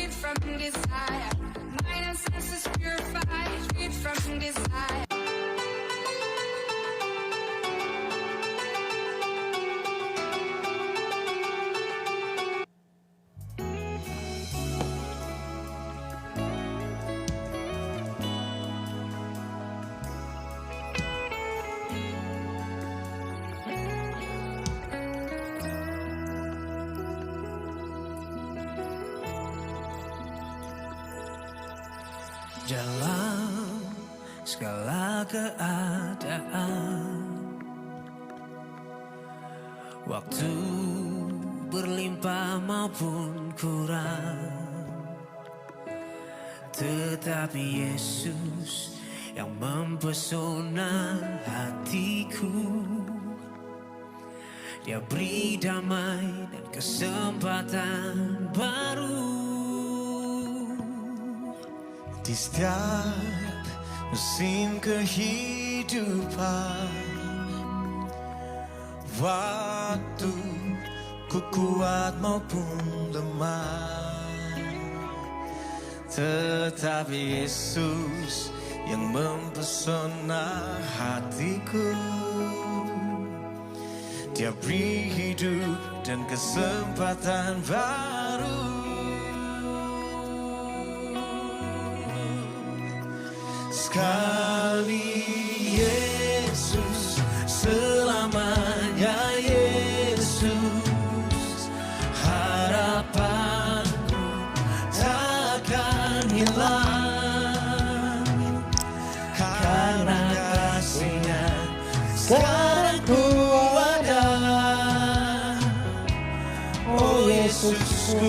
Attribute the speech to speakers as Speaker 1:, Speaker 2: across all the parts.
Speaker 1: freed from desire. Mind and senses purified, freed from desire.
Speaker 2: Dalam segala keadaan, waktu berlimpah maupun kurang, tetapi Yesus yang mempesona hatiku. Dia beri damai dan kesempatan baru.
Speaker 3: Di setiap musim kehidupan, waktu ku kuat maupun lemah, tetapi Yesus yang mempesona hatiku. Dia beri hidup dan kesempatan baru. Sekali Yesus, selamanya Yesus, harapanku takkan hilang, karena kasih-Nya sekarang ku ada. Oh Yesusku,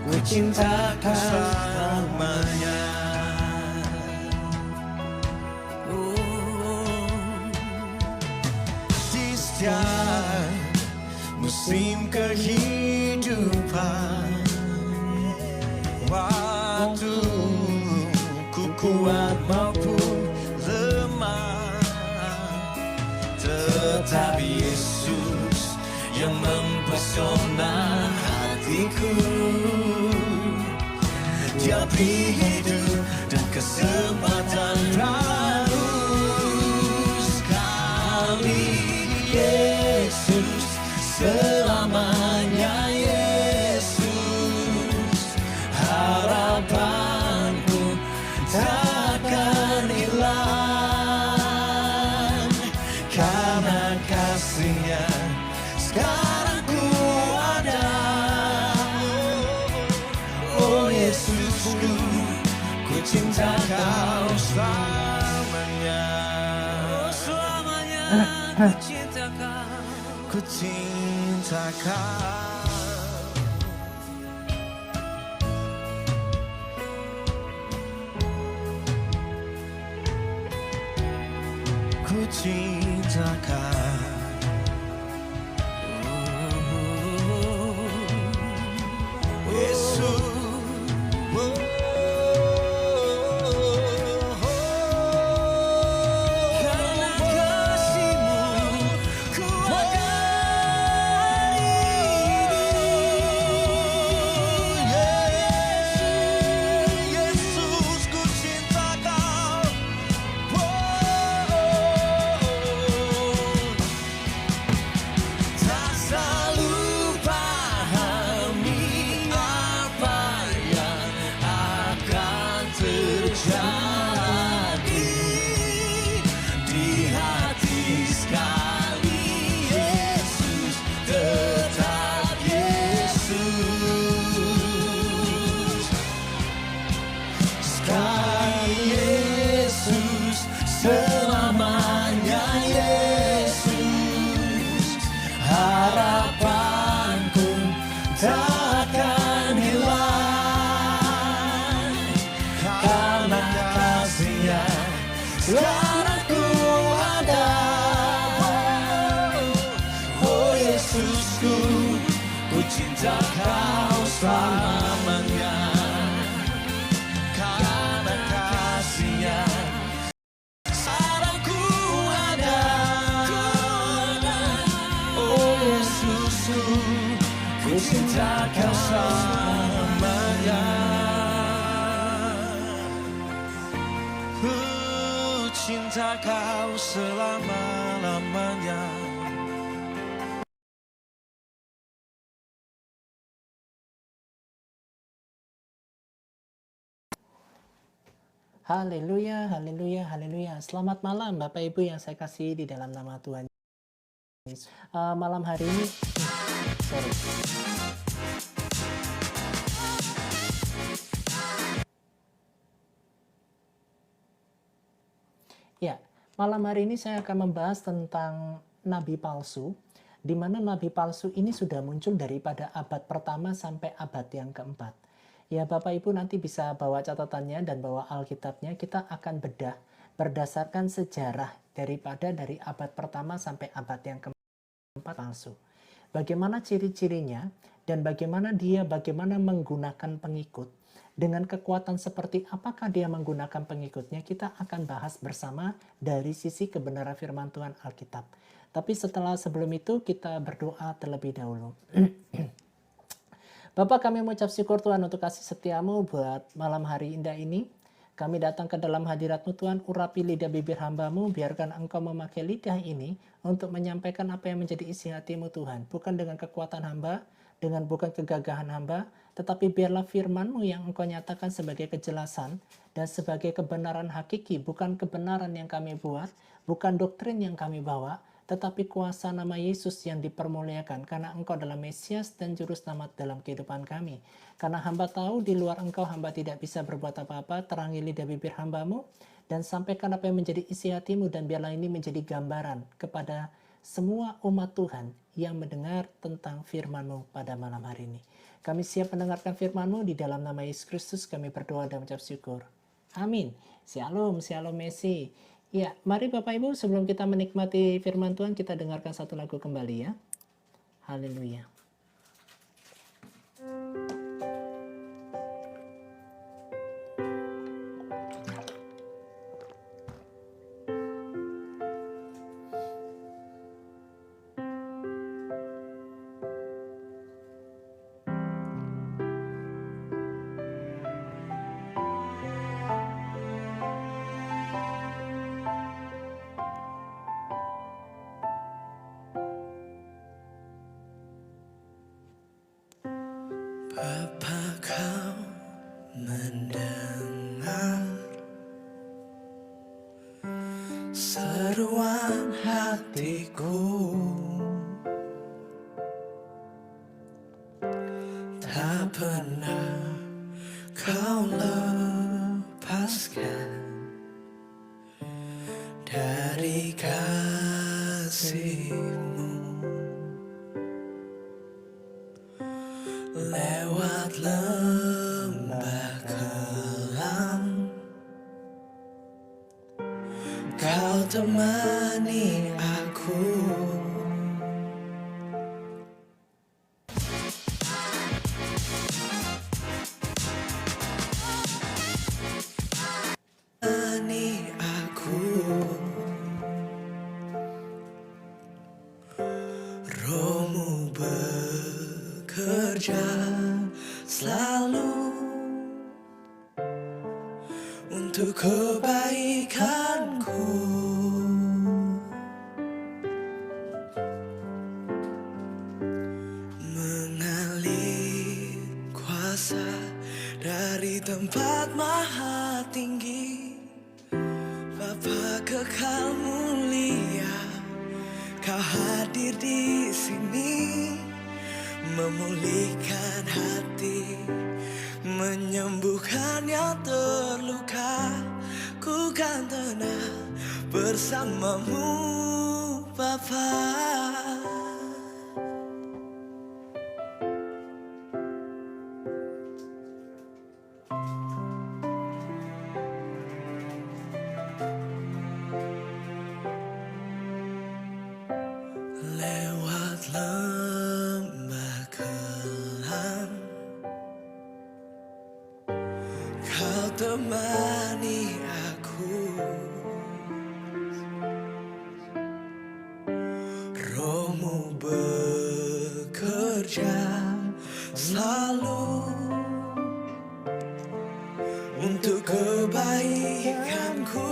Speaker 3: ku cintakan selamanya. Setiap musim kehidupan, waktu ku kuat maupun lemah, tetapi Yesus yang mempesona hatiku. Dia beri hidup dan kesempatan baru. Sekali Yesus, selamanya Yesus, harapanku takkan hilang, karena kasih-Nya sekarang ku ada. Oh Yesusku, ku cinta Kau selamanya. Oh selamanya ku cinta Kau. Ku cinta Kau. Ku cinta Kau. Yesus. Selamanya Yesus, harapanku takkan hilang, karena kasih-Nya sekarang ku ada. Oh Yesusku, ku cinta Kau selamanya, karena kasih-Nya sekarang ku ada. Oh Yesusku, ku cinta Kau selamanya. Kau selama-lamanya.
Speaker 4: Haleluya, haleluya, haleluya. Selamat malam Bapak Ibu yang saya kasihi di dalam nama Tuhan Yesus. Malam hari ini, sorry. Ya, malam hari ini saya akan membahas tentang nabi palsu, di mana nabi palsu ini sudah muncul daripada abad pertama sampai abad yang keempat. Ya, Bapak Ibu nanti bisa bawa catatannya dan bawa Alkitabnya, kita akan bedah berdasarkan sejarah dari abad pertama sampai abad yang keempat palsu. Bagaimana ciri-cirinya dan bagaimana menggunakan pengikut. Dengan kekuatan seperti apakah dia menggunakan pengikutnya, kita akan bahas bersama dari sisi kebenaran firman Tuhan Alkitab. Tapi sebelum itu kita berdoa terlebih dahulu. Bapak, kami mengucap syukur Tuhan untuk kasih setiamu buat malam hari indah ini. Kami datang ke dalam hadirat-Mu Tuhan, urapi lidah bibir hamba-Mu, biarkan Engkau memakai lidah ini untuk menyampaikan apa yang menjadi isi hati-Mu Tuhan. Bukan dengan kekuatan hamba, bukan kegagahan hamba, tetapi biarlah firman-Mu yang Engkau nyatakan sebagai kejelasan dan sebagai kebenaran hakiki, bukan kebenaran yang kami buat, bukan doktrin yang kami bawa, tetapi kuasa nama Yesus yang dipermuliakan, karena Engkau adalah Mesias dan Juru Selamat dalam kehidupan kami. Karena hamba tahu di luar Engkau hamba tidak bisa berbuat apa-apa, terangi lidah bibir hamba-Mu, dan sampaikan apa yang menjadi isi hati-Mu, dan biarlah ini menjadi gambaran kepada semua umat Tuhan yang mendengar tentang firman-Mu pada malam hari ini. Kami siap mendengarkan firman-Mu, di dalam nama Yesus Kristus kami berdoa dan mengucap syukur. Amin. Shalom, shalom Mesi. Ya, mari Bapak Ibu sebelum kita menikmati firman Tuhan, kita dengarkan satu lagu kembali ya. Haleluya.
Speaker 3: Bapa, Kau mendengar seruan hatiku, tak pernah Kau lepaskan dari kasih-Mu. Lewat lembah kelam, Kau temani aku. Temani aku. Roh-Mu bekerja selalu untuk kebaikanku. Mengalir kuasa dari tempat maha tinggi, Bapa kekal mulia, Kau hadir di sini, memulihkan hati, menyembuhkan yang terluka. Ku kan tenang bersama-Mu, Bapa. Lewat lembah kelam, Kau temani aku. Roh-Mu bekerja selalu untuk kebaikanku.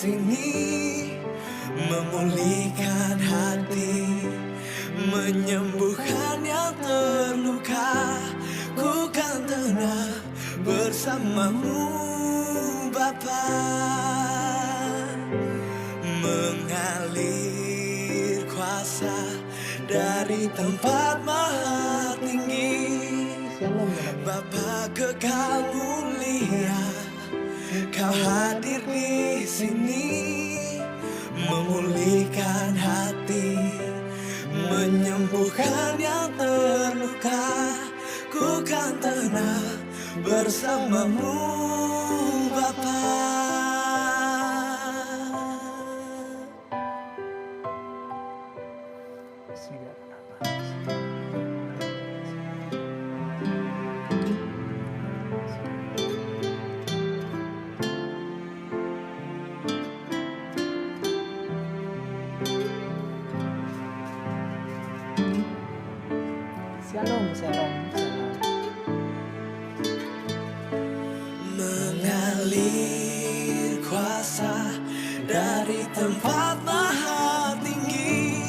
Speaker 3: sini, memulihkan hati, menyembuhkan yang terluka. Ku kan tenang bersamamu Bapa, mengalir kuasa dari tempat maha tinggi.
Speaker 4: Shalom dalam
Speaker 3: Bapa kekal mulia, Kau hadir di sini, memulihkan hati, menyembuhkan yang terluka. Ku kan tenang bersamamu Bapa.
Speaker 4: Shalom, shalom, shalom.
Speaker 3: Mengalir kuasa dari tempat maha tinggi.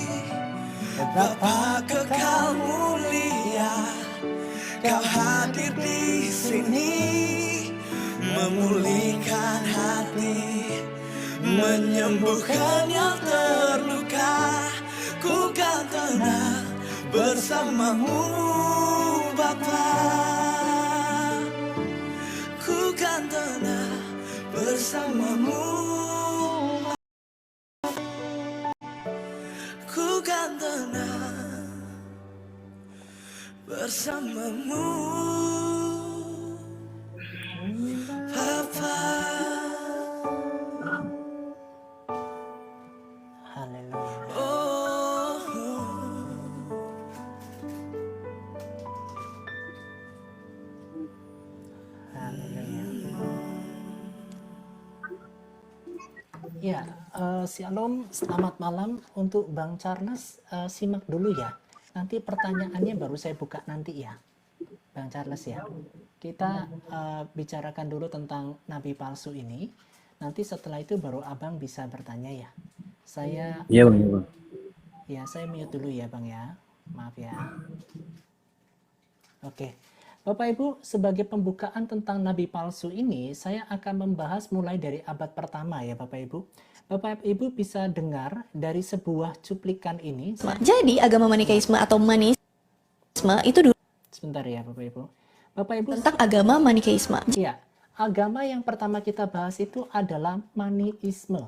Speaker 3: Bapa kekal mulia, Kau hadir di sini, memulihkan hati, menyembuhkan yang terluka. Ku kan tenang bersamamu Bapa, ku kan tenang bersamamu, ku kan tenang bersamamu Bapa.
Speaker 4: Haleluya.
Speaker 3: Oh,
Speaker 4: Haleluya. Ya, shalom, selamat malam untuk Bang Charles. Simak dulu ya. Nanti pertanyaannya baru saya buka nanti ya, Bang Charles ya. Kita bicarakan dulu tentang nabi palsu ini. Nanti setelah itu baru Abang bisa bertanya ya. Saya
Speaker 5: Iya bang, iya bang.
Speaker 4: Ya, saya mute dulu ya Bang ya. Maaf ya. Oke. Bapak Ibu, sebagai pembukaan tentang nabi palsu ini, saya akan membahas mulai dari abad pertama ya Bapak Ibu. Bapak Ibu bisa dengar dari sebuah cuplikan ini.
Speaker 6: Jadi agama Manikeisme atau Manisme itu dulu
Speaker 4: Sebentar ya Bapak Ibu. Bapak Ibu,
Speaker 6: tentang agama Manikeisme.
Speaker 4: ya, agama yang pertama kita bahas itu adalah Maniisme.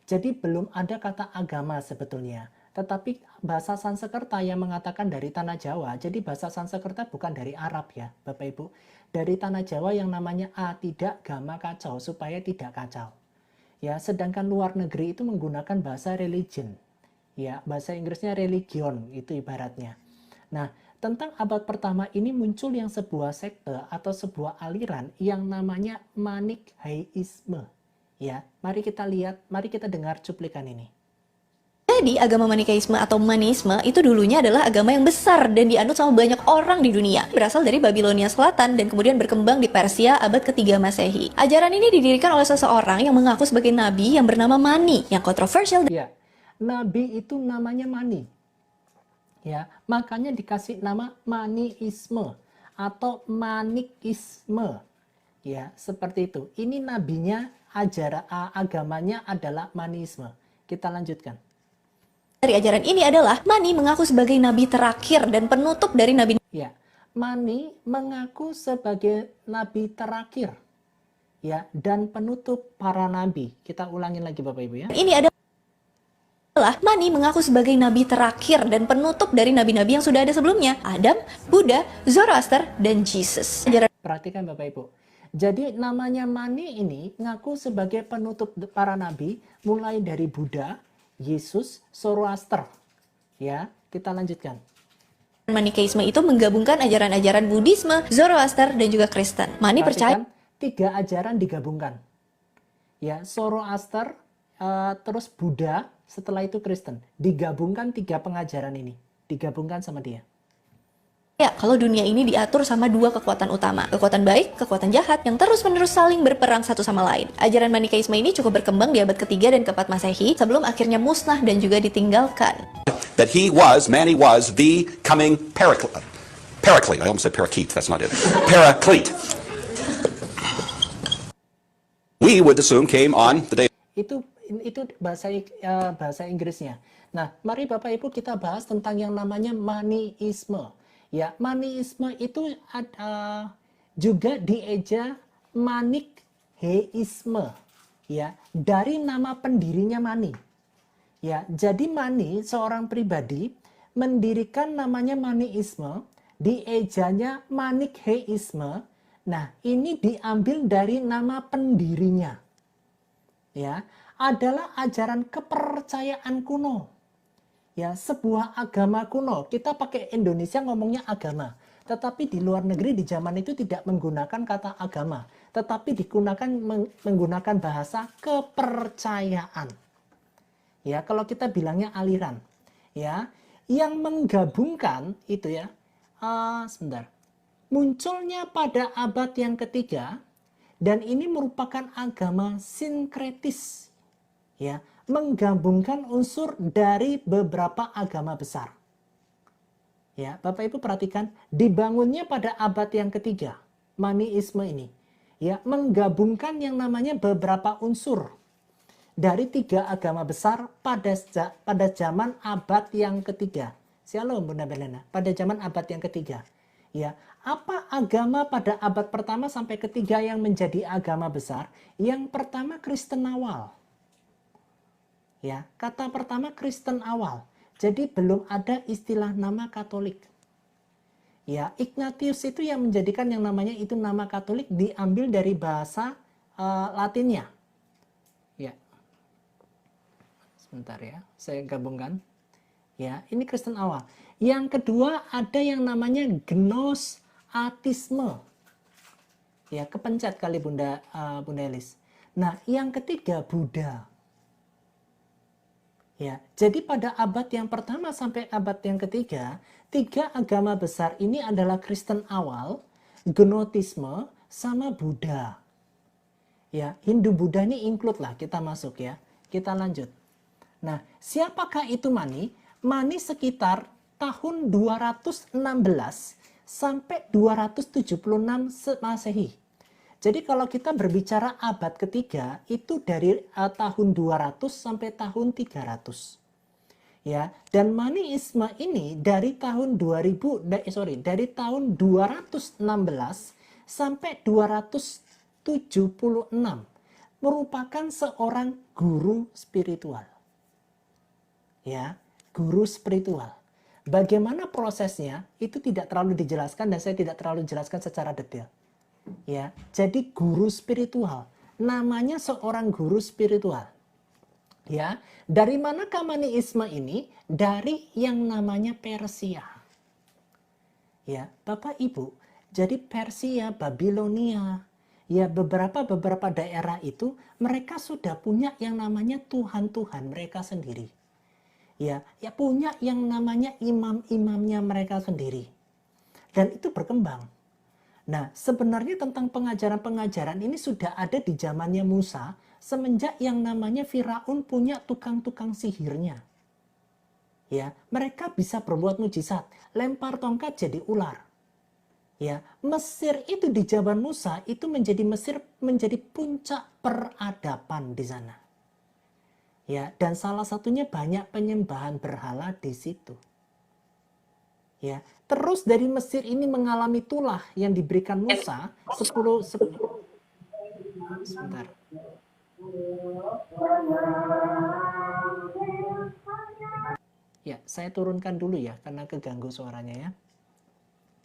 Speaker 4: Jadi belum ada kata agama sebetulnya. Tetapi bahasa Sanskerta yang mengatakan dari tanah Jawa, jadi bahasa Sanskerta bukan dari Arab ya Bapak Ibu. Dari tanah Jawa yang namanya A, tidak, gama, kacau, supaya tidak kacau. Ya, sedangkan luar negeri itu menggunakan bahasa religion. Ya, bahasa Inggrisnya religion, itu ibaratnya. Nah, tentang abad pertama ini muncul yang sebuah sekte atau sebuah aliran yang namanya Manichaeisme. Ya, mari kita lihat, mari kita dengar cuplikan ini.
Speaker 6: Jadi agama Manikeisme atau Manisme itu dulunya adalah agama yang besar dan dianut sama banyak orang di dunia. Berasal dari Babilonia Selatan dan kemudian berkembang di Persia abad ke-3 Masehi. Ajaran ini didirikan oleh seseorang yang mengaku sebagai nabi yang bernama Mani, yang kontroversial.
Speaker 4: Ya, nabi itu namanya Mani. Ya, makanya dikasih nama Maniisme atau Manikisme. Ya, seperti itu. Ini nabinya, agamanya adalah Manisme. Kita lanjutkan.
Speaker 6: Dari ajaran ini adalah Mani mengaku sebagai nabi terakhir dan penutup dari nabi.
Speaker 4: Ya, Mani mengaku sebagai nabi terakhir. Ya, dan penutup para nabi. Kita ulangin lagi Bapak Ibu ya.
Speaker 6: Ini adalah Mani mengaku sebagai nabi terakhir dan penutup dari nabi-nabi yang sudah ada sebelumnya. Adam, Buddha, Zoroaster, dan Jesus. Ajaran
Speaker 4: Perhatikan Bapak Ibu. Jadi namanya Mani ini ngaku sebagai penutup para nabi mulai dari Buddha, Yesus, Zoroaster. Ya, kita lanjutkan.
Speaker 6: Manikeisme itu menggabungkan ajaran-ajaran Buddhisme, Zoroaster, dan juga Kristen. Mani percaya
Speaker 4: Perhatikan, 3 ajaran digabungkan. Ya, Zoroaster, terus Buddha, setelah itu Kristen. Digabungkan 3 pengajaran ini. Digabungkan sama dia.
Speaker 6: Ya, kalau dunia ini diatur sama dua kekuatan utama, kekuatan baik, kekuatan jahat, yang terus-menerus saling berperang satu sama lain. Ajaran Manikeisme ini cukup berkembang di abad ketiga dan keempat Masehi, sebelum akhirnya musnah dan juga ditinggalkan.
Speaker 5: That Manny was the coming Paraclete. I almost said parakeet, that's not it. Paraclete. We would assume came on the day.
Speaker 4: Itu bahasa Inggrisnya. Nah, mari Bapak Ibu kita bahas tentang yang namanya maniisme. Ya, maniisme itu juga dieja manikheisme. Ya, dari nama pendirinya Mani. Ya, jadi Mani seorang pribadi mendirikan namanya maniisme, diejanya manikheisme. Nah, ini diambil dari nama pendirinya. Ya, adalah ajaran kepercayaan kuno. Ya, sebuah agama kuno. Kita pakai Indonesia ngomongnya agama. Tetapi di luar negeri di zaman itu tidak menggunakan kata agama. Tetapi digunakan menggunakan bahasa kepercayaan. Ya, kalau kita bilangnya aliran. Ya, yang menggabungkan itu ya. Sebentar. Munculnya pada abad yang ketiga. Dan ini merupakan agama sinkretis. Ya, menggabungkan unsur dari beberapa agama besar. Ya, Bapak Ibu perhatikan, dibangunnya pada abad yang ketiga, maniisme ini. Ya, menggabungkan yang namanya beberapa unsur dari tiga agama besar pada zaman abad yang ketiga. Shalom Bunda Belena, pada zaman abad yang ketiga. Ya, apa agama pada abad pertama sampai ketiga yang menjadi agama besar? Yang pertama Kristen awal. Ya, kata pertama Kristen awal. Jadi belum ada istilah nama Katolik. Ya, Ignatius itu yang menjadikan yang namanya itu nama Katolik diambil dari bahasa Latinnya. Ya. Sebentar ya, saya gabungkan. Ya, ini Kristen awal. Yang kedua ada yang namanya Gnosticisme. Ya, kepencet kali Bunda Elis. Nah, yang ketiga Buddha. Ya, jadi pada abad yang pertama sampai abad yang ketiga, tiga agama besar ini adalah Kristen awal, Gnotisme, sama Buddha. Ya, Hindu Buddha ini include lah, kita masuk ya. Kita lanjut. Nah, siapakah itu Mani? Mani sekitar tahun 216 sampai 276 Masehi. Jadi kalau kita berbicara abad ketiga itu dari tahun 200 sampai tahun 300. Ya, dan maniisme ini dari tahun dari tahun 216 sampai 276 merupakan seorang guru spiritual. Ya, guru spiritual. Bagaimana prosesnya itu tidak terlalu dijelaskan dan saya tidak terlalu jelaskan secara detail. Ya, jadi guru spiritual, namanya seorang guru spiritual. Ya, dari mana maniisme ini? Dari yang namanya Persia. Ya, Bapak Ibu, jadi Persia, Babilonia, ya beberapa daerah itu mereka sudah punya yang namanya Tuhan-Tuhan mereka sendiri. Ya punya yang namanya imam-imamnya mereka sendiri. Dan itu berkembang. Nah, sebenarnya tentang pengajaran-pengajaran ini sudah ada di zamannya Musa semenjak yang namanya Firaun punya tukang-tukang sihirnya. Ya, mereka bisa berbuat mujizat, lempar tongkat jadi ular. Ya, Mesir itu di zaman Musa itu menjadi puncak peradaban di sana. Ya, dan salah satunya banyak penyembahan berhala di situ. Ya, terus dari Mesir ini mengalami tulah yang diberikan Musa 10 sebentar. Ya, saya turunkan dulu ya karena keganggu suaranya ya.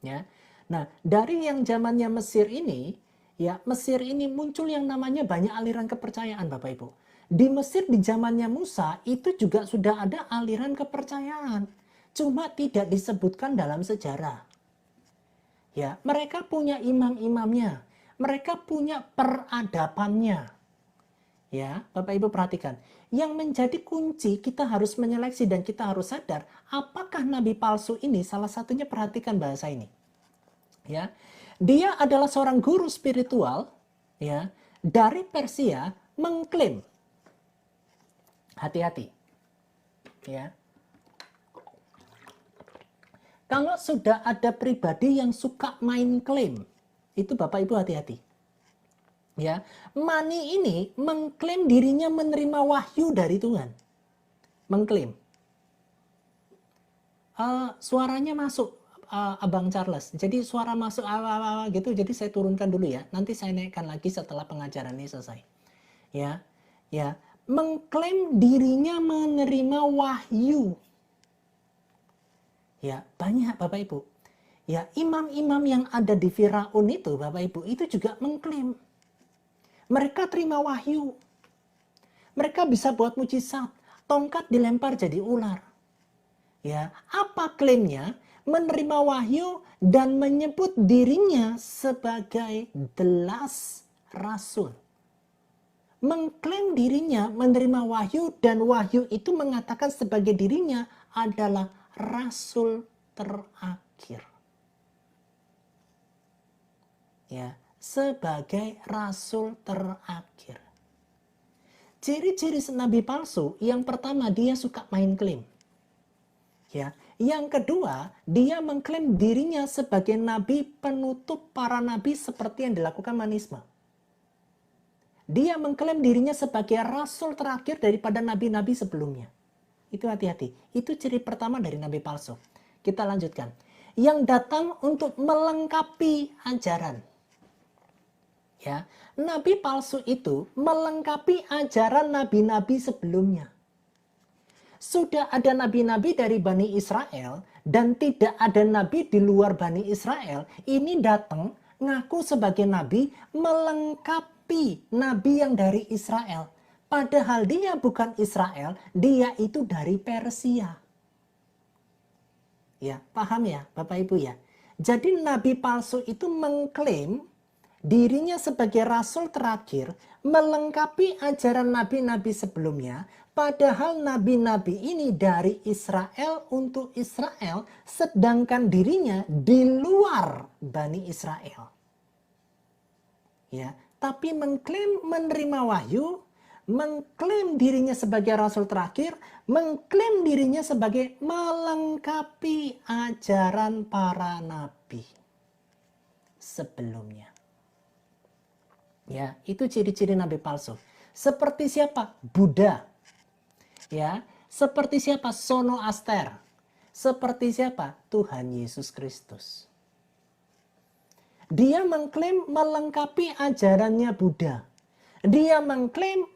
Speaker 4: Ya. Nah, dari yang zamannya Mesir ini, ya Mesir ini muncul yang namanya banyak aliran kepercayaan Bapak Ibu. Di Mesir di zamannya Musa itu juga sudah ada aliran kepercayaan. Cuma tidak disebutkan dalam sejarah. Ya, mereka punya imam-imamnya. Mereka punya peradabannya. Ya, Bapak Ibu perhatikan. Yang menjadi kunci kita harus menyeleksi dan kita harus sadar apakah nabi palsu ini, salah satunya perhatikan bahasa ini. Ya. Dia adalah seorang guru spiritual ya dari Persia mengklaim. Hati-hati. Ya. Kalau sudah ada pribadi yang suka main klaim, itu Bapak Ibu hati-hati. Ya, Mani ini mengklaim dirinya menerima wahyu dari Tuhan. Mengklaim. Suaranya masuk, Abang Charles. Jadi suara masuk gitu, jadi saya turunkan dulu ya. Nanti saya naikkan lagi setelah pengajaran ini selesai. Ya, ya, mengklaim dirinya menerima wahyu. Ya, banyak Bapak Ibu. Ya, imam-imam yang ada di Firaun itu, Bapak Ibu, itu juga mengklaim. Mereka terima wahyu. Mereka bisa buat mujizat. Tongkat dilempar jadi ular. Ya, apa klaimnya? Menerima wahyu dan menyebut dirinya sebagai the last rasul. Mengklaim dirinya menerima wahyu dan wahyu itu mengatakan sebagai dirinya adalah rasul terakhir. Ya, sebagai rasul terakhir. Ciri-ciri nabi palsu, yang pertama dia suka main klaim. Ya, yang kedua, dia mengklaim dirinya sebagai nabi penutup para nabi seperti yang dilakukan manisme. Dia mengklaim dirinya sebagai rasul terakhir daripada nabi-nabi sebelumnya. Itu hati-hati. Itu ciri pertama dari nabi palsu. Kita lanjutkan. Yang datang untuk melengkapi ajaran. Ya, nabi palsu itu melengkapi ajaran nabi-nabi sebelumnya. Sudah ada nabi-nabi dari Bani Israel dan tidak ada nabi di luar Bani Israel. Ini datang ngaku sebagai nabi melengkapi nabi yang dari Israel. Padahal dia bukan Israel, dia itu dari Persia. Ya, paham ya Bapak Ibu ya? Jadi nabi palsu itu mengklaim dirinya sebagai rasul terakhir, melengkapi ajaran nabi-nabi sebelumnya, padahal nabi-nabi ini dari Israel untuk Israel, sedangkan dirinya di luar Bani Israel. Ya, tapi mengklaim menerima wahyu, mengklaim dirinya sebagai rasul terakhir, mengklaim dirinya sebagai melengkapi ajaran para nabi sebelumnya. Ya, itu ciri-ciri nabi palsu. Seperti siapa? Buddha. Ya, seperti siapa? Sono Aster. Seperti siapa? Tuhan Yesus Kristus. Dia mengklaim melengkapi ajarannya Buddha. Dia mengklaim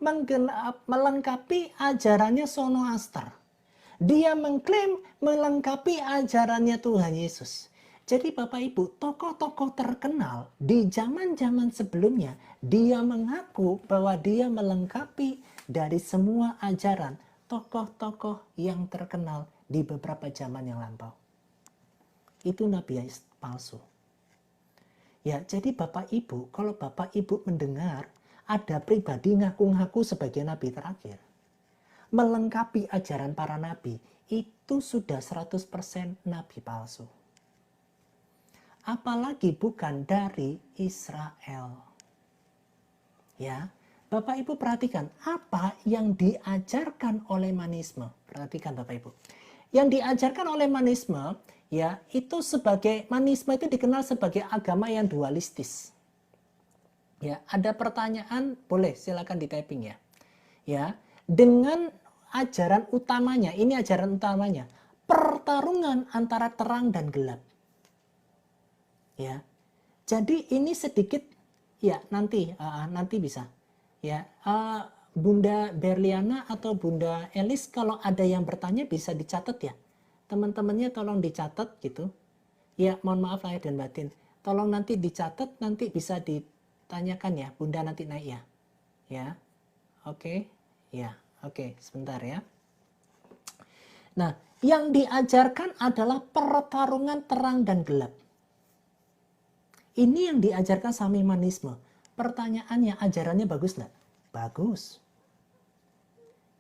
Speaker 4: melengkapi ajarannya Sono Aster. Dia mengklaim melengkapi ajarannya Tuhan Yesus. Jadi Bapak Ibu, tokoh-tokoh terkenal di zaman-zaman sebelumnya, dia mengaku bahwa dia melengkapi dari semua ajaran tokoh-tokoh yang terkenal di beberapa zaman yang lampau. Itu nabi palsu. Ya, jadi Bapak Ibu, kalau Bapak Ibu mendengar ada pribadi ngaku-ngaku sebagai nabi terakhir, melengkapi ajaran para nabi, itu sudah 100% nabi palsu. Apalagi bukan dari Israel. Ya, Bapak Ibu perhatikan apa yang diajarkan oleh manisme. Perhatikan Bapak Ibu. Yang diajarkan oleh manisme, ya, itu sebagai manisme itu dikenal sebagai agama yang dualistis. Ya, ada pertanyaan, boleh silakan di typing ya. Ya, dengan ajaran utamanya, ini ajaran utamanya, pertarungan antara terang dan gelap. Ya, jadi ini sedikit, ya nanti bisa. Ya, Bunda Berliana atau Bunda Elis kalau ada yang bertanya bisa dicatat ya. Teman-temannya tolong dicatat gitu. Ya, mohon maaf lahir dan batin. Tolong nanti dicatat, nanti bisa ditanyakan ya. Bunda nanti naik ya. Ya, oke. Ya, oke. Sebentar ya. Nah, yang diajarkan adalah pertarungan terang dan gelap. Ini yang diajarkan Samimanisme. Pertanyaannya, ajarannya bagus nggak? Bagus.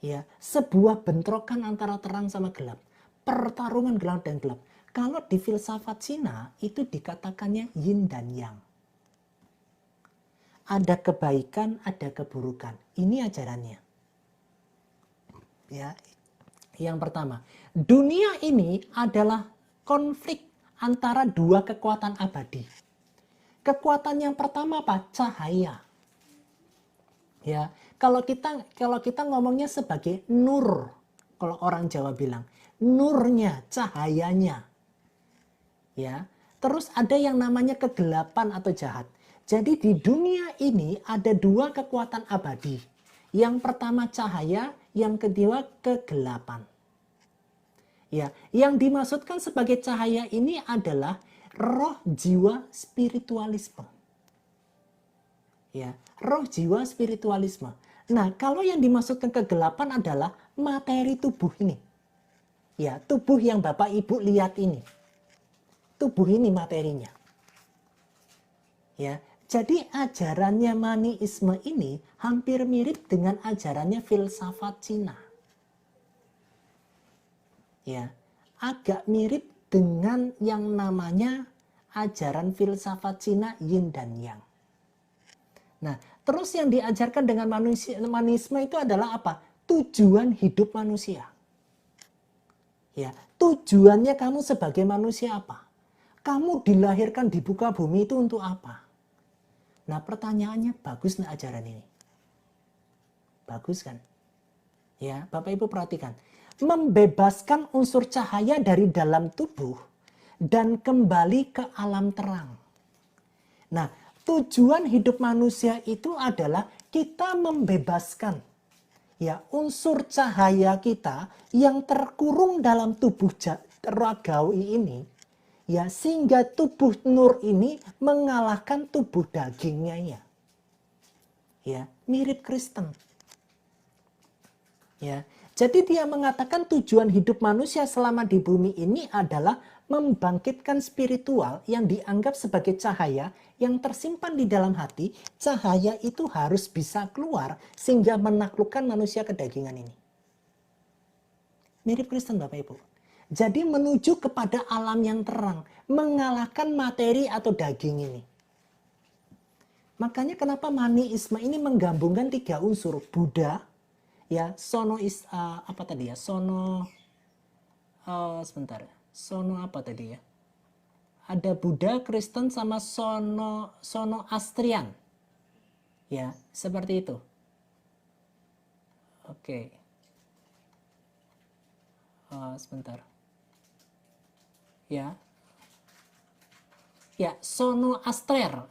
Speaker 4: Ya, sebuah bentrokan antara terang sama gelap. Pertarungan gelap dan gelap. Kalau di filsafat Cina itu dikatakannya yin dan yang. Ada kebaikan, ada keburukan. Ini ajarannya. Ya, yang pertama, dunia ini adalah konflik antara dua kekuatan abadi. Kekuatan yang pertama apa? Cahaya. Ya, kalau kita ngomongnya sebagai nur, kalau orang Jawa bilang, nurnya, cahayanya. Ya, terus ada yang namanya kegelapan atau jahat. Jadi di dunia ini ada dua kekuatan abadi. Yang pertama cahaya, yang kedua kegelapan. Ya, yang dimaksudkan sebagai cahaya ini adalah roh jiwa spiritualisme. Ya, roh jiwa spiritualisme. Nah, kalau yang dimaksudkan kegelapan adalah materi tubuh ini. Ya, tubuh yang Bapak Ibu lihat ini. Tubuh ini materinya. Ya, jadi ajarannya maniisme ini hampir mirip dengan ajarannya filsafat Cina. Ya, agak mirip dengan yang namanya ajaran filsafat Cina yin dan yang. Nah, terus yang diajarkan dengan maniisme itu adalah apa? Tujuan hidup manusia. Ya, tujuannya kamu sebagai manusia apa? Kamu dilahirkan di muka bumi itu untuk apa? Nah, pertanyaannya, bagus nggak ajaran ini? Bagus kan? Ya, Bapak Ibu perhatikan. Membebaskan unsur cahaya dari dalam tubuh dan kembali ke alam terang. Nah, tujuan hidup manusia itu adalah kita membebaskan ya unsur cahaya kita yang terkurung dalam tubuh ragawi ini. Ya, sehingga tubuh nur ini mengalahkan tubuh dagingnya ya. Mirip Kristen. Ya, jadi dia mengatakan tujuan hidup manusia selama di bumi ini adalah membangkitkan spiritual yang dianggap sebagai cahaya yang tersimpan di dalam hati. Cahaya itu harus bisa keluar sehingga menaklukkan manusia kedagingan ini. Mirip Kristen Bapak Ibu. Jadi menuju kepada alam yang terang, mengalahkan materi atau daging ini. Makanya kenapa maniisme ini menggabungkan tiga unsur, Buddha, ya, sono apa tadi ya? Ada Buddha, Kristen sama sono Astrian. Ya, seperti itu. Oke. Sebentar. Ya, sono aster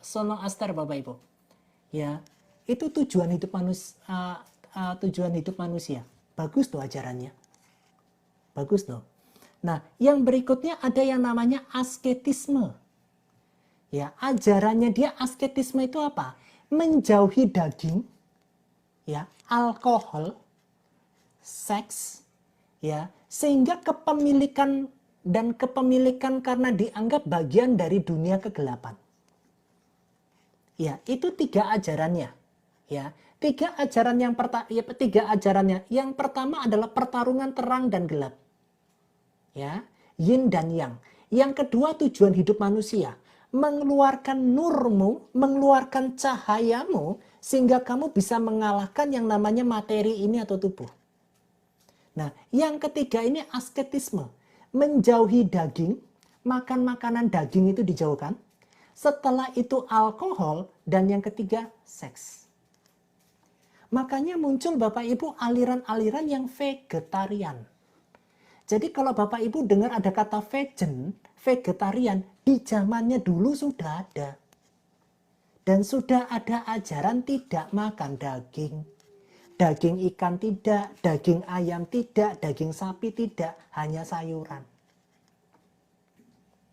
Speaker 4: Bapak Ibu. Ya, itu tujuan hidup manusia. Bagus tuh ajarannya. Bagus tuh. Nah, yang berikutnya ada yang namanya asketisme. Ya, ajarannya dia asketisme itu apa? Menjauhi daging, ya, alkohol, seks, ya, sehingga kepemilikan karena dianggap bagian dari dunia kegelapan. Ya, itu tiga ajarannya. Ya, tiga ajarannya. Yang pertama adalah pertarungan terang dan gelap. Ya, yin dan yang. Yang kedua tujuan hidup manusia, mengeluarkan nurmu, mengeluarkan cahayamu sehingga kamu bisa mengalahkan yang namanya materi ini atau tubuh. Nah, yang ketiga ini asketisme. Menjauhi daging, makan makanan daging itu dijauhkan. Setelah itu alkohol, dan yang ketiga seks. Makanya muncul Bapak Ibu aliran-aliran yang vegetarian. Jadi kalau Bapak Ibu dengar ada kata vegetarian, di zamannya dulu sudah ada. Dan sudah ada ajaran tidak makan daging. Daging ikan tidak, daging ayam tidak, daging sapi tidak, hanya sayuran.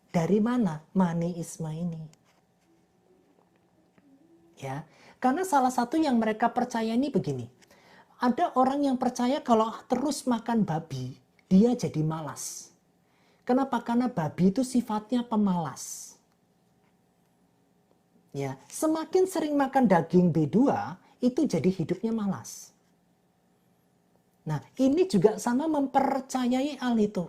Speaker 4: Dari mana maniisme ini? Ya, karena salah satu yang mereka percaya ini begini. Ada orang yang percaya kalau terus makan babi, dia jadi malas. Kenapa? Karena babi itu sifatnya pemalas. Ya, semakin sering makan daging B2, itu jadi hidupnya malas. Nah, ini juga sama mempercayai hal itu.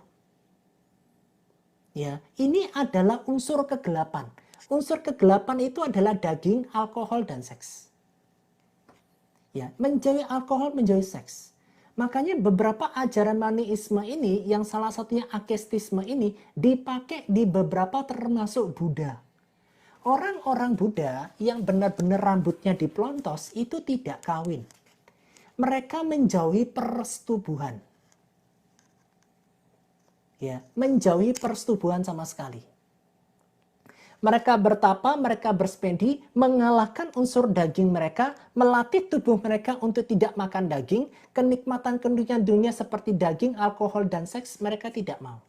Speaker 4: Ya, ini adalah unsur kegelapan. Unsur kegelapan itu adalah daging, alkohol, dan seks. Ya, menjauhi alkohol, menjauhi seks. Makanya beberapa ajaran maniisme ini, yang salah satunya akestisme ini, dipakai di beberapa termasuk Buddha. Orang-orang Buddha yang benar-benar rambutnya dipelontos itu tidak kawin. Mereka menjauhi persetubuhan. Ya, menjauhi persetubuhan sama sekali. Mereka bertapa, mereka berspendi, mengalahkan unsur daging mereka, melatih tubuh mereka untuk tidak makan daging, kenikmatan-kenikmatan dunia seperti daging, alkohol, dan seks mereka tidak mau.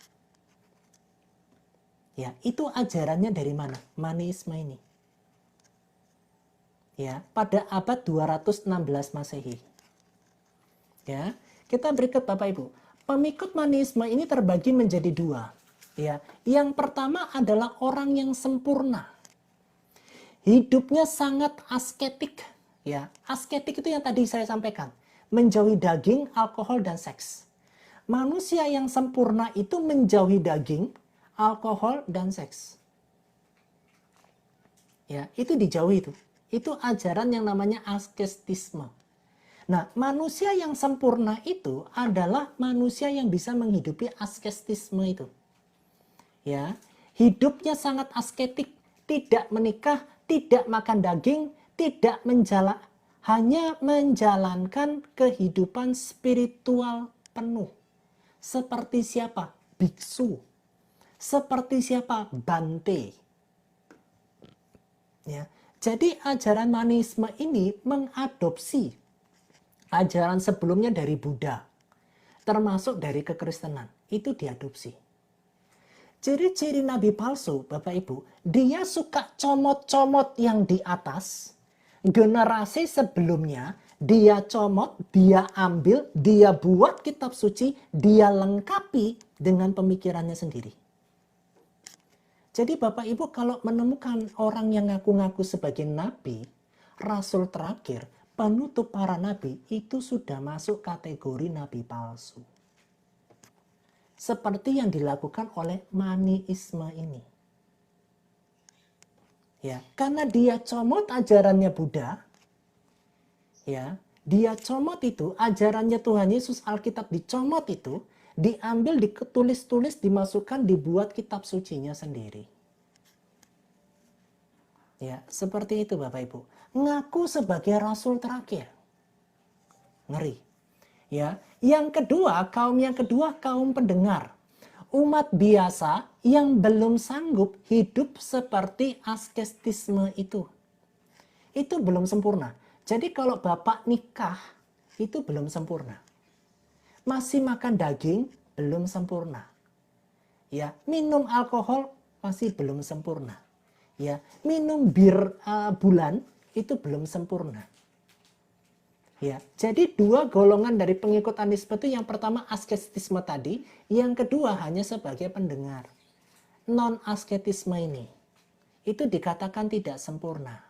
Speaker 4: Ya, itu ajarannya dari mana? Maniisme ini. Ya, pada abad 216 Masehi. Ya, kita berikut Bapak Ibu. Pengikut maniisme ini terbagi menjadi dua. Ya, yang pertama adalah orang yang sempurna. Hidupnya sangat asketik. Ya, asketik itu yang tadi saya sampaikan. Menjauhi daging, alkohol, dan seks. Manusia yang sempurna itu menjauhi daging, alkohol, dan seks. Ya, itu dijauhi itu. Itu ajaran yang namanya asketisme. Nah, manusia yang sempurna itu adalah manusia yang bisa menghidupi asketisme itu. Ya, hidupnya sangat asketik, tidak menikah, tidak makan daging, tidak hanya menjalankan kehidupan spiritual penuh. Seperti siapa? Biksu. Seperti siapa? Bante. Ya, jadi ajaran maniisme ini mengadopsi ajaran sebelumnya dari Buddha, termasuk dari kekristenan, itu diadopsi. Ciri-ciri nabi palsu, Bapak Ibu, dia suka comot-comot yang di atas. Generasi sebelumnya, dia comot, dia ambil, dia buat kitab suci, dia lengkapi dengan pemikirannya sendiri. Jadi Bapak Ibu kalau menemukan orang yang ngaku-ngaku sebagai nabi, rasul terakhir, penutup para nabi, itu sudah masuk kategori nabi palsu. Seperti yang dilakukan oleh maniisme ini. Ya, karena dia comot ajarannya Buddha, ya, dia comot itu, ajarannya Tuhan Yesus, Alkitab dicomot itu, diambil, ditulis-tulis, dimasukkan, dibuat kitab sucinya sendiri. Ya, seperti itu Bapak Ibu. Ngaku sebagai rasul terakhir. Ngeri. Ya, yang kedua, kaum pendengar. Umat biasa yang belum sanggup hidup seperti asketisme itu. Itu belum sempurna. Jadi kalau Bapak nikah, itu belum sempurna. Masih makan daging, belum sempurna. Ya, minum alkohol masih belum sempurna. Ya, minum bir bulan itu belum sempurna. Ya, jadi dua golongan dari pengikut anisme itu, yang pertama asketisme tadi, yang kedua hanya sebagai pendengar. Non-asketisme ini itu dikatakan tidak sempurna.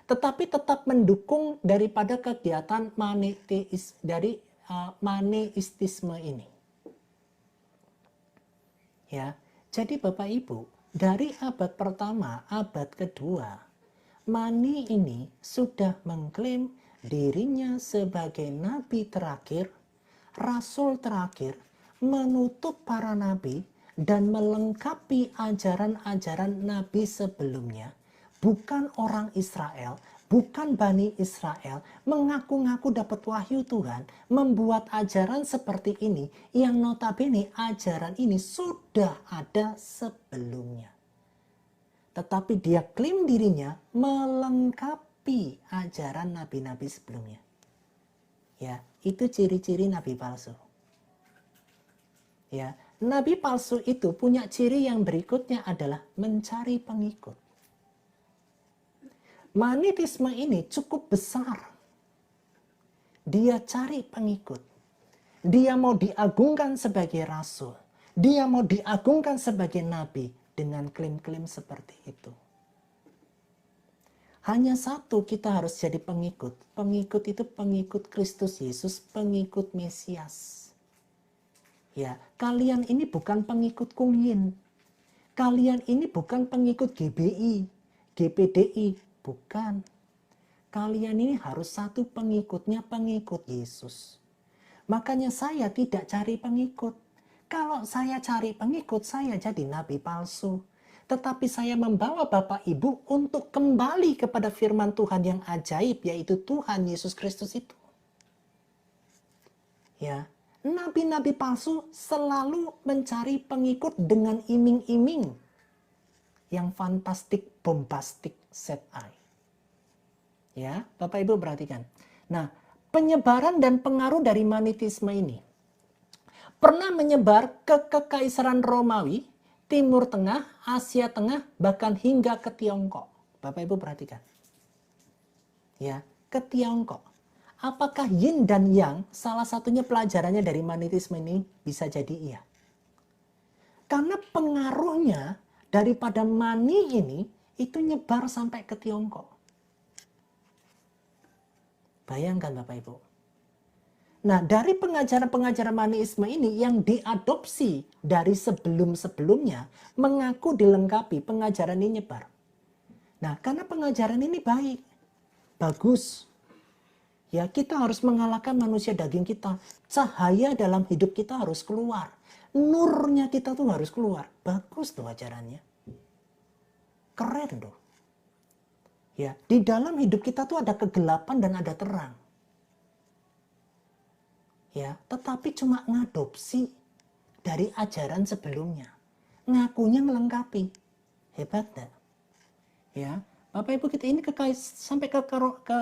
Speaker 4: Tetapi tetap mendukung daripada kegiatan maniistisme ini. Ya, jadi Bapak Ibu, dari abad pertama, abad kedua, Mani ini sudah mengklaim dirinya sebagai nabi terakhir, rasul terakhir, menutup para nabi, dan melengkapi ajaran-ajaran nabi sebelumnya. Bukan orang Israel, bukan Bani Israel, mengaku-ngaku dapat wahyu Tuhan, membuat ajaran seperti ini, yang notabene ajaran ini sudah ada sebelumnya. Tetapi dia klaim dirinya melengkapi ajaran nabi-nabi sebelumnya. Ya, itu ciri-ciri nabi palsu. Ya, nabi palsu itu punya ciri yang berikutnya adalah mencari pengikut. Manitisme ini cukup besar. Dia cari pengikut. Dia mau diagungkan sebagai rasul. Dia mau diagungkan sebagai nabi dengan klaim-klaim seperti itu. Hanya satu, kita harus jadi pengikut. Pengikut itu pengikut Kristus Yesus, pengikut Mesias. Ya, kalian ini bukan pengikut Kung Yin. Kalian ini bukan pengikut GBI, GPDI, bukan. Kalian ini harus satu pengikutnya, pengikut Yesus. Makanya saya tidak cari pengikut. Kalau saya cari pengikut, saya jadi nabi palsu. Tetapi saya membawa Bapak Ibu untuk kembali kepada firman Tuhan yang ajaib, yaitu Tuhan Yesus Kristus itu. Ya, nabi-nabi palsu selalu mencari pengikut dengan iming-iming yang fantastik, bombastik, set eye. Ya, Bapak Ibu perhatikan. Nah, penyebaran dan pengaruh dari manitisme ini pernah menyebar ke Kekaisaran Romawi, Timur Tengah, Asia Tengah, bahkan hingga ke Tiongkok. Bapak Ibu perhatikan. Ya, ke Tiongkok. Apakah yin dan yang salah satunya pelajarannya dari manitisme ini? Bisa jadi iya. Karena pengaruhnya daripada mani ini itu nyebar sampai ke Tiongkok. Bayangkan Bapak Ibu. Nah, dari pengajaran-pengajaran maniisme ini yang diadopsi dari sebelum-sebelumnya mengaku dilengkapi, pengajaran ini nyebar. Nah, karena pengajaran ini baik, bagus. Ya, kita harus mengalahkan manusia daging kita. Cahaya dalam hidup kita harus keluar. Nurnya kita tuh harus keluar. Bagus tuh ajarannya. Keren tuh. Ya, di dalam hidup kita tuh ada kegelapan dan ada terang. Ya, tetapi cuma ngadopsi dari ajaran sebelumnya. Ngakunya melengkapi. Hebat gak? Ya, Bapak Ibu kita ini sampai ke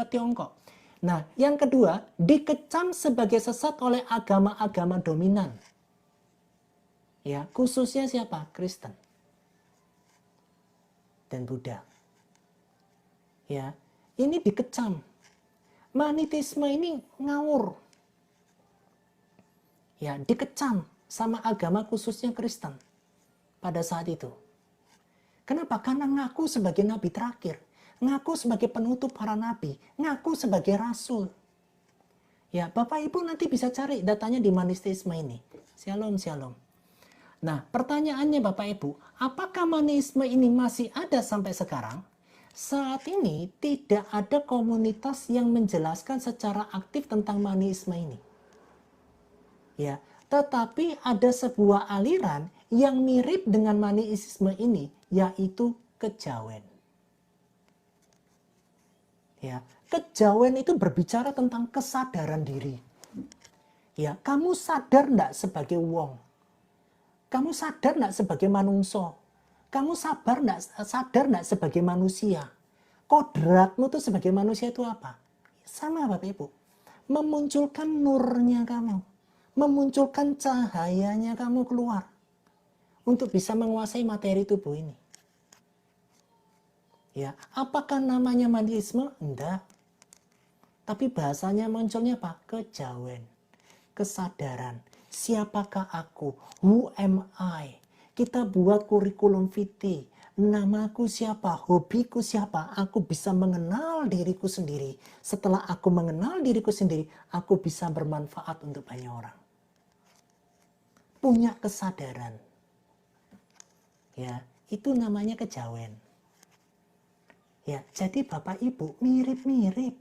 Speaker 4: Tiongkok. Nah, yang kedua, dikecam sebagai sesat oleh agama-agama dominan. Ya, khususnya siapa? Kristen dan Buddha. Ya, ini dikecam. Manitisme ini ngawur. Ya, dikecam sama agama khususnya Kristen pada saat itu. Kenapa? Karena ngaku sebagai nabi terakhir, ngaku sebagai penutup para nabi, ngaku sebagai rasul. Ya, Bapak Ibu nanti bisa cari datanya di manitisme ini. Shalom, shalom. Nah, pertanyaannya Bapak Ibu, apakah maniisme ini masih ada sampai sekarang? Saat ini tidak ada komunitas yang menjelaskan secara aktif tentang maniisme ini. Ya, tetapi ada sebuah aliran yang mirip dengan maniisme ini, yaitu kejawen. Ya, kejawen itu berbicara tentang kesadaran diri. Ya, kamu sadar enggak sebagai wong? Kamu sadar enggak sebagai manungso? Kamu sadar enggak sebagai manusia? Kodratmu tuh sebagai manusia itu apa? Sama Bapak Ibu. Memunculkan nurnya kamu. Memunculkan cahayanya kamu keluar. Untuk bisa menguasai materi tubuh ini. Ya, apakah namanya maniisme? Enggak. Tapi bahasanya munculnya apa? Kejawen. Kesadaran. Siapakah aku? Who am I? Kita buat kurikulum vitae. Namaku siapa? Hobiku siapa? Aku bisa mengenal diriku sendiri. Setelah aku mengenal diriku sendiri, aku bisa bermanfaat untuk banyak orang. Punya kesadaran. Ya, itu namanya kejawen. Ya, jadi Bapak Ibu mirip-mirip.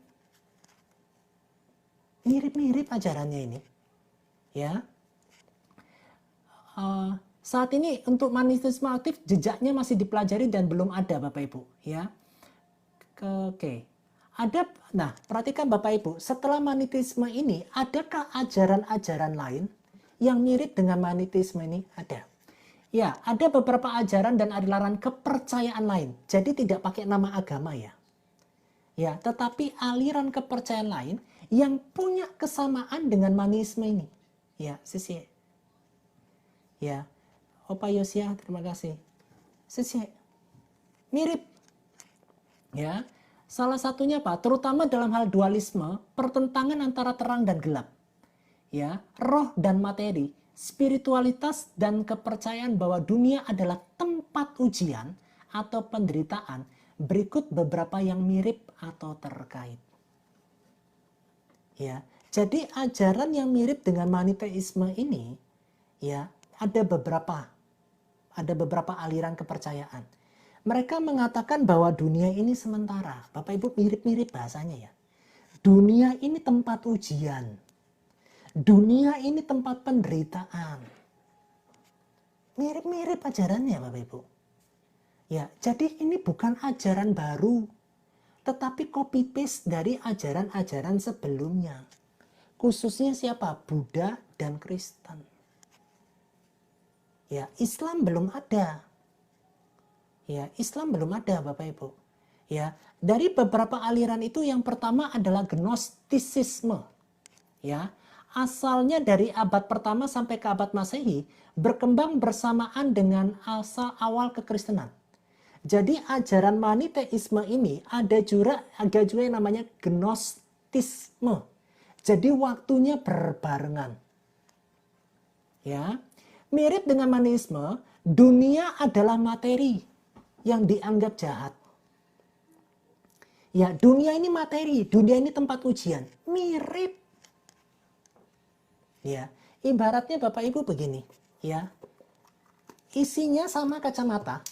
Speaker 4: Mirip-mirip ajarannya ini. Ya. Saat ini untuk manitisme aktif jejaknya masih dipelajari dan belum ada Bapak Ibu, ya. Oke. Nah, perhatikan Bapak Ibu, setelah manitisme ini adakah ajaran-ajaran lain yang mirip dengan manitisme ini? Ada. Ya, ada beberapa ajaran dan aliran kepercayaan lain. Jadi tidak pakai nama agama ya. Ya, tetapi aliran kepercayaan lain yang punya kesamaan dengan maniisme ini. Ya, Sisi. Ya, Opa Yosia, terima kasih. Sisi. Mirip. Ya, salah satunya apa? Terutama dalam hal dualisme, pertentangan antara terang dan gelap. Ya, roh dan materi, spiritualitas dan kepercayaan bahwa dunia adalah tempat ujian atau penderitaan Berikut beberapa yang mirip atau terkait. Ya, jadi ajaran yang mirip dengan maniteisme ini, ya, ada beberapa aliran kepercayaan. Mereka mengatakan bahwa dunia ini sementara. Bapak Ibu mirip-mirip bahasanya ya. Dunia ini tempat ujian. Dunia ini tempat penderitaan. Mirip-mirip ajarannya Bapak Ibu. Ya, jadi ini bukan ajaran baru, tetapi copy paste dari ajaran-ajaran sebelumnya. Khususnya siapa? Buddha dan Kristen. Ya, Islam belum ada. Ya, Islam belum ada Bapak Ibu. Ya, dari beberapa aliran itu yang pertama adalah Gnostisisme. Ya, asalnya dari abad pertama sampai ke abad Masehi, berkembang bersamaan dengan awal kekristenan. Jadi ajaran maniteisme ini ada juga yang namanya Gnostisme. Jadi waktunya berbarengan. Ya, mirip dengan manisme, dunia adalah materi yang dianggap jahat. Ya, dunia ini materi, dunia ini tempat ujian. Mirip. Ya, ibaratnya Bapak Ibu begini, ya. Isinya sama kacamata.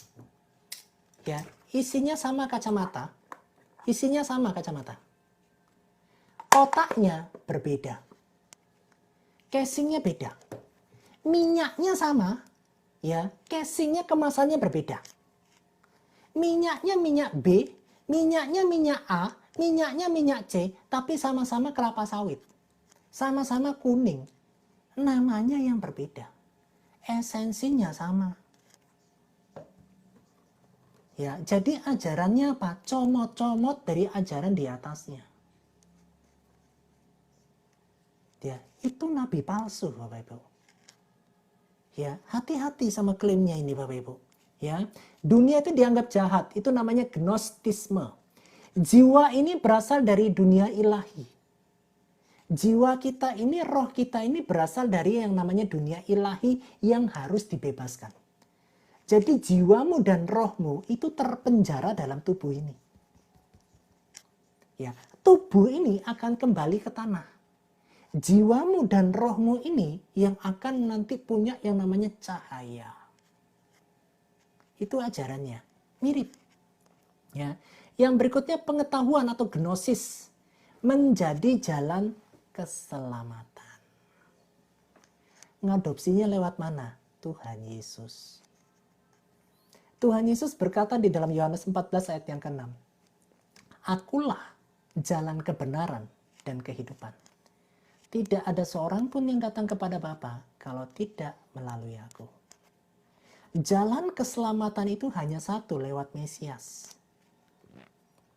Speaker 4: Ya, isinya sama kacamata. Isinya sama kacamata. Kotaknya berbeda. Casingnya beda. Minyaknya sama, ya, casingnya kemasannya berbeda. Minyaknya minyak B, minyaknya minyak A, minyaknya minyak C, tapi sama-sama kelapa sawit. Sama-sama kuning. Namanya yang berbeda. Esensinya sama. Ya, jadi ajarannya apa? Comot-comot dari ajaran di atasnya. Ya, itu nabi palsu Bapak Ibu. Ya, hati-hati sama klaimnya ini Bapak Ibu. Ya, dunia itu dianggap jahat, itu namanya Gnostisme. Jiwa ini berasal dari dunia ilahi. Jiwa kita ini, roh kita ini berasal dari yang namanya dunia ilahi yang harus dibebaskan. Jadi jiwamu dan rohmu itu terpenjara dalam tubuh ini. Ya, tubuh ini akan kembali ke tanah. Jiwamu dan rohmu ini yang akan nanti punya yang namanya cahaya. Itu ajarannya, mirip. Ya, yang berikutnya pengetahuan atau gnosis menjadi jalan keselamatan. Ngadopsinya lewat mana? Tuhan Yesus. Tuhan Yesus berkata di dalam Yohanes 14 ayat yang ke-6. Akulah jalan kebenaran dan kehidupan. Tidak ada seorang pun yang datang kepada Bapa kalau tidak melalui aku. Jalan keselamatan itu hanya satu, lewat Mesias.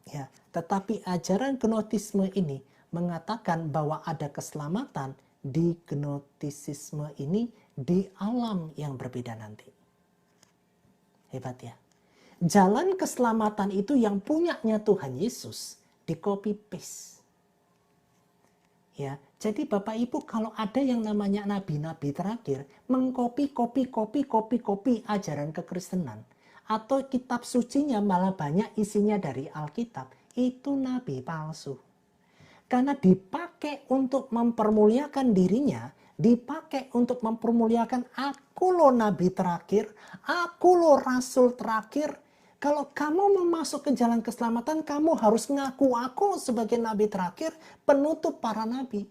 Speaker 4: Ya, tetapi ajaran gnotisisme ini mengatakan bahwa ada keselamatan di gnotisisme ini di alam yang berbeda nanti. Hebat ya. Jalan keselamatan itu yang punyanya Tuhan Yesus di copy paste. Ya, jadi Bapak Ibu kalau ada yang namanya nabi-nabi terakhir mengkopi ajaran kekristenan atau kitab sucinya malah banyak isinya dari Alkitab, itu nabi palsu. Karena dipakai untuk mempermuliakan dirinya, dipakai untuk mempermuliakan aku loh nabi terakhir, aku loh rasul terakhir. Kalau kamu mau masuk ke jalan keselamatan, kamu harus ngaku aku sebagai nabi terakhir, penutup para nabi.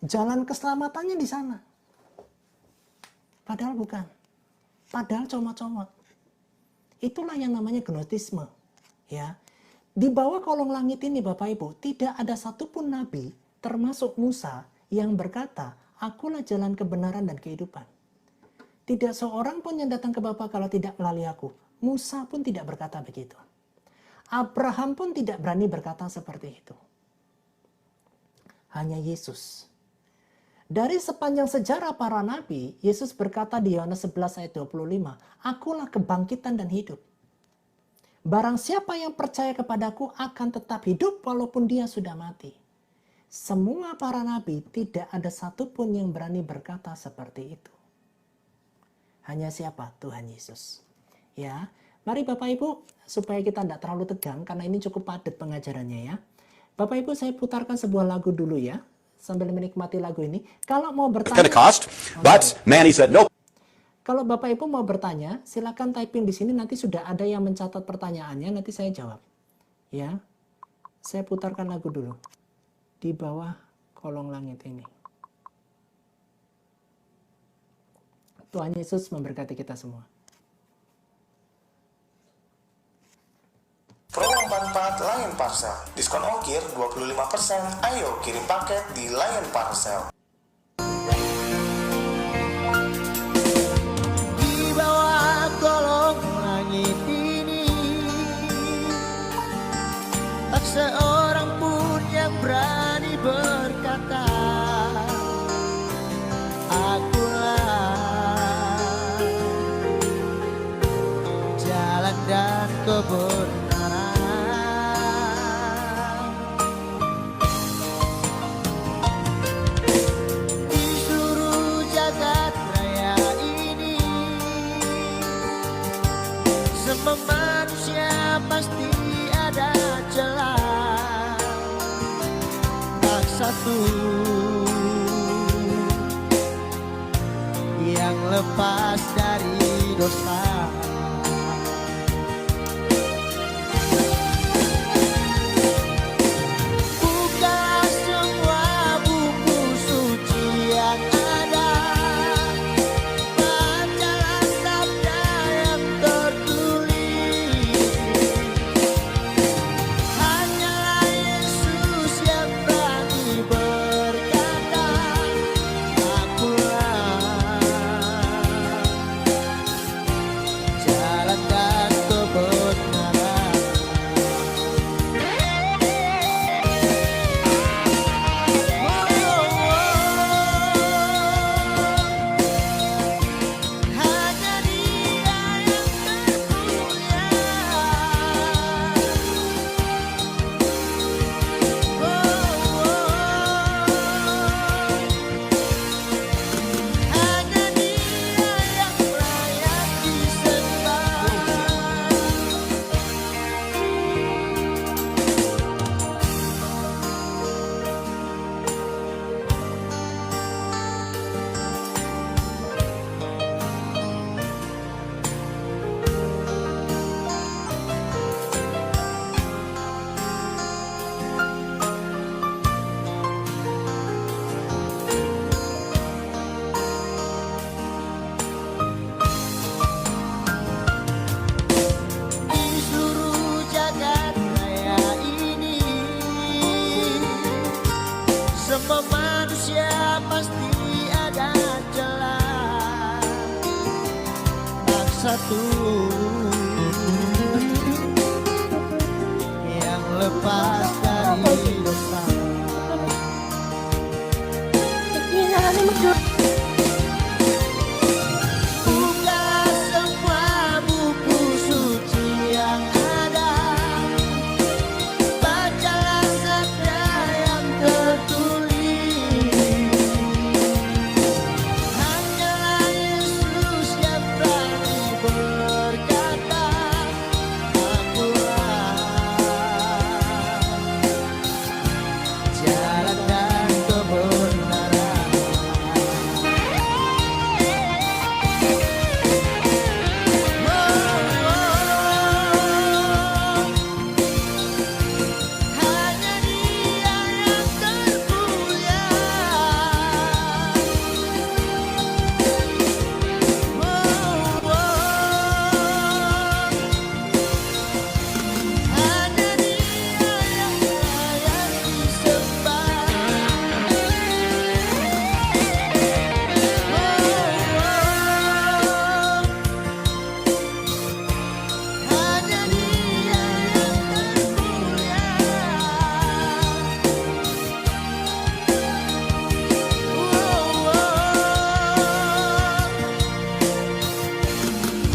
Speaker 4: Jalan keselamatannya di sana. Padahal bukan. Padahal comot-comot. Itulah yang namanya gnotisme. Ya. Di bawah kolong langit ini Bapak Ibu, tidak ada satupun nabi, termasuk Musa, yang berkata, akulah jalan kebenaran dan kehidupan. Tidak seorang pun yang datang ke Bapa kalau tidak melalui aku. Musa pun tidak berkata begitu. Abraham pun tidak berani berkata seperti itu. Hanya Yesus. Dari sepanjang sejarah para nabi, Yesus berkata di Yohanes 11 ayat 25, akulah kebangkitan dan hidup. Barang siapa yang percaya kepadaku akan tetap hidup walaupun dia sudah mati. Semua para nabi tidak ada satupun yang berani berkata seperti itu. Hanya siapa? Tuhan Yesus. Ya, Mari Bapak Ibu, supaya kita tidak terlalu tegang, karena ini cukup padat pengajarannya ya. Bapak Ibu, saya putarkan sebuah lagu dulu ya, sambil menikmati lagu ini. Kalau mau bertanya,
Speaker 5: Pentecost, but Manny said, nope.
Speaker 4: kalau Bapak Ibu mau bertanya, silakan typing di sini, nanti sudah ada yang mencatat pertanyaannya, nanti saya jawab. Ya, saya putarkan lagu dulu di bawah kolong langit ini. Tuhan Yesus memberkati kita semua.
Speaker 7: Promo 44 Lion Parcel. Diskon ongkir 25%. Ayo kirim paket di Lion Parcel.
Speaker 3: Di bawah kolong langit ini, tak seorang pun yang berani berkata, akulah jalan dan kebenaran. Di seluruh jagat raya ini, semua manusia pasti ada celah, tak satu yang lepas dari dosa. Buka semua buku suci yang ada, bacalah sabda yang tertulis. Hanyalah Yesus yang berani berkata, akulah jalan dan kebenaran. Hanya Dia yang termulia. Hanya Dia yang layak disembah. Di seluruh jagat raya ini, semua manusia pasti ada celah, tak satu yang lepas dari dosa. Buka semua buku suci yang ada, bacalah sabda yang tertulis. Hanyalah Yesus yang berani berkata, akulah jalan dan kebenaran. Hanya Dia yang termulia. Hanya Dia yang layak disembah. Hanya Dia yang termulia.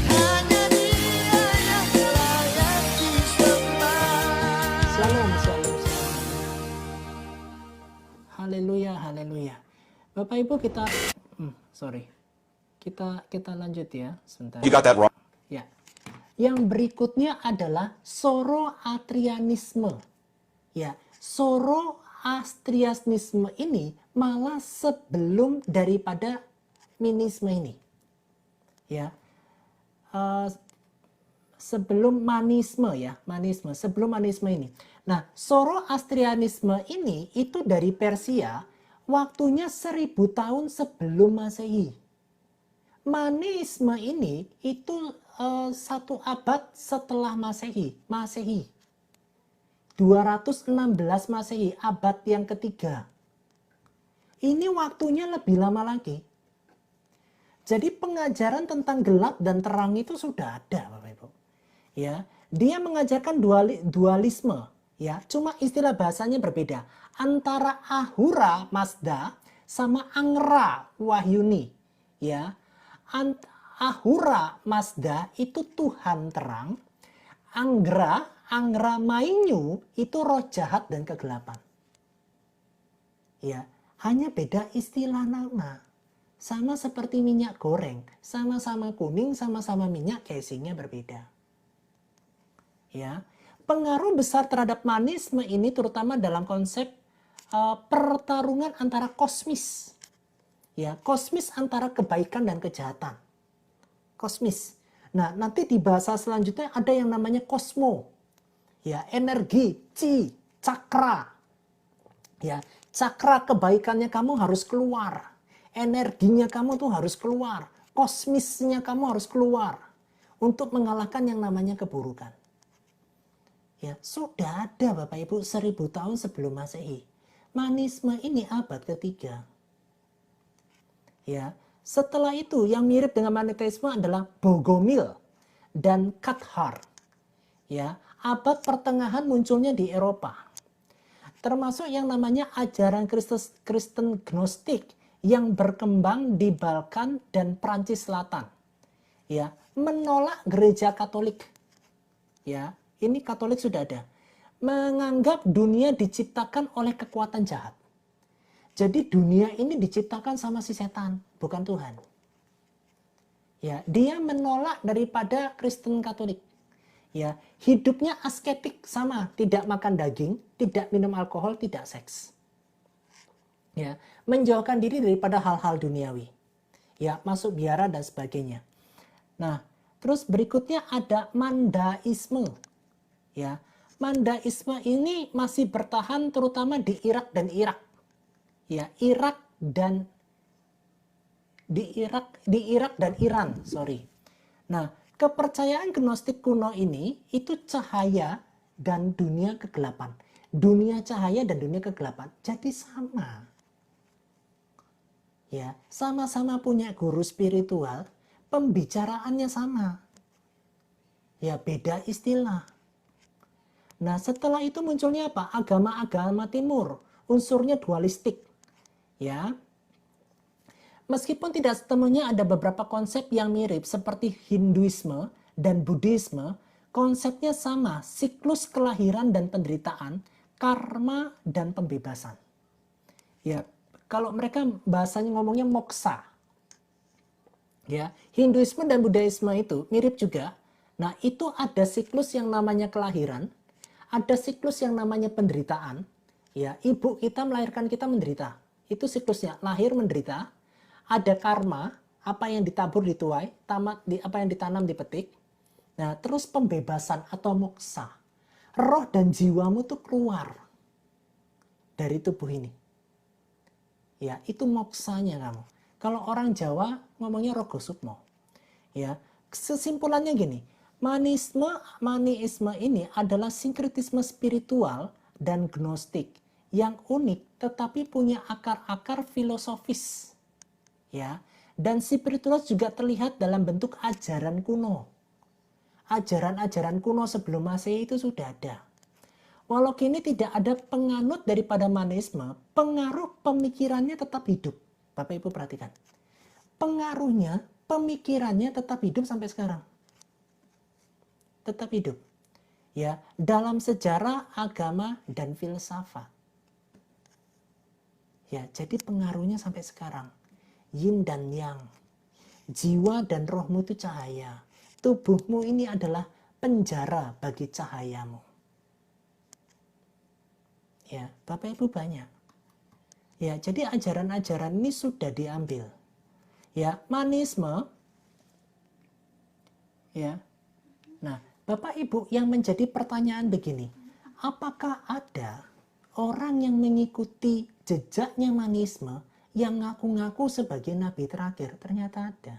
Speaker 3: Hanya Dia yang layak disembah.
Speaker 4: Shalom, shalom, shalom. Haleluya, haleluya. Bapak Ibu kita, kita lanjut ya sebentar.
Speaker 5: You got that wrong.
Speaker 4: Ya, Yang berikutnya adalah Zoroastrianisme. Ya, Zoroastrianisme ini malah sebelum daripada Manisme ini. Ya. Sebelum Manisme ya, sebelum Manisme ini. Nah, Zoroastrianisme ini itu dari Persia, waktunya 1000 tahun sebelum Masehi. Manisme ini itu 1 abad setelah Masehi. 216 Masehi, abad yang ketiga. Ini waktunya lebih lama lagi. Jadi pengajaran tentang gelap dan terang itu sudah ada, Bapak Ibu. Ya, dia mengajarkan dualisme, ya, cuma istilah bahasanya berbeda antara Ahura Mazda sama Angra Wahyuni, ya. Ahura Mazda itu Tuhan terang, Angra Mainyu itu roh jahat dan kegelapan. Ya, hanya beda istilah nama. Sama seperti minyak goreng, sama-sama kuning, sama-sama minyak, casingnya berbeda. Ya, pengaruh besar terhadap Manisme ini terutama dalam konsep pertarungan antara kosmis. Ya, kosmis antara kebaikan dan kejahatan. Kosmis. Nah, nanti di bahasa selanjutnya ada yang namanya kosmo. Ya, energi, chi, cakra. Ya, cakra kebaikannya kamu harus keluar. Energinya kamu tuh harus keluar. Kosmisnya kamu harus keluar. Untuk mengalahkan yang namanya keburukan. Ya, sudah ada Bapak Ibu 1000 tahun sebelum Masehi. Manisme ini abad ketiga. Ya, setelah itu yang mirip dengan Manichaeisme adalah Bogomil dan Cathar. Ya, abad pertengahan munculnya di Eropa. Termasuk yang namanya ajaran Kristen Gnostik yang berkembang di Balkan dan Prancis Selatan. Ya, menolak gereja Katolik. Ya, ini Katolik sudah ada. Menganggap dunia diciptakan oleh kekuatan jahat. Jadi dunia ini diciptakan sama si setan, bukan Tuhan. Ya, dia menolak daripada Kristen Katolik. Ya, hidupnya asketik sama, tidak makan daging, tidak minum alkohol, tidak seks. Ya, menjauhkan diri daripada hal-hal duniawi. Ya, masuk biara dan sebagainya. Nah, terus berikutnya ada Mandaisme. Ya, Mandaisme ini masih bertahan terutama di Irak dan Irak. Ya, di Irak dan Iran, sorry. Nah, kepercayaan Gnostik kuno ini itu cahaya dan dunia kegelapan. Dunia cahaya dan dunia kegelapan. Jadi sama. Ya, sama-sama punya guru spiritual, pembicaraannya sama. Ya, beda istilah. Nah, setelah itu munculnya apa? Agama-agama timur, unsurnya dualistik. Ya. Meskipun tidak sepenuhnya ada beberapa konsep yang mirip seperti Hinduisme dan Buddhisme, konsepnya sama, siklus kelahiran dan penderitaan, karma dan pembebasan. Ya, kalau mereka bahasanya ngomongnya moksa. Ya, Hinduisme dan Buddhisme itu mirip juga. Nah, itu ada siklus yang namanya kelahiran, ada siklus yang namanya penderitaan. Ya, ibu kita melahirkan kita menderita. Itu siklusnya, lahir menderita. Ada karma, apa yang ditabur dituai, apa yang ditanam dipetik. Nah, terus pembebasan atau moksa. Roh dan jiwamu tuh keluar dari tubuh ini. Ya, itu moksanya kamu. Kalau orang Jawa ngomongnya rogo sukmo. Ya, kesimpulannya gini, Manisme ini adalah sinkretisme spiritual dan gnostik yang unik tetapi punya akar-akar filosofis. Ya, dan spiritual juga terlihat dalam bentuk ajaran kuno. Ajaran-ajaran kuno sebelum Masehi itu sudah ada. Walau kini tidak ada penganut daripada Manisme, pengaruh pemikirannya tetap hidup. Bapak Ibu perhatikan. Pengaruhnya, pemikirannya tetap hidup sampai sekarang. Tetap hidup. Ya, dalam sejarah, agama, dan filsafat. Ya, jadi pengaruhnya sampai sekarang. Yin dan yang. Jiwa dan rohmu itu cahaya. tubuhmu ini adalah penjara bagi cahayamu. Ya, Bapak Ibu banyak. Ya, jadi ajaran-ajaran ini sudah diambil. Ya, manisme. Ya. Nah, Bapak Ibu, yang menjadi pertanyaan begini, apakah ada orang yang mengikuti jejaknya manisme yang ngaku-ngaku sebagai nabi terakhir? Ternyata ada.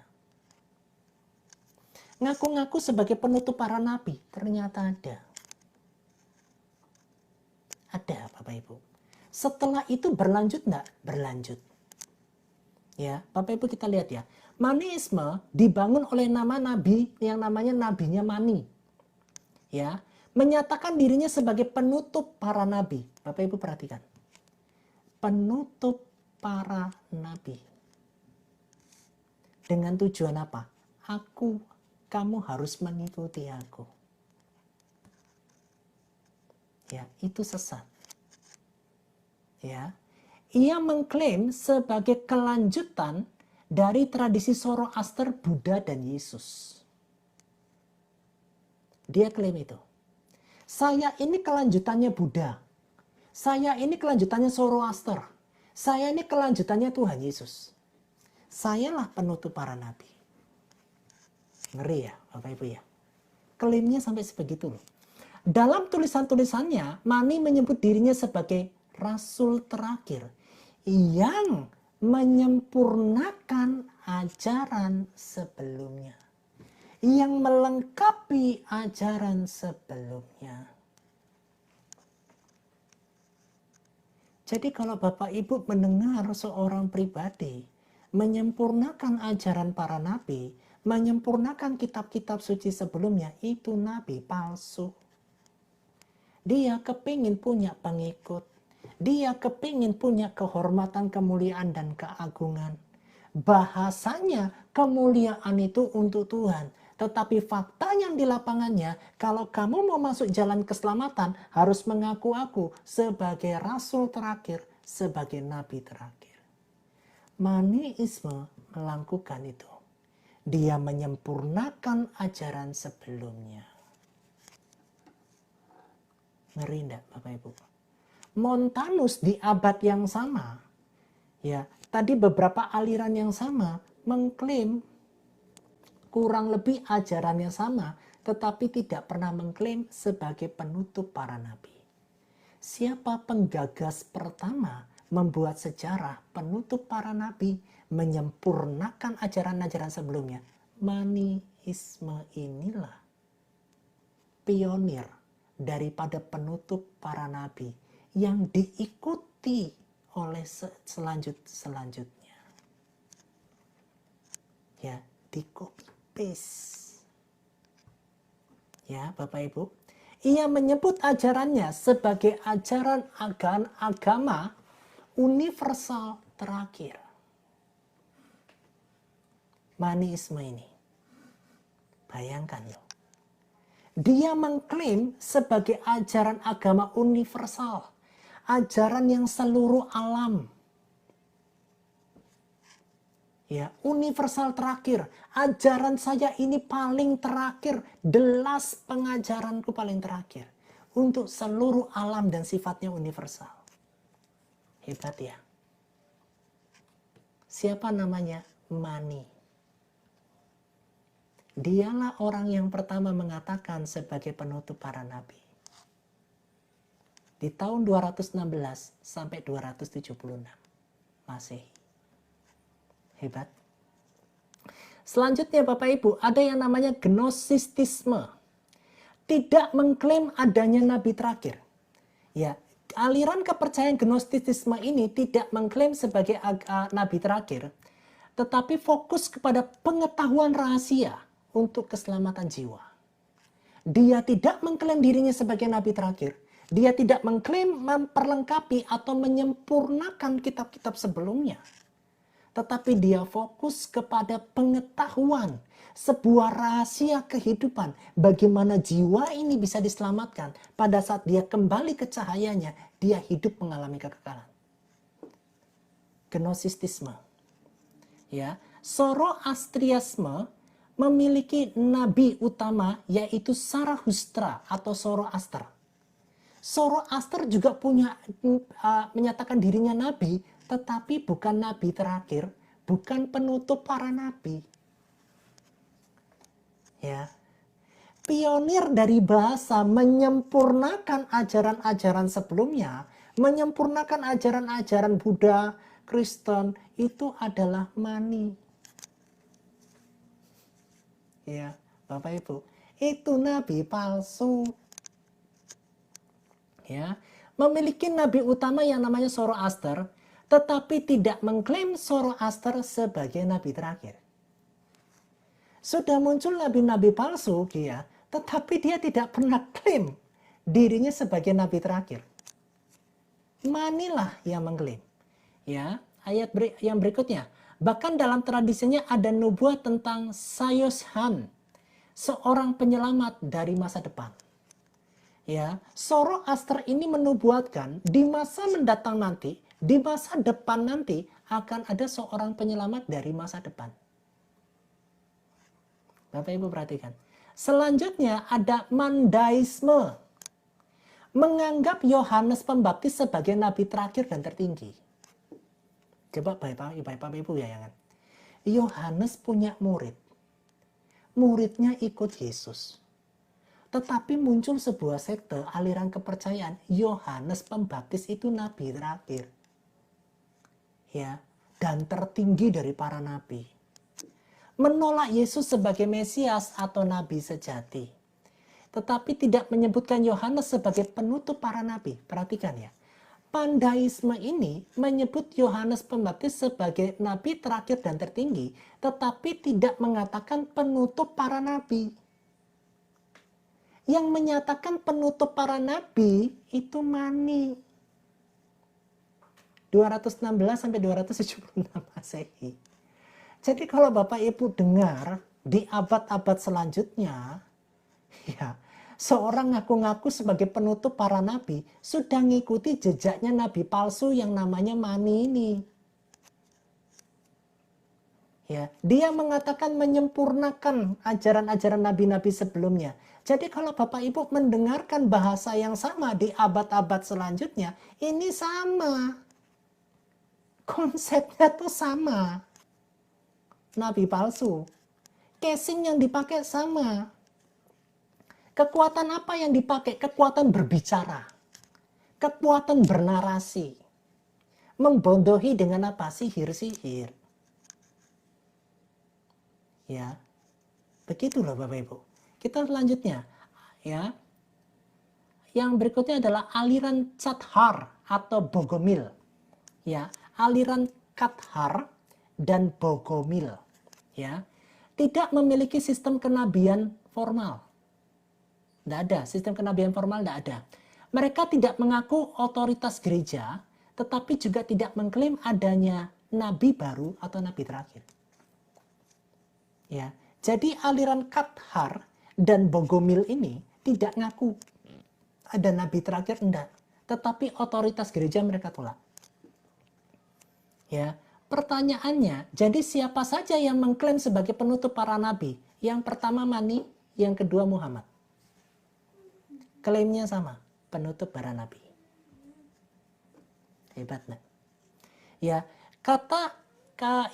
Speaker 4: Ngaku-ngaku sebagai penutup para nabi? Ternyata ada. Ada, Bapak Ibu. Setelah itu berlanjut enggak? Berlanjut. Ya, Bapak Ibu kita lihat ya. Manisme dibangun oleh nama nabi yang namanya nabinya Mani. Ya, menyatakan dirinya sebagai penutup para nabi. Bapak Ibu perhatikan. Penutup para nabi. Dengan tujuan apa? Kamu harus mengikuti aku. Ya, itu sesat. Ya. Ia mengklaim sebagai kelanjutan dari tradisi Zoroaster, Buddha, dan Yesus. Dia klaim itu. Saya ini kelanjutannya Buddha. Saya ini kelanjutannya Zoroaster. Saya ini kelanjutannya Tuhan Yesus. Sayalah penutup para nabi. Ngeri ya, Bapak Ibu ya. Klaimnya sampai sebegitu loh. Dalam tulisan-tulisannya, Mani menyebut dirinya sebagai rasul terakhir yang menyempurnakan ajaran sebelumnya, yang melengkapi ajaran sebelumnya. Jadi kalau Bapak Ibu mendengar seorang pribadi menyempurnakan ajaran para nabi, menyempurnakan kitab-kitab suci sebelumnya, itu nabi palsu. Dia kepingin punya pengikut. Dia kepingin punya kehormatan, kemuliaan, dan keagungan. Bahasanya kemuliaan itu untuk Tuhan. Tetapi fakta yang di lapangannya, kalau kamu mau masuk jalan keselamatan, harus mengaku aku sebagai rasul terakhir, sebagai nabi terakhir. Maniisme melakukan itu. Dia menyempurnakan ajaran sebelumnya. Ngeri enggak, Bapak Ibu? Montanus di abad yang sama, ya, tadi beberapa aliran yang sama mengklaim kurang lebih ajaran yang sama, tetapi tidak pernah mengklaim sebagai penutup para nabi. Siapa penggagas pertama membuat sejarah penutup para nabi, menyempurnakan ajaran-ajaran sebelumnya? Maniisme inilah pionir daripada penutup para nabi yang diikuti oleh selanjutnya. Ya, di copy paste. Ya, Bapak Ibu. Ia menyebut ajarannya sebagai ajaran agama universal terakhir. Maniisme ini. Bayangkan loh. Dia mengklaim sebagai ajaran agama universal. Ajaran yang seluruh alam. Ya, universal terakhir. Ajaran saya ini paling terakhir. The last pengajaranku paling terakhir. Untuk seluruh alam dan sifatnya universal. Hebat ya. Siapa namanya? Mani. Dialah orang yang pertama mengatakan sebagai penutup para nabi. Di tahun 216 sampai 276 Masehi. Hebat. Selanjutnya Bapak Ibu, ada yang namanya gnostisisme. Tidak mengklaim adanya nabi terakhir. Ya, aliran kepercayaan gnostisisme ini tidak mengklaim sebagai nabi terakhir, tetapi fokus kepada pengetahuan rahasia untuk keselamatan jiwa. Dia tidak mengklaim dirinya sebagai nabi terakhir. Dia tidak mengklaim memperlengkapi atau menyempurnakan kitab-kitab sebelumnya. Tetapi dia fokus kepada pengetahuan, sebuah rahasia kehidupan. Bagaimana jiwa ini bisa diselamatkan. Pada saat dia kembali ke cahayanya, dia hidup mengalami kekekalan. Gnostisisme. Ya, Zoroastrianisme memiliki nabi utama yaitu Sarahustra atau Zoroaster. Zoroaster juga menyatakan dirinya nabi, tetapi bukan nabi terakhir, bukan penutup para nabi. Ya. Pionir dari bahasa menyempurnakan ajaran-ajaran sebelumnya, menyempurnakan ajaran-ajaran Buddha, Kristen, itu adalah Mani. Ya, Bapak Ibu, itu nabi palsu. Ya, memiliki nabi utama yang namanya Zoroaster, tetapi tidak mengklaim Zoroaster sebagai nabi terakhir. Sudah muncul nabi-nabi palsu, ya, tetapi dia tidak pernah klaim dirinya sebagai nabi terakhir. Manilah yang mengklaim. Ya, ayat yang berikutnya. Bahkan dalam tradisinya ada nubuat tentang Sayoshan, seorang penyelamat dari masa depan. Ya, Zoroaster ini menubuatkan di masa mendatang nanti, di masa depan nanti akan ada seorang penyelamat dari masa depan. Bapak Ibu perhatikan. Selanjutnya ada Mandaisme. Menganggap Yohanes Pembaptis sebagai nabi terakhir dan tertinggi. Coba Bapak Ibu ya kan. Yohanes punya murid. Muridnya ikut Yesus. Tetapi muncul sebuah sekte aliran kepercayaan Yohanes Pembaptis itu nabi terakhir. Ya, dan tertinggi dari para nabi. Menolak Yesus sebagai Mesias atau nabi sejati. Tetapi tidak menyebutkan Yohanes sebagai penutup para nabi. Perhatikan ya. Pandaisme ini menyebut Yohanes Pembaptis sebagai nabi terakhir dan tertinggi, tetapi tidak mengatakan penutup para nabi. Yang menyatakan penutup para nabi itu Mani. 216 sampai 276 Masehi. Jadi kalau Bapak Ibu dengar di abad-abad selanjutnya, ya, seorang ngaku-ngaku sebagai penutup para nabi sudah ngikuti jejaknya nabi palsu yang namanya Mani ini. Ya, dia mengatakan menyempurnakan ajaran-ajaran nabi-nabi sebelumnya. Jadi kalau Bapak Ibu mendengarkan bahasa yang sama di abad-abad selanjutnya, ini sama. Konsepnya tuh sama. Nabi palsu. Casing yang dipakai sama. Kekuatan apa yang dipakai? Kekuatan berbicara. Kekuatan bernarasi. Membondohi dengan apa? Sihir-sihir. Ya. Begitulah Bapak Ibu. Kita selanjutnya. Ya. Yang berikutnya adalah aliran Cathar atau Bogomil. Ya. Aliran Cathar dan Bogomil. Ya, tidak memiliki sistem kenabian formal. Tidak ada, sistem kenabian formal tidak ada. Mereka tidak mengaku otoritas gereja, tetapi juga tidak mengklaim adanya nabi baru atau nabi terakhir. Ya, jadi aliran Cathar dan Bogomil ini tidak ngaku ada nabi terakhir, enggak. Tetapi otoritas gereja mereka tolak. Ya. Pertanyaannya, jadi siapa saja yang mengklaim sebagai penutup para nabi? Yang pertama Mani, yang kedua Muhammad. Klaimnya sama, penutup para nabi. Hebat, nah. Ya,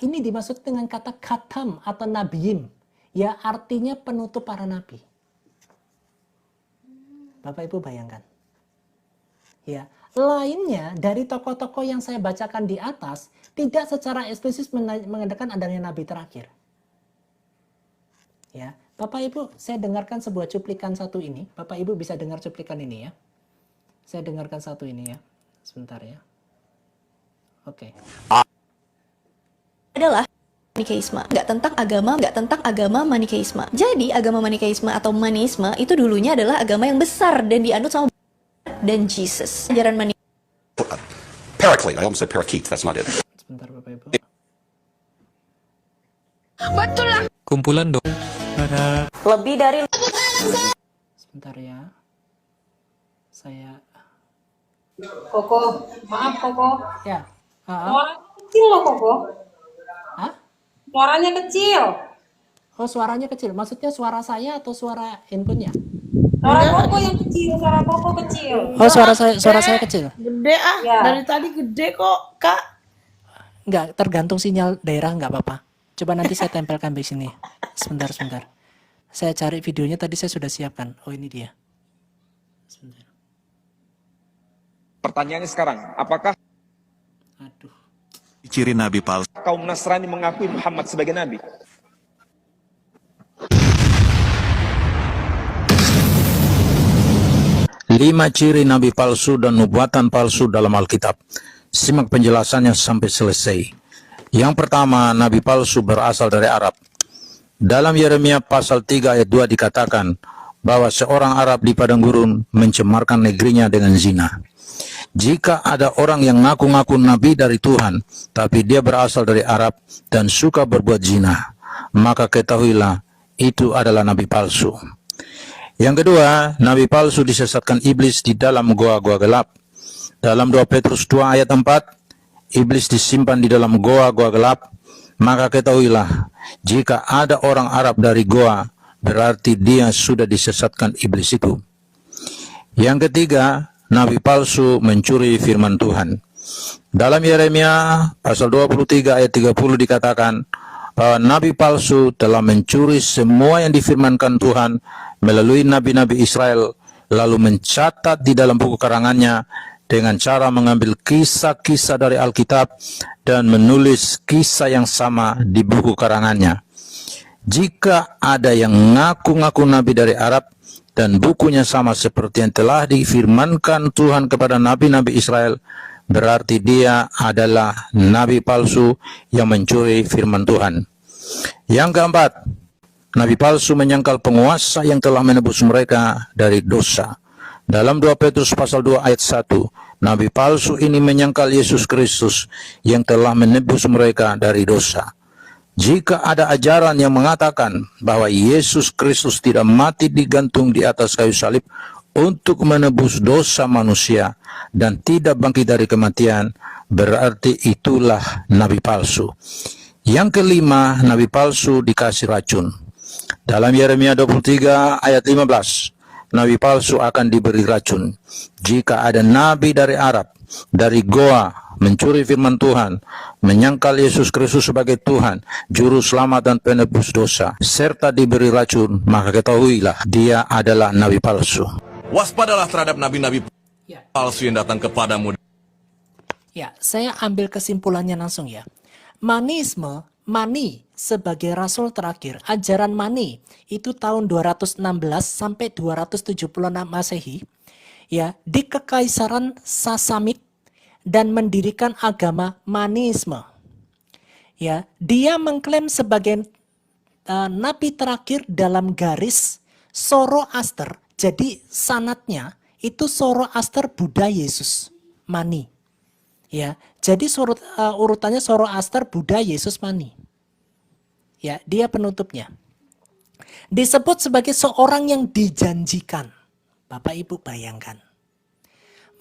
Speaker 4: ini dimaksud dengan kata khatam atau nabiyim. Ya, artinya penutup para nabi. Bapak Ibu bayangkan. Ya, lainnya dari tokoh-tokoh yang saya bacakan di atas tidak secara eksplisit mengatakan adanya nabi terakhir. Ya, Bapak Ibu, saya dengarkan sebuah cuplikan satu ini. Bapak Ibu bisa dengar cuplikan ini ya. Saya dengarkan satu ini ya. Sebentar ya. Oke.
Speaker 6: Adalah Manikeisme. Nggak tentang agama Manikeisme. Jadi agama Manikeisme atau Manisme itu dulunya adalah agama yang besar dan dianut sama dan Jesus. Ajaran
Speaker 5: Paraclete. I almost said parakeet. That's not it.
Speaker 4: Sebentar Bapak Ibu.
Speaker 1: Betul lah.
Speaker 8: Kumpulan dong.
Speaker 6: lebih dari
Speaker 4: Sebentar ya. Saya
Speaker 9: Koko, maaf Koko.
Speaker 4: ya.
Speaker 9: Suaranya kecil loh Koko.
Speaker 4: Hah?
Speaker 9: Suaranya kecil.
Speaker 4: Oh, suaranya kecil. Maksudnya suara saya atau suara handphonenya?
Speaker 8: Suara Koko yang kecil, suara Koko kecil.
Speaker 4: Oh, suara saya kecil.
Speaker 3: Gede ah,
Speaker 8: Ya.
Speaker 3: dari tadi gede kok, Kak.
Speaker 4: Enggak, tergantung sinyal daerah enggak apa-apa. Coba nanti saya tempelkan di sini. Sebentar. Saya cari videonya tadi saya sudah siapkan. Oh, ini dia. Sebentar.
Speaker 9: Pertanyaannya sekarang, apakah
Speaker 4: Aduh.
Speaker 10: Ciri nabi palsu.
Speaker 9: kaum Nasrani mengakui Muhammad sebagai nabi?
Speaker 11: Lima ciri nabi palsu dan nubuatan palsu dalam Alkitab. Simak penjelasannya sampai selesai. Yang pertama, nabi palsu berasal dari Arab. Dalam Yeremia pasal 3 ayat 2 dikatakan bahwa seorang Arab di padang gurun mencemarkan negerinya dengan zina. Jika ada orang yang ngaku-ngaku nabi dari Tuhan, tapi dia berasal dari Arab dan suka berbuat zina, maka ketahuilah itu adalah nabi palsu. Yang kedua, nabi palsu disesatkan iblis di dalam goa-goa gelap. Dalam 2 Petrus 2 ayat 4, iblis disimpan di dalam goa-goa gelap, maka ketahuilah, jika ada orang Arab dari goa, berarti dia sudah disesatkan iblis itu. Yang ketiga, nabi palsu mencuri firman Tuhan. Dalam Yeremia pasal 23 ayat 30 dikatakan, nabi palsu telah mencuri semua yang difirmankan Tuhan melalui nabi-nabi Israel, lalu mencatat di dalam buku karangannya dengan cara mengambil kisah-kisah dari Alkitab dan menulis kisah yang sama di buku karangannya. Jika ada yang ngaku-ngaku nabi dari Arab dan bukunya sama seperti yang telah difirmankan Tuhan kepada nabi-nabi Israel, berarti dia adalah nabi palsu yang mencuri firman Tuhan. Yang keempat, nabi palsu menyangkal penguasa yang telah menebus mereka dari dosa. Dalam 2 Petrus pasal 2 ayat 1, nabi palsu ini menyangkal Yesus Kristus yang telah menebus mereka dari dosa. Jika ada ajaran yang mengatakan bahwa Yesus Kristus tidak mati digantung di atas kayu salib untuk menebus dosa manusia dan tidak bangkit dari kematian, berarti itulah nabi palsu. Yang kelima, nabi palsu dikasih racun. Dalam Yeremia 23 ayat 15, nabi palsu akan diberi racun. Jika ada nabi dari Arab, dari goa, mencuri firman Tuhan, menyangkal Yesus Kristus sebagai Tuhan, Juru Selamat dan penebus dosa, serta diberi racun, maka ketahuilah dia adalah nabi palsu.
Speaker 10: Waspadalah terhadap nabi-nabi
Speaker 4: Ya.
Speaker 10: palsu yang datang kepadamu.
Speaker 4: Ya, saya ambil kesimpulannya langsung ya. Manisme, Mani sebagai rasul terakhir, ajaran Mani itu tahun 216 sampai 276 Masehi ya, di Kekaisaran Sasamid dan mendirikan agama Manisme. Ya, dia mengklaim sebagai nabi terakhir dalam garis Zoroaster. Jadi sanatnya itu Zoroaster Buddha Yesus Mani. Ya, jadi urutannya Zoroaster Buddha Yesus Mani. Ya, dia penutupnya. Disebut sebagai seorang yang dijanjikan. Bapak Ibu bayangkan.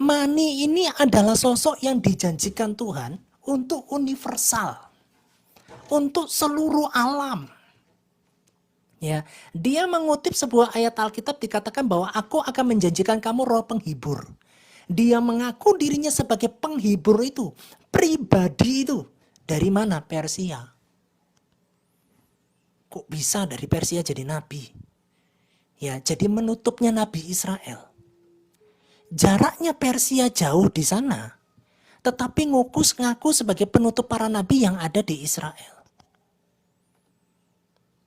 Speaker 4: Mani ini adalah sosok yang dijanjikan Tuhan untuk universal. Untuk seluruh alam. Ya, dia mengutip sebuah ayat Alkitab dikatakan bahwa aku akan menjanjikan kamu roh penghibur. Dia mengaku dirinya sebagai penghibur itu, pribadi itu. Dari mana? Persia. Kok bisa dari Persia jadi nabi? Ya, jadi menutupnya nabi Israel. Jaraknya Persia jauh di sana, tetapi ngaku sebagai penutup para nabi yang ada di Israel.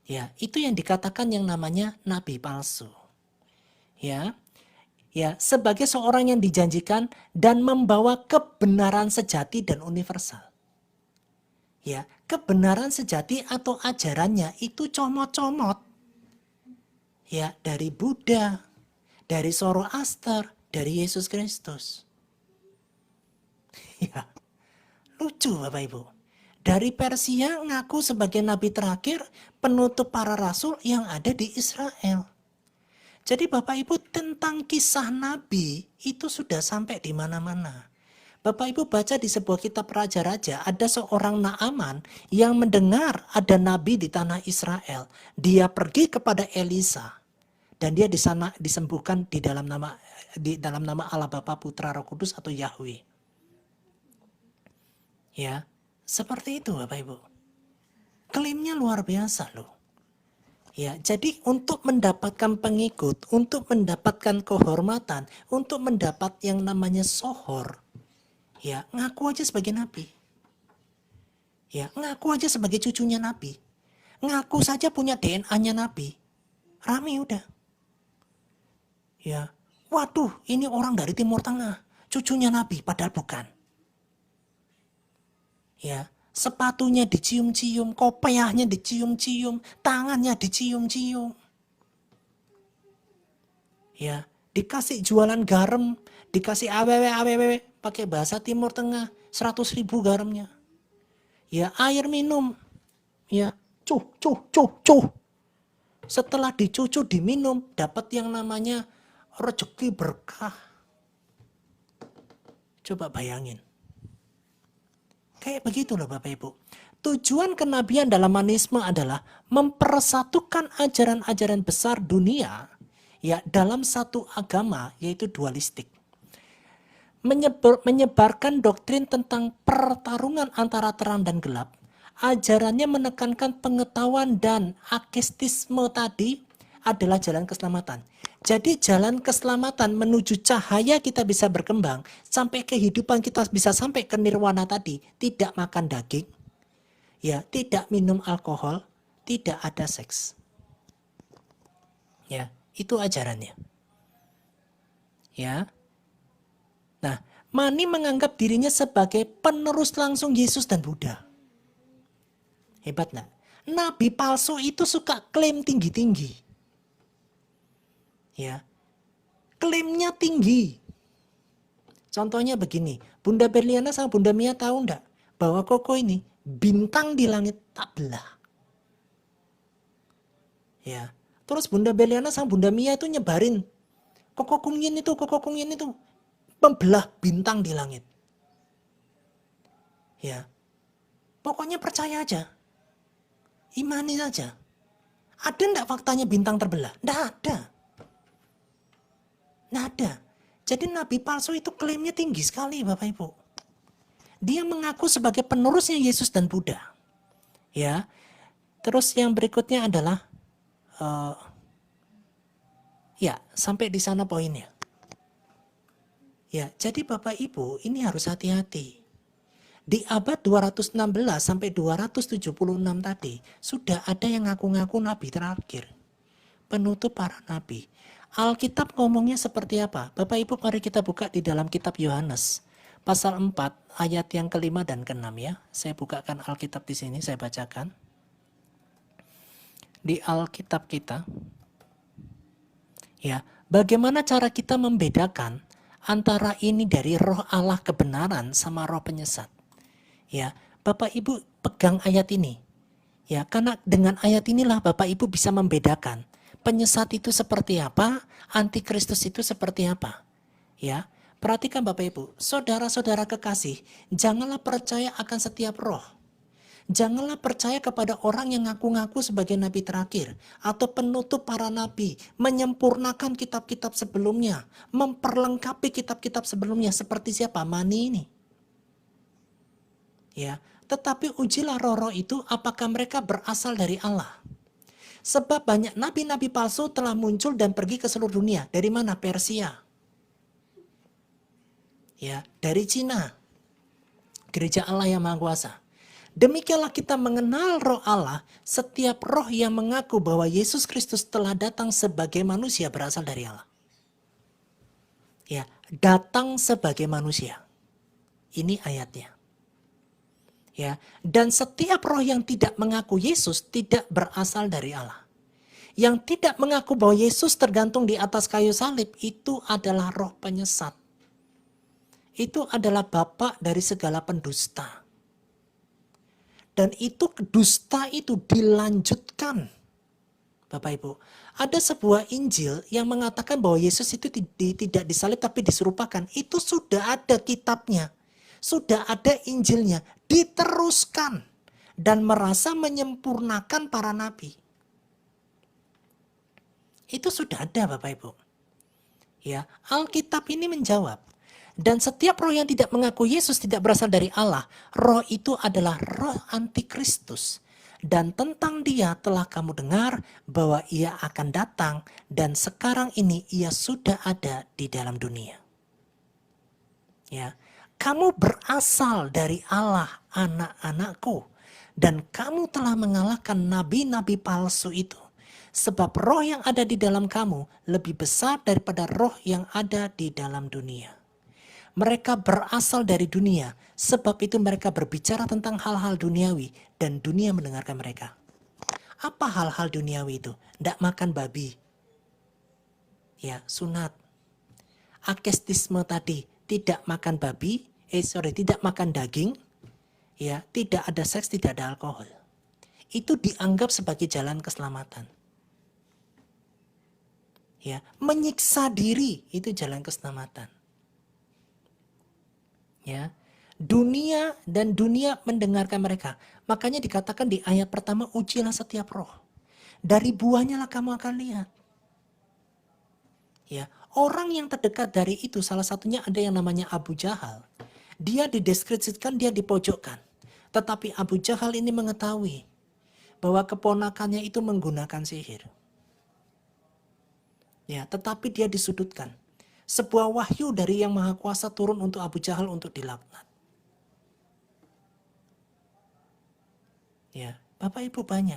Speaker 4: Ya, itu yang dikatakan yang namanya nabi palsu. Ya, sebagai seorang yang dijanjikan dan membawa kebenaran sejati dan universal. Ya, kebenaran sejati atau ajarannya itu comot-comot. Ya, dari Buddha, dari Zoroaster, dari Yesus Kristus. Ya, lucu Bapak Ibu. Dari Persia ngaku sebagai nabi terakhir, penutup para rasul yang ada di Israel. Jadi Bapak Ibu tentang kisah nabi itu sudah sampai di mana-mana. Bapak Ibu baca di sebuah kitab Raja-Raja, ada seorang Naaman yang mendengar ada nabi di tanah Israel. Dia pergi kepada Elisa dan dia di sana disembuhkan di dalam nama Allah Bapa, Putra, Roh Kudus atau Yahweh. Ya, seperti itu Bapak Ibu. Klaimnya luar biasa loh. Ya, jadi untuk mendapatkan pengikut, untuk mendapatkan kehormatan, untuk mendapat yang namanya sohor, ya ngaku aja sebagai nabi. Ya, ngaku aja sebagai cucunya nabi. Ngaku saja punya DNA-nya nabi. Rame udah. Ya, waduh, ini orang dari Timur Tengah, cucunya nabi, padahal bukan. Ya, sepatunya dicium-cium, kopiahnya dicium-cium, tangannya dicium-cium. Ya, dikasih jualan garam, dikasih aww, pakai bahasa Timur Tengah, 100.000 garamnya. Ya, air minum. Ya, cuh. Setelah dicucu, diminum, dapat yang namanya rezeki berkah. Coba bayangin. Kayak begitu loh Bapak Ibu. Tujuan kenabian dalam manisme adalah mempersatukan ajaran-ajaran besar dunia ya dalam satu agama, yaitu dualistik. Menyebarkan doktrin tentang pertarungan antara terang dan gelap. Ajarannya menekankan pengetahuan dan akestisme tadi adalah jalan keselamatan. Jadi jalan keselamatan menuju cahaya kita bisa berkembang, sampai kehidupan kita bisa sampai ke nirwana tadi, tidak makan daging, ya, tidak minum alkohol, tidak ada seks. Ya, itu ajarannya. Ya. Nah, Mani menganggap dirinya sebagai penerus langsung Yesus dan Buddha. Hebat nggak? Nabi palsu itu suka klaim tinggi-tinggi. Ya, klaimnya tinggi. Contohnya begini, Bunda Berliana sama Bunda Mia tahu enggak bahwa Koko ini bintang di langit tak belah. Ya, terus Bunda Berliana sama Bunda Mia itu nyebarin Koko Kungyin itu membelah bintang di langit. Ya, pokoknya percaya aja, imani saja. Ada enggak faktanya bintang terbelah? Enggak ada. Nada. Jadi nabi palsu itu klaimnya tinggi sekali Bapak Ibu. Dia mengaku sebagai penerusnya Yesus dan Buddha. Ya. Terus yang berikutnya adalah ya, sampai di sana poinnya. Ya, jadi Bapak Ibu ini harus hati-hati. Di abad 216 sampai 276 tadi sudah ada yang ngaku-ngaku nabi terakhir. Penutup para nabi. Alkitab ngomongnya seperti apa? Bapak Ibu mari kita buka di dalam kitab Yohanes. Pasal 4 ayat yang ke-5 dan ke-6 ya. Saya bukakan Alkitab di sini, saya bacakan. Di Alkitab kita. Ya, bagaimana cara kita membedakan antara ini dari roh Allah kebenaran sama roh penyesat? Ya, Bapak Ibu pegang ayat ini. Ya, karena dengan ayat inilah Bapak Ibu bisa membedakan penyesat itu seperti apa, antikristus itu seperti apa. Ya, perhatikan Bapak Ibu, saudara-saudara kekasih, janganlah percaya akan setiap roh. Janganlah percaya kepada orang yang ngaku-ngaku sebagai nabi terakhir atau penutup para nabi, menyempurnakan kitab-kitab sebelumnya, memperlengkapi kitab-kitab sebelumnya seperti siapa? Mani ini. Ya, tetapi ujilah roh-roh itu apakah mereka berasal dari Allah. Sebab banyak nabi-nabi palsu telah muncul dan pergi ke seluruh dunia. Dari mana? Persia. Ya, dari Cina. Gereja Allah yang Maha Kuasa. Demikianlah kita mengenal roh Allah. Setiap roh yang mengaku bahwa Yesus Kristus telah datang sebagai manusia berasal dari Allah. Ya, datang sebagai manusia. Ini ayatnya. Ya, dan setiap roh yang tidak mengaku Yesus tidak berasal dari Allah. Yang tidak mengaku bahwa Yesus tergantung di atas kayu salib itu adalah roh penyesat. Itu adalah bapak dari segala pendusta. Dan itu dusta itu dilanjutkan. Bapak Ibu, ada sebuah Injil yang mengatakan bahwa Yesus itu tidak disalib tapi diserupakan. Itu sudah ada kitabnya. sudah ada Injilnya, diteruskan dan merasa menyempurnakan para nabi. Itu sudah ada Bapak Ibu. Ya, Alkitab ini menjawab. Dan setiap roh yang tidak mengaku Yesus tidak berasal dari Allah. Roh itu adalah roh antikristus. Dan tentang dia telah kamu dengar bahwa ia akan datang. Dan sekarang ini ia sudah ada di dalam dunia. Ya, kamu berasal dari Allah, anak-anakku. Dan kamu telah mengalahkan nabi-nabi palsu itu. Sebab roh yang ada di dalam kamu lebih besar daripada roh yang ada di dalam dunia. Mereka berasal dari dunia, sebab itu mereka berbicara tentang hal-hal duniawi dan dunia mendengarkan mereka. Apa hal-hal duniawi itu? Tidak makan babi. Ya, sunat. Akestisme tadi, tidak makan babi, tidak makan daging, ya, tidak ada seks, tidak ada alkohol. Itu dianggap sebagai jalan keselamatan. Ya, menyiksa diri itu jalan keselamatan. Ya, dunia dan dunia mendengarkan mereka. Makanya dikatakan di ayat pertama, ujilah setiap roh. Dari buahnya lah kamu akan lihat. Ya, orang yang terdekat dari itu salah satunya ada yang namanya Abu Jahal. Dia dideskripsikan, dia dipojokkan. Tetapi Abu Jahal ini mengetahui bahwa keponakannya itu menggunakan sihir. Ya, tetapi dia disudutkan. Sebuah wahyu dari Yang Maha Kuasa turun untuk Abu Jahal untuk dilaknat. Ya, Bapak Ibu banyak.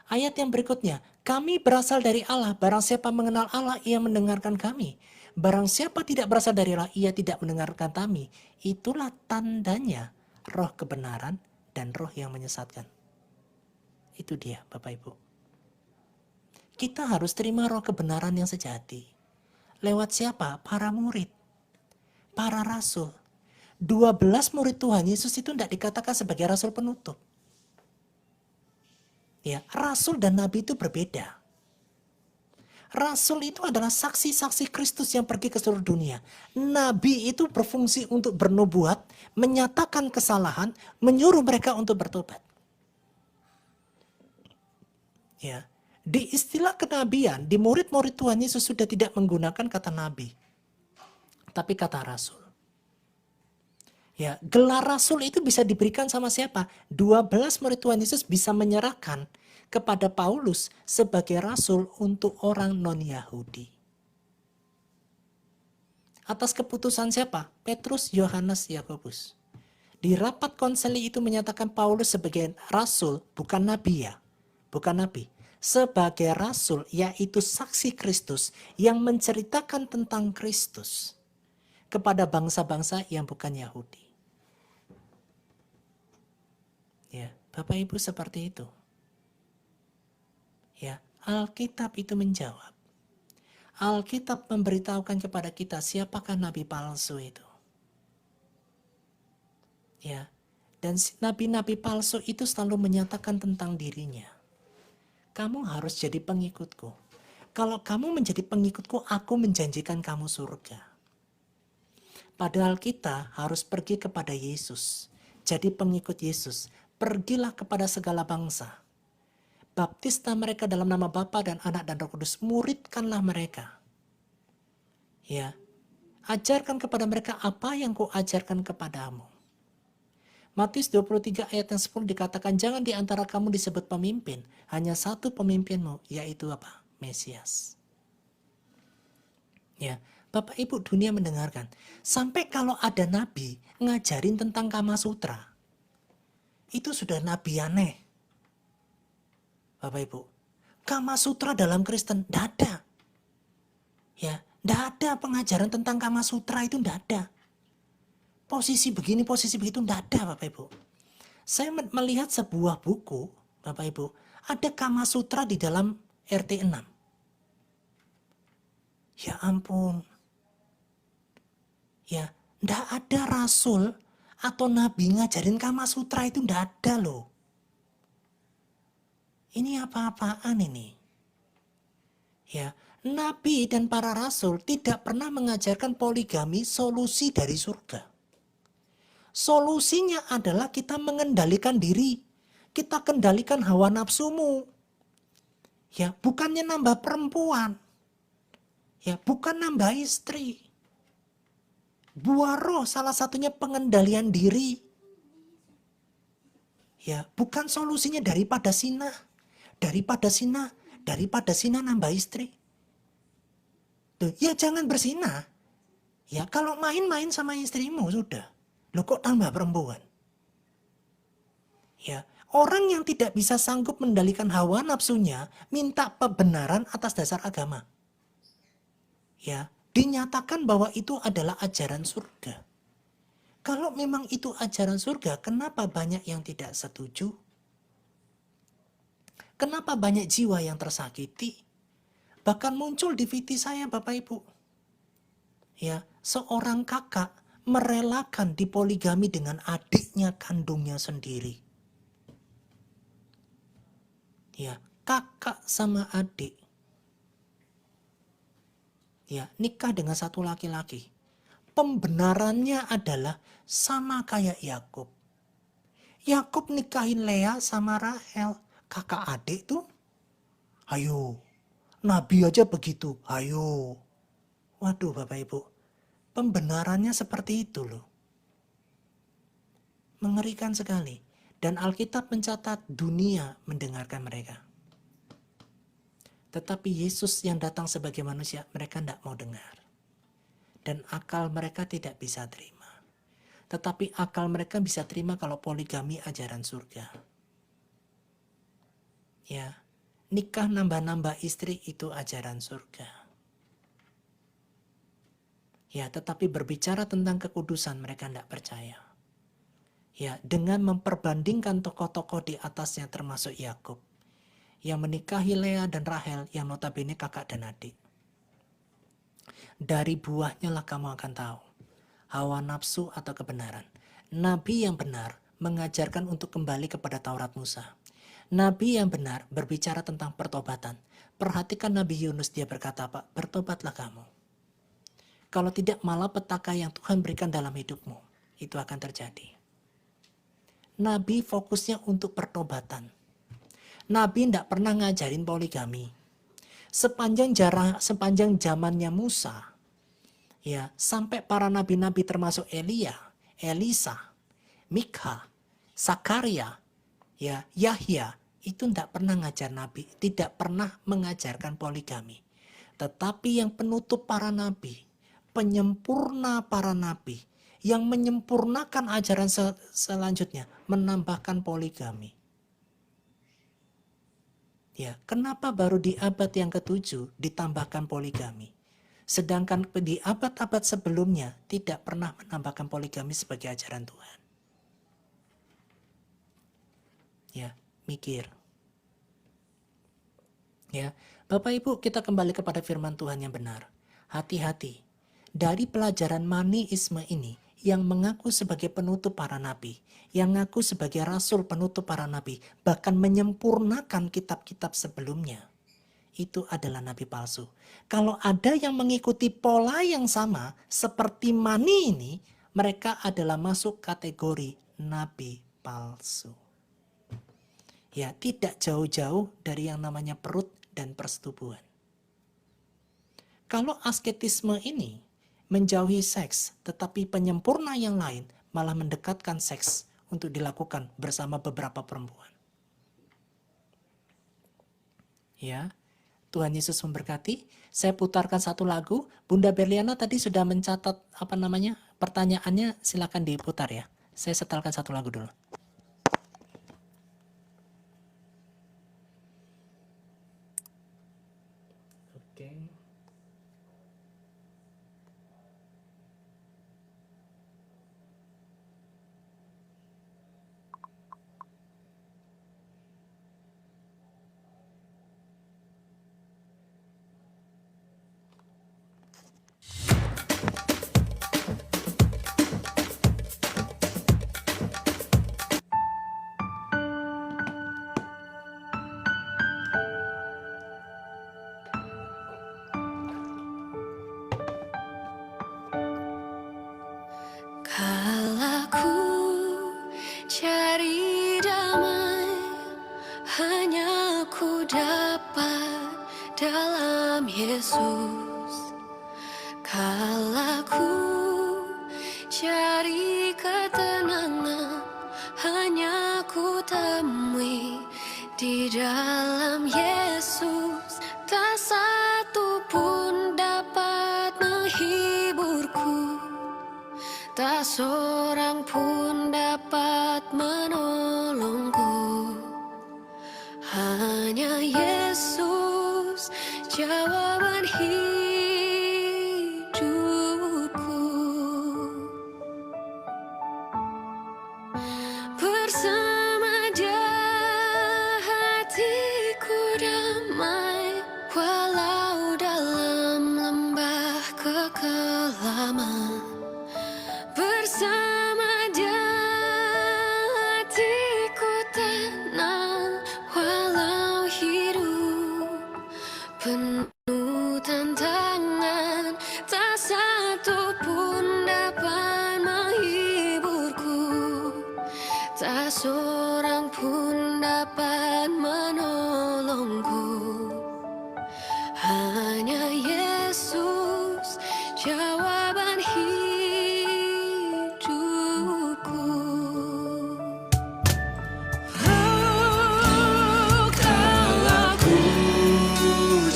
Speaker 4: Ayat yang berikutnya, kami berasal dari Allah, barang siapa mengenal Allah, ia mendengarkan kami. Barang siapa tidak berasal dari Allah, ia tidak mendengarkan kami. Itulah tandanya roh kebenaran dan roh yang menyesatkan. Itu dia Bapak Ibu. Kita harus terima roh kebenaran yang sejati. Lewat siapa? Para murid. Para rasul. 12 murid Tuhan Yesus itu tidak dikatakan sebagai rasul penutup. Ya, rasul dan nabi itu berbeda. Rasul itu adalah saksi-saksi Kristus yang pergi ke seluruh dunia. Nabi itu berfungsi untuk bernubuat, menyatakan kesalahan, menyuruh mereka untuk bertobat. Ya. Di istilah kenabian, di murid-murid Tuhan Yesus sudah tidak menggunakan kata nabi, tapi kata rasul. Ya, gelar rasul itu bisa diberikan sama siapa? 12 murid Tuhan Yesus bisa menyerahkan kepada Paulus sebagai rasul untuk orang non-Yahudi. Atas keputusan siapa? Petrus, Yohanes, Yakobus. Di rapat konsili itu menyatakan Paulus sebagai rasul, bukan nabi ya, bukan nabi. Sebagai rasul, yaitu saksi Kristus yang menceritakan tentang Kristus kepada bangsa-bangsa yang bukan Yahudi. Ya, Bapak Ibu seperti itu. Ya, Alkitab itu menjawab. Alkitab memberitahukan kepada kita siapakah nabi palsu itu. Ya, dan nabi-nabi palsu itu selalu menyatakan tentang dirinya. Kamu harus jadi pengikutku. Kalau kamu menjadi pengikutku, aku menjanjikan kamu surga. Padahal kita harus pergi kepada Yesus. Jadi pengikut Yesus. Pergilah kepada segala bangsa. Baptislah mereka dalam nama Bapa dan Anak dan Roh Kudus. Muridkanlah mereka. Ya. Ajarkan kepada mereka apa yang kuajarkan kepadamu. Matius 23 ayat yang 10 dikatakan, jangan di antara kamu disebut pemimpin, hanya satu pemimpinmu, yaitu apa? Mesias. Ya, Bapak Ibu dunia mendengarkan. Sampai kalau ada nabi ngajarin tentang Kama Sutra, itu sudah nabi aneh. Bapak Ibu, Kama Sutra dalam Kristen, tidak ada. Ya, tidak ada pengajaran tentang Kama Sutra itu, tidak ada. Posisi begini, posisi begitu, tidak ada Bapak Ibu. Saya melihat sebuah buku, Bapak Ibu, ada Kama Sutra di dalam RT 6. Ya ampun. Ya, tidak ada rasul atau nabi ngajarin Kama Sutra itu, tidak ada loh. Ini apa-apaan ini? Ya, nabi dan para rasul tidak pernah mengajarkan poligami solusi dari surga. Solusinya adalah kita mengendalikan diri. Kita kendalikan hawa nafsumu. Ya, bukannya nambah perempuan. Ya, bukan nambah istri. Buah roh salah satunya pengendalian diri. Ya, bukan solusinya daripada zina. Daripada zina nambah istri. Tuh, ya jangan berzina. Ya kalau main-main sama istrimu sudah. Loh kok tambah perempuan? Ya, orang yang tidak bisa sanggup mendalikan hawa nafsunya minta pembenaran atas dasar agama. Ya, dinyatakan bahwa itu adalah ajaran surga. Kalau memang itu ajaran surga, kenapa banyak yang tidak setuju? Kenapa banyak jiwa yang tersakiti? Bahkan muncul di VT saya, Bapak Ibu. Ya, seorang kakak merelakan dipoligami dengan adiknya kandungnya sendiri. Ya, kakak sama adik. Ya, nikah dengan satu laki-laki. Pembenarannya adalah sama kayak Yakub. Yakub nikahin Lea sama Rahel, kakak adik tuh. Ayo, Nabi aja begitu, ayo. Waduh Bapak Ibu, pembenarannya seperti itu loh. Mengerikan sekali. Dan Alkitab mencatat dunia mendengarkan mereka. Tetapi Yesus yang datang sebagai manusia, mereka tidak mau dengar. Dan akal mereka tidak bisa terima. Tetapi akal mereka bisa terima kalau poligami ajaran surga. Ya, nikah nambah-nambah istri itu ajaran surga. Ya, tetapi berbicara tentang kekudusan mereka tidak percaya. Ya, dengan memperbandingkan tokoh-tokoh di atasnya termasuk Yakub yang menikahi Lea dan Rahel yang notabene kakak dan adik. Dari buahnya lah kamu akan tahu hawa nafsu atau kebenaran. Nabi yang benar mengajarkan untuk kembali kepada Taurat Musa. Nabi yang benar berbicara tentang pertobatan. Perhatikan Nabi Yunus, dia berkata, Pak, bertobatlah kamu. Kalau tidak, malapetaka yang Tuhan berikan dalam hidupmu, itu akan terjadi. Nabi fokusnya untuk pertobatan. Nabi tidak pernah ngajarin poligami. Sepanjang zamannya Musa, ya, sampai para nabi-nabi termasuk Elia, Elisa, Mikha, Sakaria, ya, Yahya, itu tidak pernah ngajar nabi, tidak pernah mengajarkan poligami. Tetapi yang penutup para nabi, penyempurna para nabi, yang menyempurnakan ajaran selanjutnya, menambahkan poligami. Ya, kenapa baru di abad yang ke-7 ditambahkan poligami? Sedangkan di abad-abad sebelumnya tidak pernah menambahkan poligami sebagai ajaran Tuhan. Ya, mikir. Ya, Bapak Ibu, kita kembali kepada firman Tuhan yang benar. Hati-hati. Dari pelajaran maniisme ini, yang mengaku sebagai penutup para nabi, yang mengaku sebagai rasul penutup para nabi, bahkan menyempurnakan kitab-kitab sebelumnya, itu adalah nabi palsu. Kalau ada yang mengikuti pola yang sama seperti Mani ini, mereka adalah masuk kategori nabi palsu. Ya, tidak jauh-jauh dari yang namanya perut dan persetubuhan. Kalau asketisme ini menjauhi seks, tetapi penyempurna yang lain malah mendekatkan seks untuk dilakukan bersama beberapa perempuan. Ya, Tuhan Yesus memberkati. Saya putarkan satu lagu. Bunda Berliana tadi sudah mencatat pertanyaannya, silakan diputar ya. Saya setelkan satu lagu dulu. Oke.
Speaker 6: dapat dalam Yesus. Kala ku cari ketenangan, hanya ku temui di dalam Yesus. Tak satu pun dapat menghiburku, tak seorang pun dapat menolongku. Hanya Yesus jawaban hidupku. Bersama Dia hatiku damai, walau dalam lembah kekelaman. Bersama Dia hatiku tenang, walau hidup penuh tantangan. Tak satu pun dapat menghiburku, tak seorang pun dapat menolongku. Hanya Yesus jawaban hidupku.
Speaker 2: Oh, kalau ku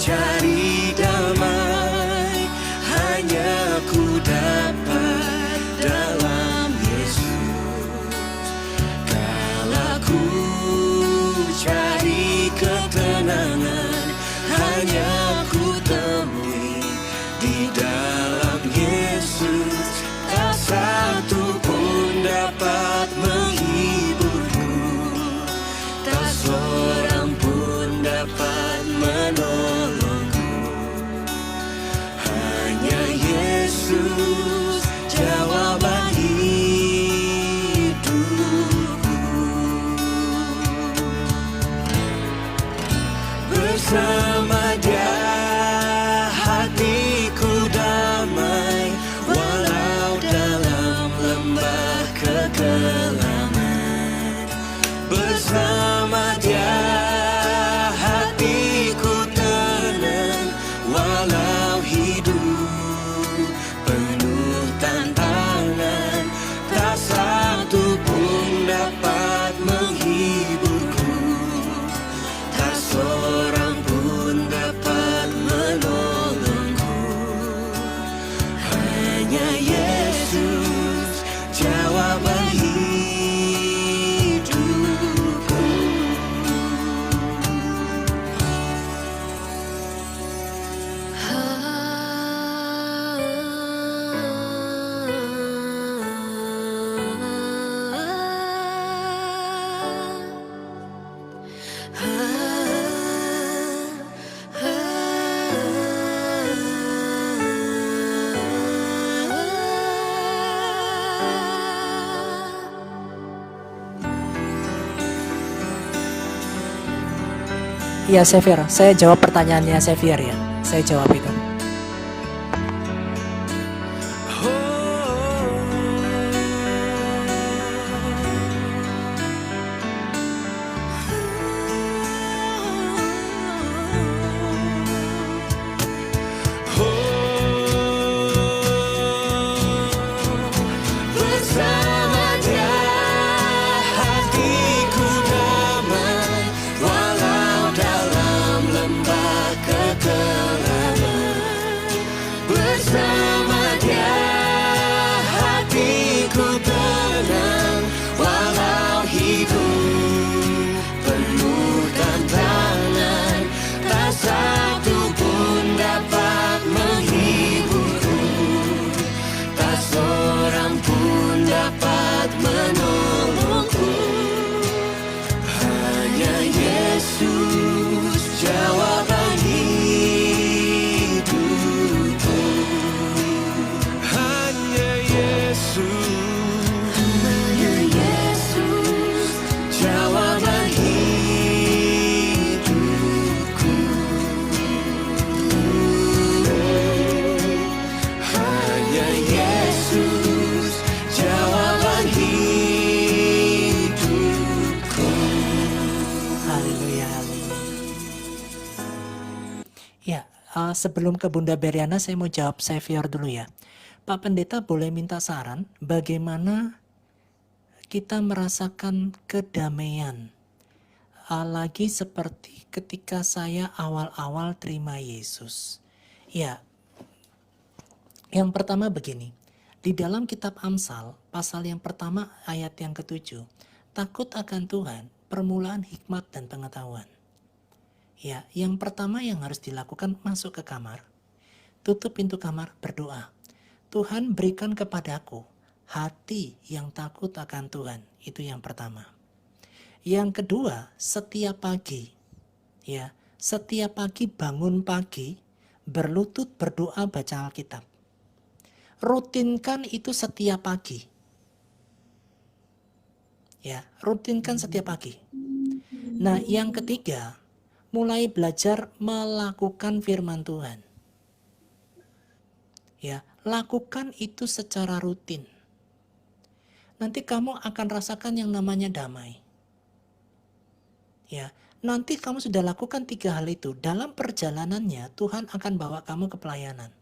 Speaker 2: cari damai, hanya ku dapat dalam Yesus. Kalau ku cari ketenangan, hanya ku temui di dalam Yesus. Tak satu pun dapat menghiburku, tak seorang pun dapat menolongku. Hanya Yesus jawaban hidupku. Bersama Dia hatiku damai, walau dalam lembah kekelaman. Bersama Dia hatiku tenang, walau hidup penuh tantangan. Tak satu pun dapat menghiburku, tak seorang pun dapat menolongku. Hanya Yesus jawaban hidupku.
Speaker 4: Ya Xavier, saya jawab pertanyaannya Xavier ya. Saya jawab itu.
Speaker 2: Bersama Dia hatiku damai, walau dalam lembah kekelaman.
Speaker 4: Sebelum ke Bunda Beriana, saya mau jawab Xavier dulu ya. Pak Pendeta boleh minta saran bagaimana kita merasakan kedamaian. Lagi seperti ketika saya awal-awal terima Yesus. Ya, yang pertama begini. Di dalam kitab Amsal, pasal yang pertama ayat yang ke-7. Takut akan Tuhan, permulaan hikmat dan pengetahuan. Ya, yang pertama yang harus dilakukan masuk ke kamar, tutup pintu kamar, berdoa. Tuhan berikan kepadaku hati yang takut akan Tuhan. Itu yang pertama. Yang kedua, setiap pagi, ya, setiap pagi bangun pagi, berlutut berdoa baca Alkitab. Rutinkan itu setiap pagi. Ya, rutinkan setiap pagi. Nah, yang ketiga, mulai belajar melakukan firman Tuhan. Ya, lakukan itu secara rutin. Nanti kamu akan rasakan yang namanya damai. Ya, nanti kamu sudah lakukan 3 hal itu. Dalam perjalanannya, Tuhan akan bawa kamu ke pelayanan.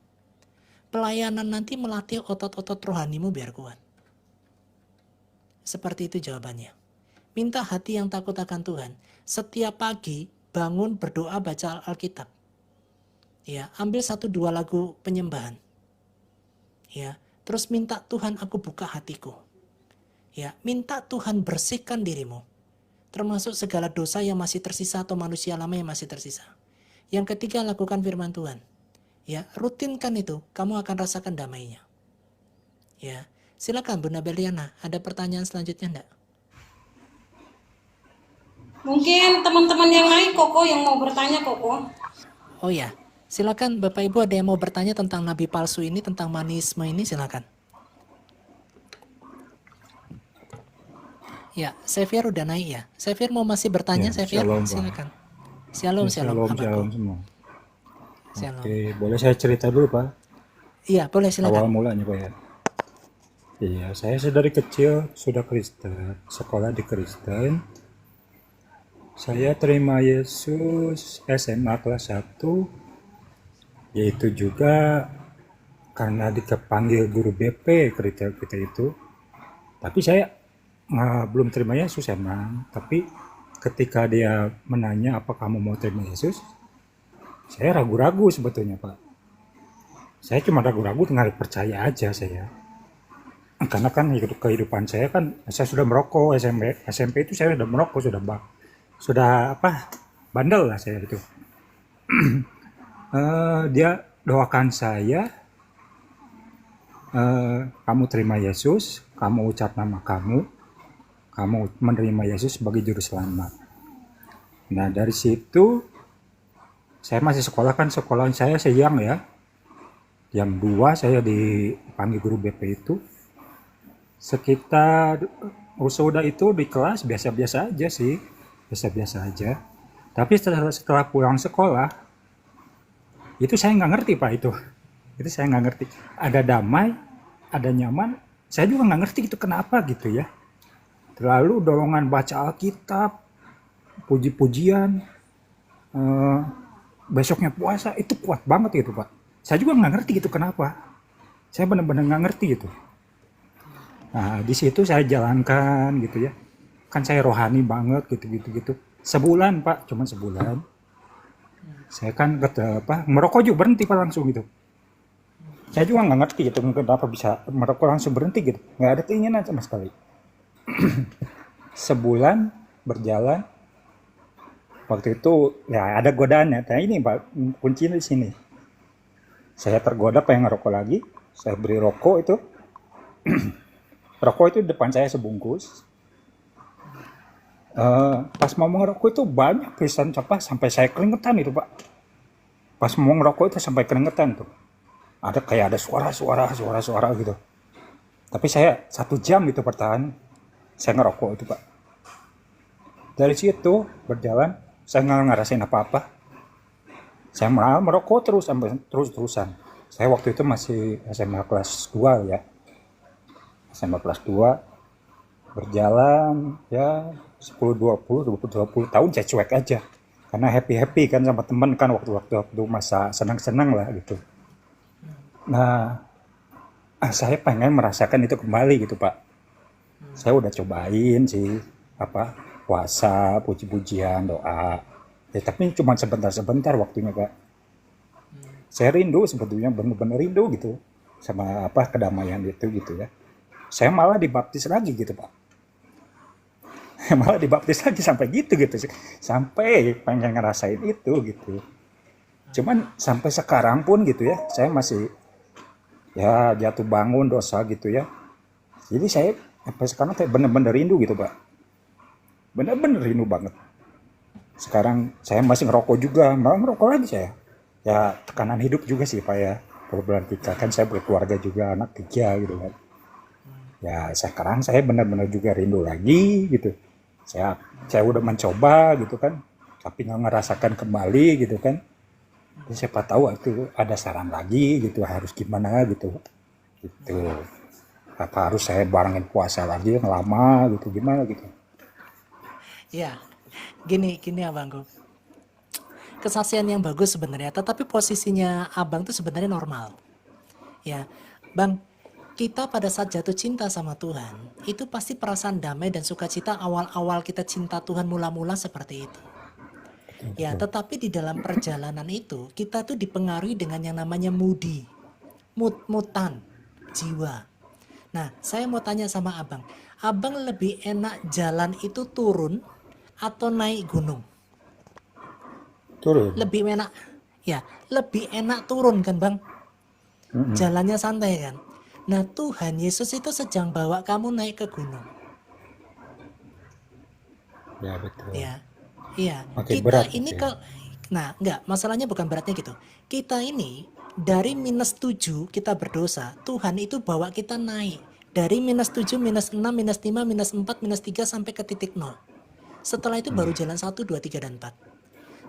Speaker 4: Pelayanan nanti melatih otot-otot rohanimu biar kuat. Seperti itu jawabannya. Minta hati yang takut akan Tuhan. Setiap pagi, bangun berdoa baca Alkitab. Ya, ambil 1-2 lagu penyembahan. Ya, terus minta Tuhan aku buka hatiku. Ya, minta Tuhan bersihkan dirimu. Termasuk segala dosa yang masih tersisa atau manusia lama yang masih tersisa. Yang ketiga, lakukan firman Tuhan. Ya, rutinkan itu, kamu akan rasakan damainya. Ya, silakan Bunda Beliana, ada pertanyaan selanjutnya enggak?
Speaker 8: Mungkin teman-teman yang lain Koko yang mau bertanya Koko.
Speaker 4: Oh ya, silakan Bapak Ibu ada yang mau bertanya tentang nabi palsu ini, tentang manisme ini, silakan. Ya, Xavier udah naik ya. Xavier mau masih bertanya,
Speaker 12: Ya,
Speaker 4: Xavier?
Speaker 12: shalom, Pak.
Speaker 4: Silakan. Shalom, shalom.
Speaker 12: Shalom,
Speaker 4: Abangku.
Speaker 12: shalom semua.
Speaker 4: Shalom.
Speaker 12: Oke, boleh saya cerita dulu, Pak?
Speaker 4: Iya, boleh silakan.
Speaker 12: Awal mulanya, Pak ya. Iya, saya dari kecil sudah Kristen, sekolah di Kristen. Saya terima Yesus SMA kelas 1, yaitu juga karena dipanggil guru BP kita itu. Tapi saya belum terima Yesus emang, tapi ketika dia menanya apa kamu mau terima Yesus, saya ragu-ragu sebetulnya Pak. Saya cuma ragu-ragu tinggal percaya aja saya. Karena kan kehidupan saya kan, saya sudah merokok, SMP itu saya sudah merokok, sudah bandel lah saya itu. Dia doakan saya, kamu terima Yesus, kamu ucap nama kamu menerima Yesus sebagai juru selamat. Nah dari situ saya masih sekolah kan, sekolahan saya siang ya, jam 2 saya dipanggil guru BP itu. Sekitar udah itu di kelas biasa-biasa aja sih, biasa-biasa aja. Tapi setelah pulang sekolah itu saya nggak ngerti Pak itu saya nggak ngerti. Ada damai, ada nyaman, saya juga nggak ngerti itu kenapa gitu ya. Terlalu dorongan baca Alkitab, puji-pujian, besoknya puasa itu kuat banget gitu Pak. Saya juga nggak ngerti gitu kenapa. Saya benar-benar nggak ngerti gitu. Nah di situ saya jalankan gitu ya. Kan saya rohani banget gitu. Sebulan Pak, cuma sebulan. Saya kan merokok juga berhenti Pak langsung gitu. Saya juga nggak ngerti gitu kenapa bisa merokok langsung berhenti gitu. Nggak ada keinginan sama sekali. Sebulan berjalan. Waktu itu ya ada godaannya. Nah ini Pak, kuncinya di sini. Saya tergoda pengen ngerokok lagi. Saya beri rokok itu. Rokok itu depan saya sebungkus. Pas mau ngerokok itu banyak pisan sampai saya keringetan itu Pak. Pas mau ngerokok itu sampai keringetan tuh. Ada kayak ada suara gitu. Tapi saya 1 jam itu bertahan. Saya ngerokok itu Pak. Dari situ berjalan, saya nggak ngerasain apa-apa. Saya malah merokok terus sampai terus-terusan. Saya waktu itu masih SMA kelas 2 ya. SMA kelas 2 berjalan ya 10-20 tahun saya cuek aja. Karena happy kan sama teman kan waktu masa senang-senang lah gitu. Nah, saya pengen merasakan itu kembali gitu Pak. Saya udah cobain sih puasa, puji-pujian, doa. Ya tapi cuma sebentar-sebentar waktunya Pak. Saya rindu sebetulnya, benar-benar rindu gitu sama kedamaian itu gitu ya. Saya malah dibaptis lagi gitu Pak. Malah dibaptis lagi sampai gitu sampai pengen ngerasain itu gitu. Cuman sampai sekarang pun gitu ya, saya masih ya jatuh bangun dosa gitu ya. Jadi saya sampai sekarang saya bener-bener rindu gitu Pak, bener-bener rindu banget. Sekarang saya masih ngerokok juga, malah ngerokok lagi saya. Ya tekanan hidup juga sih Pak ya, kebetulan kita kan saya berkeluarga juga, anak 3 gitu kan. Ya sekarang saya benar-benar juga rindu lagi gitu. Saya udah mencoba gitu kan, tapi nggak ngerasakan kembali gitu kan. Jadi siapa tahu itu ada saran lagi gitu, harus gimana gitu. Apa harus saya barengin puasa lagi yang lama gitu, gimana gitu.
Speaker 4: Ya, gini abangku. Kesaksian yang bagus sebenarnya, tetapi posisinya abang tuh sebenarnya normal. Ya, bang, kita pada saat jatuh cinta sama Tuhan, itu pasti perasaan damai dan sukacita awal-awal kita cinta Tuhan mula-mula seperti itu. Ya, tetapi di dalam perjalanan itu, kita tuh dipengaruhi dengan yang namanya mutan jiwa. Nah, saya mau tanya sama abang, abang lebih enak jalan itu turun atau naik gunung?
Speaker 12: Turun.
Speaker 4: Lebih enak turun kan bang? Jalannya santai kan? Nah Tuhan Yesus itu sedang bawa kamu naik ke gunung.
Speaker 12: Ya betul.
Speaker 4: Iya.
Speaker 12: Makin
Speaker 4: Kita
Speaker 12: berat,
Speaker 4: ini
Speaker 12: ya.
Speaker 4: enggak, masalahnya bukan beratnya gitu. Kita ini dari -7 kita berdosa, Tuhan itu bawa kita naik. Dari -7, -6, -5, -4, -3 sampai ke titik 0. Setelah itu baru jalan 1, 2, 3, dan 4.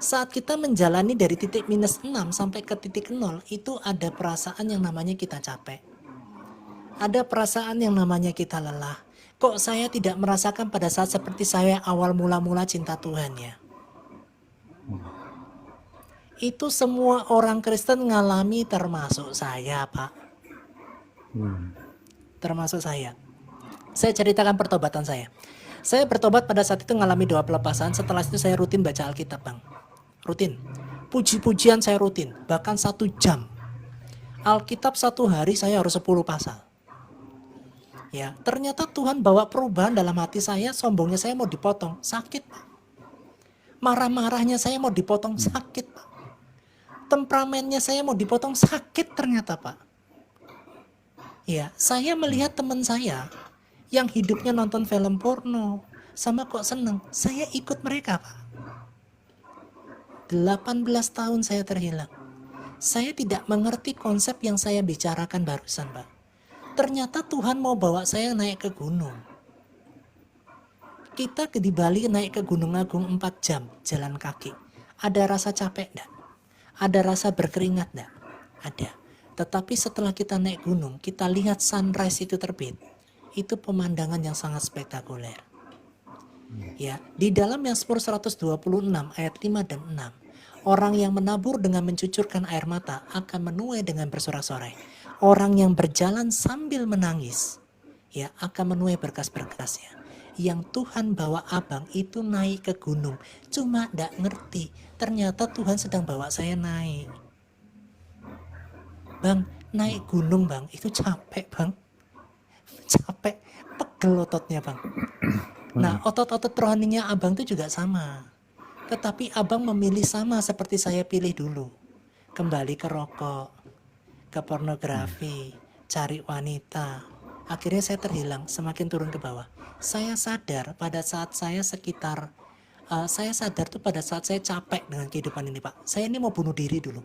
Speaker 4: Saat kita menjalani dari titik -6 sampai ke titik 0, itu ada perasaan yang namanya kita capek. Ada perasaan yang namanya kita lelah. Kok saya tidak merasakan pada saat seperti saya awal mula-mula cinta Tuhan ya? Itu semua orang Kristen ngalami termasuk saya Pak. Termasuk saya. Saya ceritakan pertobatan saya. Saya bertobat pada saat itu ngalami doa pelepasan. Setelah itu saya rutin baca Alkitab bang. Rutin. Puji-pujian saya rutin. Bahkan 1 jam. Alkitab 1 hari saya harus 10 pasal. Ya, ternyata Tuhan bawa perubahan dalam hati saya. Sombongnya saya mau dipotong, sakit Pak. Marah-marahnya saya mau dipotong, sakit Pak. Temperamennya saya mau dipotong, sakit ternyata Pak. Ya, saya melihat teman saya yang hidupnya nonton film porno, sama kok seneng. Saya ikut mereka Pak. 18 tahun saya terhilang. Saya tidak mengerti konsep yang saya bicarakan barusan Pak. Ternyata Tuhan mau bawa saya naik ke gunung. Kita di Bali naik ke Gunung Agung 4 jam jalan kaki. Ada rasa capek enggak? Ada rasa berkeringat enggak? Ada. Tetapi setelah kita naik gunung, kita lihat sunrise itu terbit. Itu pemandangan yang sangat spektakuler. Ya, di dalam Mazmur 126 ayat 5 dan 6. Orang yang menabur dengan mencucurkan air mata akan menuai dengan bersorak-sorai. Orang yang berjalan sambil menangis ya akan menuai berkas-berkasnya. Yang Tuhan bawa abang itu naik ke gunung. Cuma gak ngerti. Ternyata Tuhan sedang bawa saya naik. Bang, naik gunung bang, itu capek bang. Capek, pegel ototnya bang. Nah otot-otot rohaninya abang itu juga sama. Tetapi abang memilih sama seperti saya pilih dulu. Kembali ke rokok, ke pornografi, cari wanita. Akhirnya saya terhilang, semakin turun ke bawah. Saya sadar pada saat saya sadar tuh pada saat saya capek dengan kehidupan ini Pak. Saya ini mau bunuh diri dulu.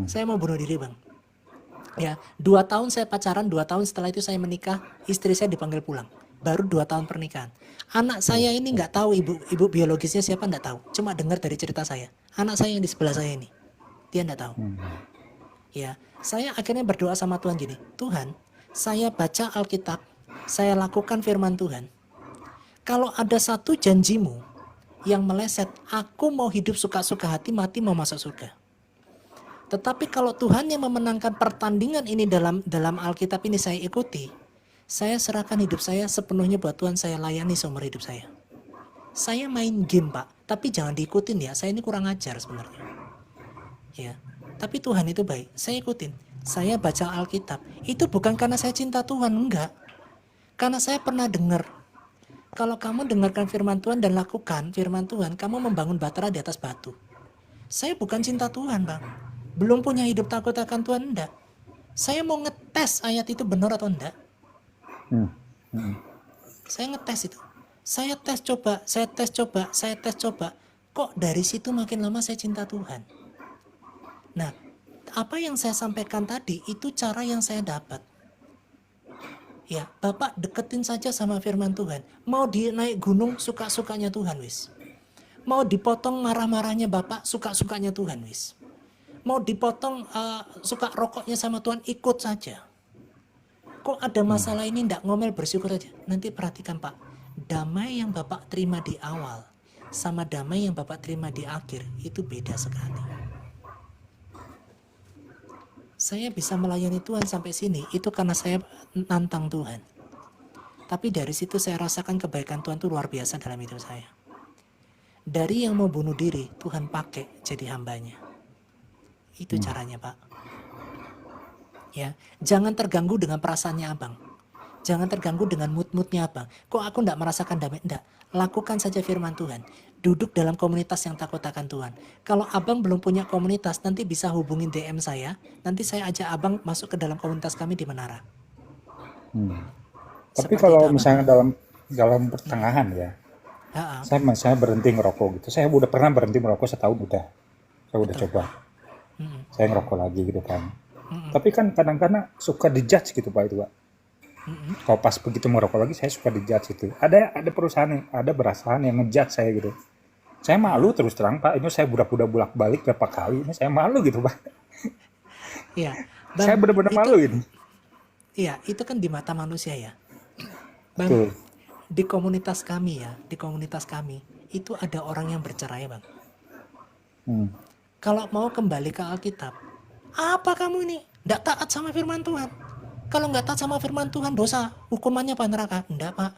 Speaker 4: Saya mau bunuh diri bang. Ya, 2 tahun saya pacaran, 2 tahun setelah itu saya menikah, istri saya dipanggil pulang. Baru 2 tahun pernikahan. Anak saya ini nggak tahu ibu biologisnya siapa, nggak tahu. Cuma dengar dari cerita saya. Anak saya yang di sebelah saya ini, dia nggak tahu. Ya, saya akhirnya berdoa sama Tuhan gini, Tuhan, saya baca Alkitab, saya lakukan firman Tuhan. Kalau ada satu janjimu yang meleset, aku mau hidup suka-suka hati, mati mau masuk surga. Tetapi kalau Tuhan yang memenangkan pertandingan ini dalam Alkitab ini saya ikuti, saya serahkan hidup saya sepenuhnya buat Tuhan, saya layani seumur hidup saya. Saya main game Pak, tapi jangan diikutin ya, saya ini kurang ajar sebenarnya. Ya, tapi Tuhan itu baik, saya ikutin. Saya baca Alkitab, itu bukan karena saya cinta Tuhan, enggak. Karena saya pernah dengar, kalau kamu dengarkan firman Tuhan dan lakukan firman Tuhan, kamu membangun Batra di atas batu. Saya bukan cinta Tuhan Bang, belum punya hidup takut akan Tuhan, enggak. Saya mau ngetes ayat itu benar atau enggak. Saya ngetes itu. Saya tes coba. Kok dari situ makin lama saya cinta Tuhan. Nah, apa yang saya sampaikan tadi itu cara yang saya dapat. Ya, Bapak deketin saja sama firman Tuhan. Mau naik gunung suka-sukanya Tuhan wis. Mau dipotong marah-marahnya Bapak suka-sukanya Tuhan wis. Mau dipotong suka rokoknya sama Tuhan, ikut saja. Kok ada masalah ini ndak ngomel, bersyukur aja. Nanti perhatikan Pak, damai yang Bapak terima di awal sama damai yang Bapak terima di akhir itu beda sekali. Saya bisa melayani Tuhan sampai sini itu karena saya nantang Tuhan. Tapi dari situ saya rasakan kebaikan Tuhan itu luar biasa dalam hidup saya. Dari yang mau bunuh diri, Tuhan pakai jadi hambanya. Itu caranya Pak. Ya, jangan terganggu dengan perasaannya Abang. Jangan terganggu dengan mood-moodnya Abang. Kok aku enggak merasakan damai? Enggak. Lakukan saja firman Tuhan. Duduk dalam komunitas yang takut akan Tuhan. Kalau Abang belum punya komunitas, nanti bisa hubungin DM saya. Nanti saya ajak Abang masuk ke dalam komunitas kami di Menara.
Speaker 12: Tapi kalau misalnya dalam pertengahan ya, saya berhenti ngerokok gitu. Saya udah pernah berhenti merokok setahun udah. Saya udah coba. Saya ngerokok lagi gitu kan. Tapi kan kadang-kadang suka dijudge gitu Pak itu Pak. Kalau pas begitu merokok lagi saya suka dijudge itu. Ada perusahaan, ada berasahan yang ngejudge saya gitu. Saya malu terus terang Pak. Ini saya udah bolak-balik berapa kali. Ini saya malu gitu Pak.
Speaker 4: Iya.
Speaker 12: Saya benar-benar malu gitu.
Speaker 4: Iya, itu kan di mata manusia ya. Bang,
Speaker 12: Betul.
Speaker 4: di komunitas kami itu ada orang yang bercerai Bang. Kalau mau kembali ke Alkitab, apa kamu ini? Nggak taat sama firman Tuhan. Kalau nggak taat sama firman Tuhan dosa, hukumannya apa neraka? Enggak Pak.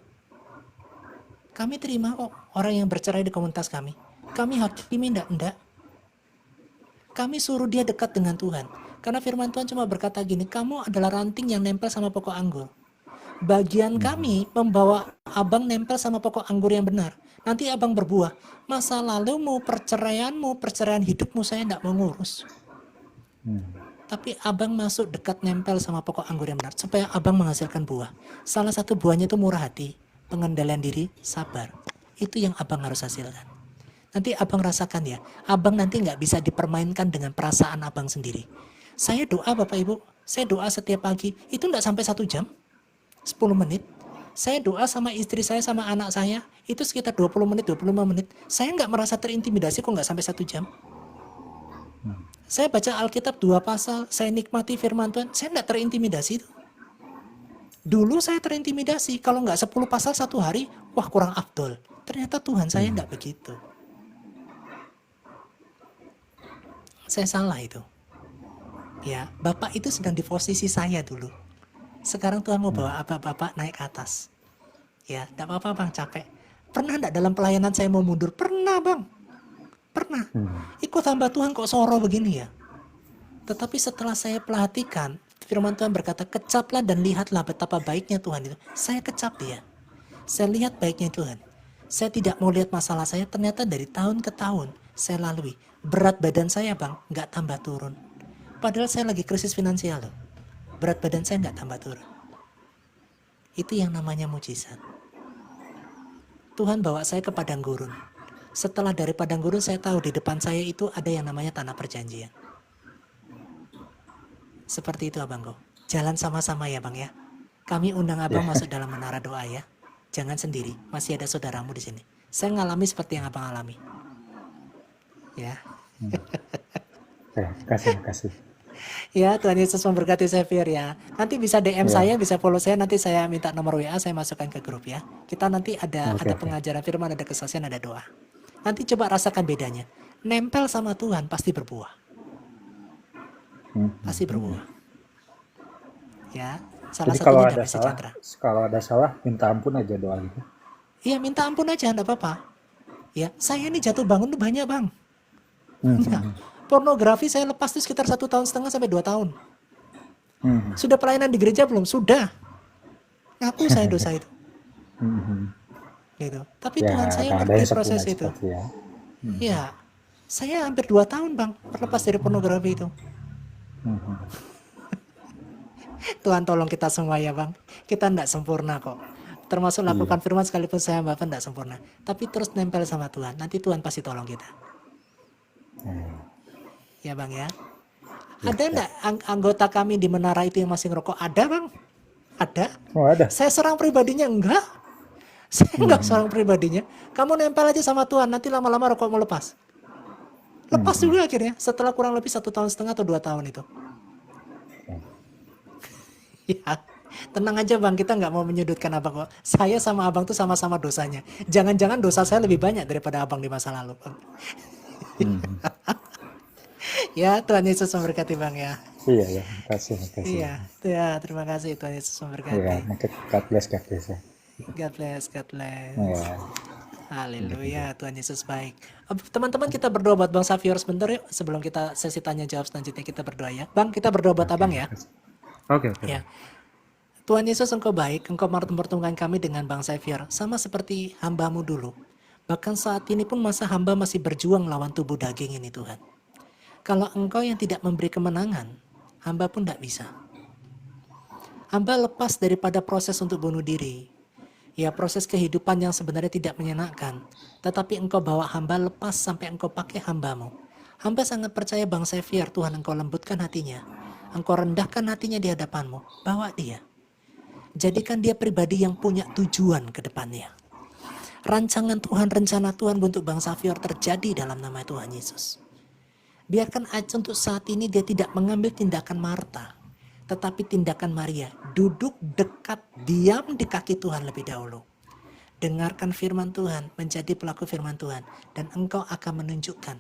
Speaker 4: Kami terima kok orang yang bercerai di komunitas kami. Kami hakimi enggak. Kami suruh dia dekat dengan Tuhan. Karena firman Tuhan cuma berkata gini, kamu adalah ranting yang nempel sama pokok anggur. Bagian kami membawa Abang nempel sama pokok anggur yang benar. Nanti Abang berbuah. Masa lalumu, perceraian hidupmu saya enggak mau ngurus. Tapi Abang masuk dekat nempel sama pokok anggur yang benar supaya Abang menghasilkan buah. Salah satu buahnya itu murah hati, pengendalian diri, sabar. Itu yang Abang harus hasilkan. Nanti Abang rasakan ya, Abang nanti nggak bisa dipermainkan dengan perasaan Abang sendiri. Saya doa Bapak Ibu, saya doa setiap pagi, itu nggak sampai 1 jam, 10 menit. Saya doa sama istri saya, sama anak saya, itu sekitar 20 menit, 25 menit. Saya nggak merasa terintimidasi kok nggak sampai 1 jam. Saya baca Alkitab 2 pasal, saya nikmati firman Tuhan, saya nggak terintimidasi itu. Dulu saya terintimidasi, kalau nggak 10 pasal 1 hari, wah kurang afdol. Ternyata Tuhan saya nggak begitu. Saya salah itu. Ya, Bapak itu sedang di posisi saya dulu. Sekarang Tuhan mau bawa Bapak naik ke atas. Ya, nggak apa-apa Bang, capek. Pernah nggak dalam pelayanan saya mau mundur? Pernah Bang. Pernah. Ikut hamba Tuhan kok soro begini ya. Tetapi setelah saya perhatikan, firman Tuhan berkata, kecaplah dan lihatlah betapa baiknya Tuhan itu. Saya kecap dia. Saya lihat baiknya Tuhan. Saya tidak mau lihat masalah saya, ternyata dari tahun ke tahun saya lalui. Berat badan saya Bang, nggak tambah turun. Padahal saya lagi krisis finansial loh. Berat badan saya nggak tambah turun. Itu yang namanya mujizat. Tuhan bawa saya ke padang gurun. Setelah dari padang gurun saya tahu di depan saya itu ada yang namanya tanah perjanjian. Seperti itu Abangku. Jalan sama-sama ya Bang ya. Kami undang Abang masuk dalam menara doa ya. Jangan sendiri, masih ada saudaramu di sini. Saya ngalami seperti yang Abang alami. Ya.
Speaker 12: Kasih.
Speaker 4: Ya, Tuhan Yesus memberkati saya Fir ya. Nanti bisa DM saya, bisa follow saya, nanti saya minta nomor WA, saya masukkan ke grup ya. Kita nanti ada pengajaran firman, ada kesaksian, ada doa. Nanti coba rasakan bedanya. Nempel sama Tuhan pasti berbuah. Pasti berbuah. Ya, salah
Speaker 12: Jadi kalau
Speaker 4: satunya
Speaker 12: ada
Speaker 4: damai
Speaker 12: salah,
Speaker 4: sejahtera.
Speaker 12: minta ampun aja doa gitu.
Speaker 4: Iya, minta ampun aja, enggak apa-apa. Ya, saya ini jatuh bangun tuh banyak, Bang. Nah, pornografi saya lepas tuh sekitar 1,5 tahun sampai 2 tahun. Sudah pelayanan di gereja belum? Sudah. Ngaku saya dosa itu. Gitu. Tapi
Speaker 12: Ya,
Speaker 4: Tuhan saya
Speaker 12: ada
Speaker 4: ngerti
Speaker 12: yang
Speaker 4: proses
Speaker 12: sempurna
Speaker 4: itu.
Speaker 12: seperti ya.
Speaker 4: Ya, saya hampir 2 tahun, Bang, terlepas dari pornografi itu. Tuhan tolong kita semua ya, Bang. Kita enggak sempurna kok. Termasuk lakukan firman sekalipun saya Bapak enggak sempurna. Tapi terus nempel sama Tuhan. Nanti Tuhan pasti tolong kita. Ya, Bang ya. Ada enggak anggota kami di menara itu yang masih ngerokok? Ada, Bang. Ada.
Speaker 12: Oh, ada.
Speaker 4: Saya serang pribadinya enggak. Saya enggak serang pribadinya. Kamu nempel aja sama Tuhan. Nanti lama-lama rokok mau lepas. Lepas juga akhirnya. Setelah kurang lebih 1,5 tahun atau 2 tahun itu. Ya, tenang aja Bang, kita nggak mau menyudutkan Abang kok. Saya sama Abang tuh sama-sama dosanya. Jangan-jangan dosa saya lebih banyak daripada Abang di masa lalu. Ya, Tuhan Yesus memberkati Bang ya.
Speaker 12: Iya, makasih.
Speaker 4: Iya, terima kasih Tuhan Yesus memberkati.
Speaker 12: Iya, God bless ya.
Speaker 4: God bless.
Speaker 12: Iya.
Speaker 4: Haleluya, Tuhan Yesus baik. Teman-teman, kita berdoa buat Bang Safior sebentar yuk. Sebelum kita sesi tanya jawab selanjutnya, kita berdoa ya. Bang, kita berdoa buat Abang ya.
Speaker 12: Oke.
Speaker 4: Ya. Tuhan Yesus, Engkau baik, Engkau mempertemukan kami dengan Bang Xavier, sama seperti hamba-Mu dulu. Bahkan saat ini pun masa hamba masih berjuang lawan tubuh daging ini Tuhan. Kalau Engkau yang tidak memberi kemenangan, hamba pun tidak bisa. Hamba lepas daripada proses untuk bunuh diri. Ya, proses kehidupan yang sebenarnya tidak menyenangkan. Tetapi Engkau bawa hamba lepas sampai Engkau pakai hamba-Mu. Hamba sangat percaya Bang Xavier, Tuhan Engkau lembutkan hatinya. Engkau rendahkan hatinya di hadapan-Mu. Bawa dia. Jadikan dia pribadi yang punya tujuan ke depannya. Rancangan Tuhan, rencana Tuhan untuk Bang Xavier terjadi dalam nama Tuhan Yesus. Biarkan aja untuk saat ini dia tidak mengambil tindakan Marta, tetapi tindakan Maria. Duduk dekat, diam di kaki Tuhan lebih dahulu. Dengarkan firman Tuhan, menjadi pelaku firman Tuhan. Dan engkau akan menunjukkan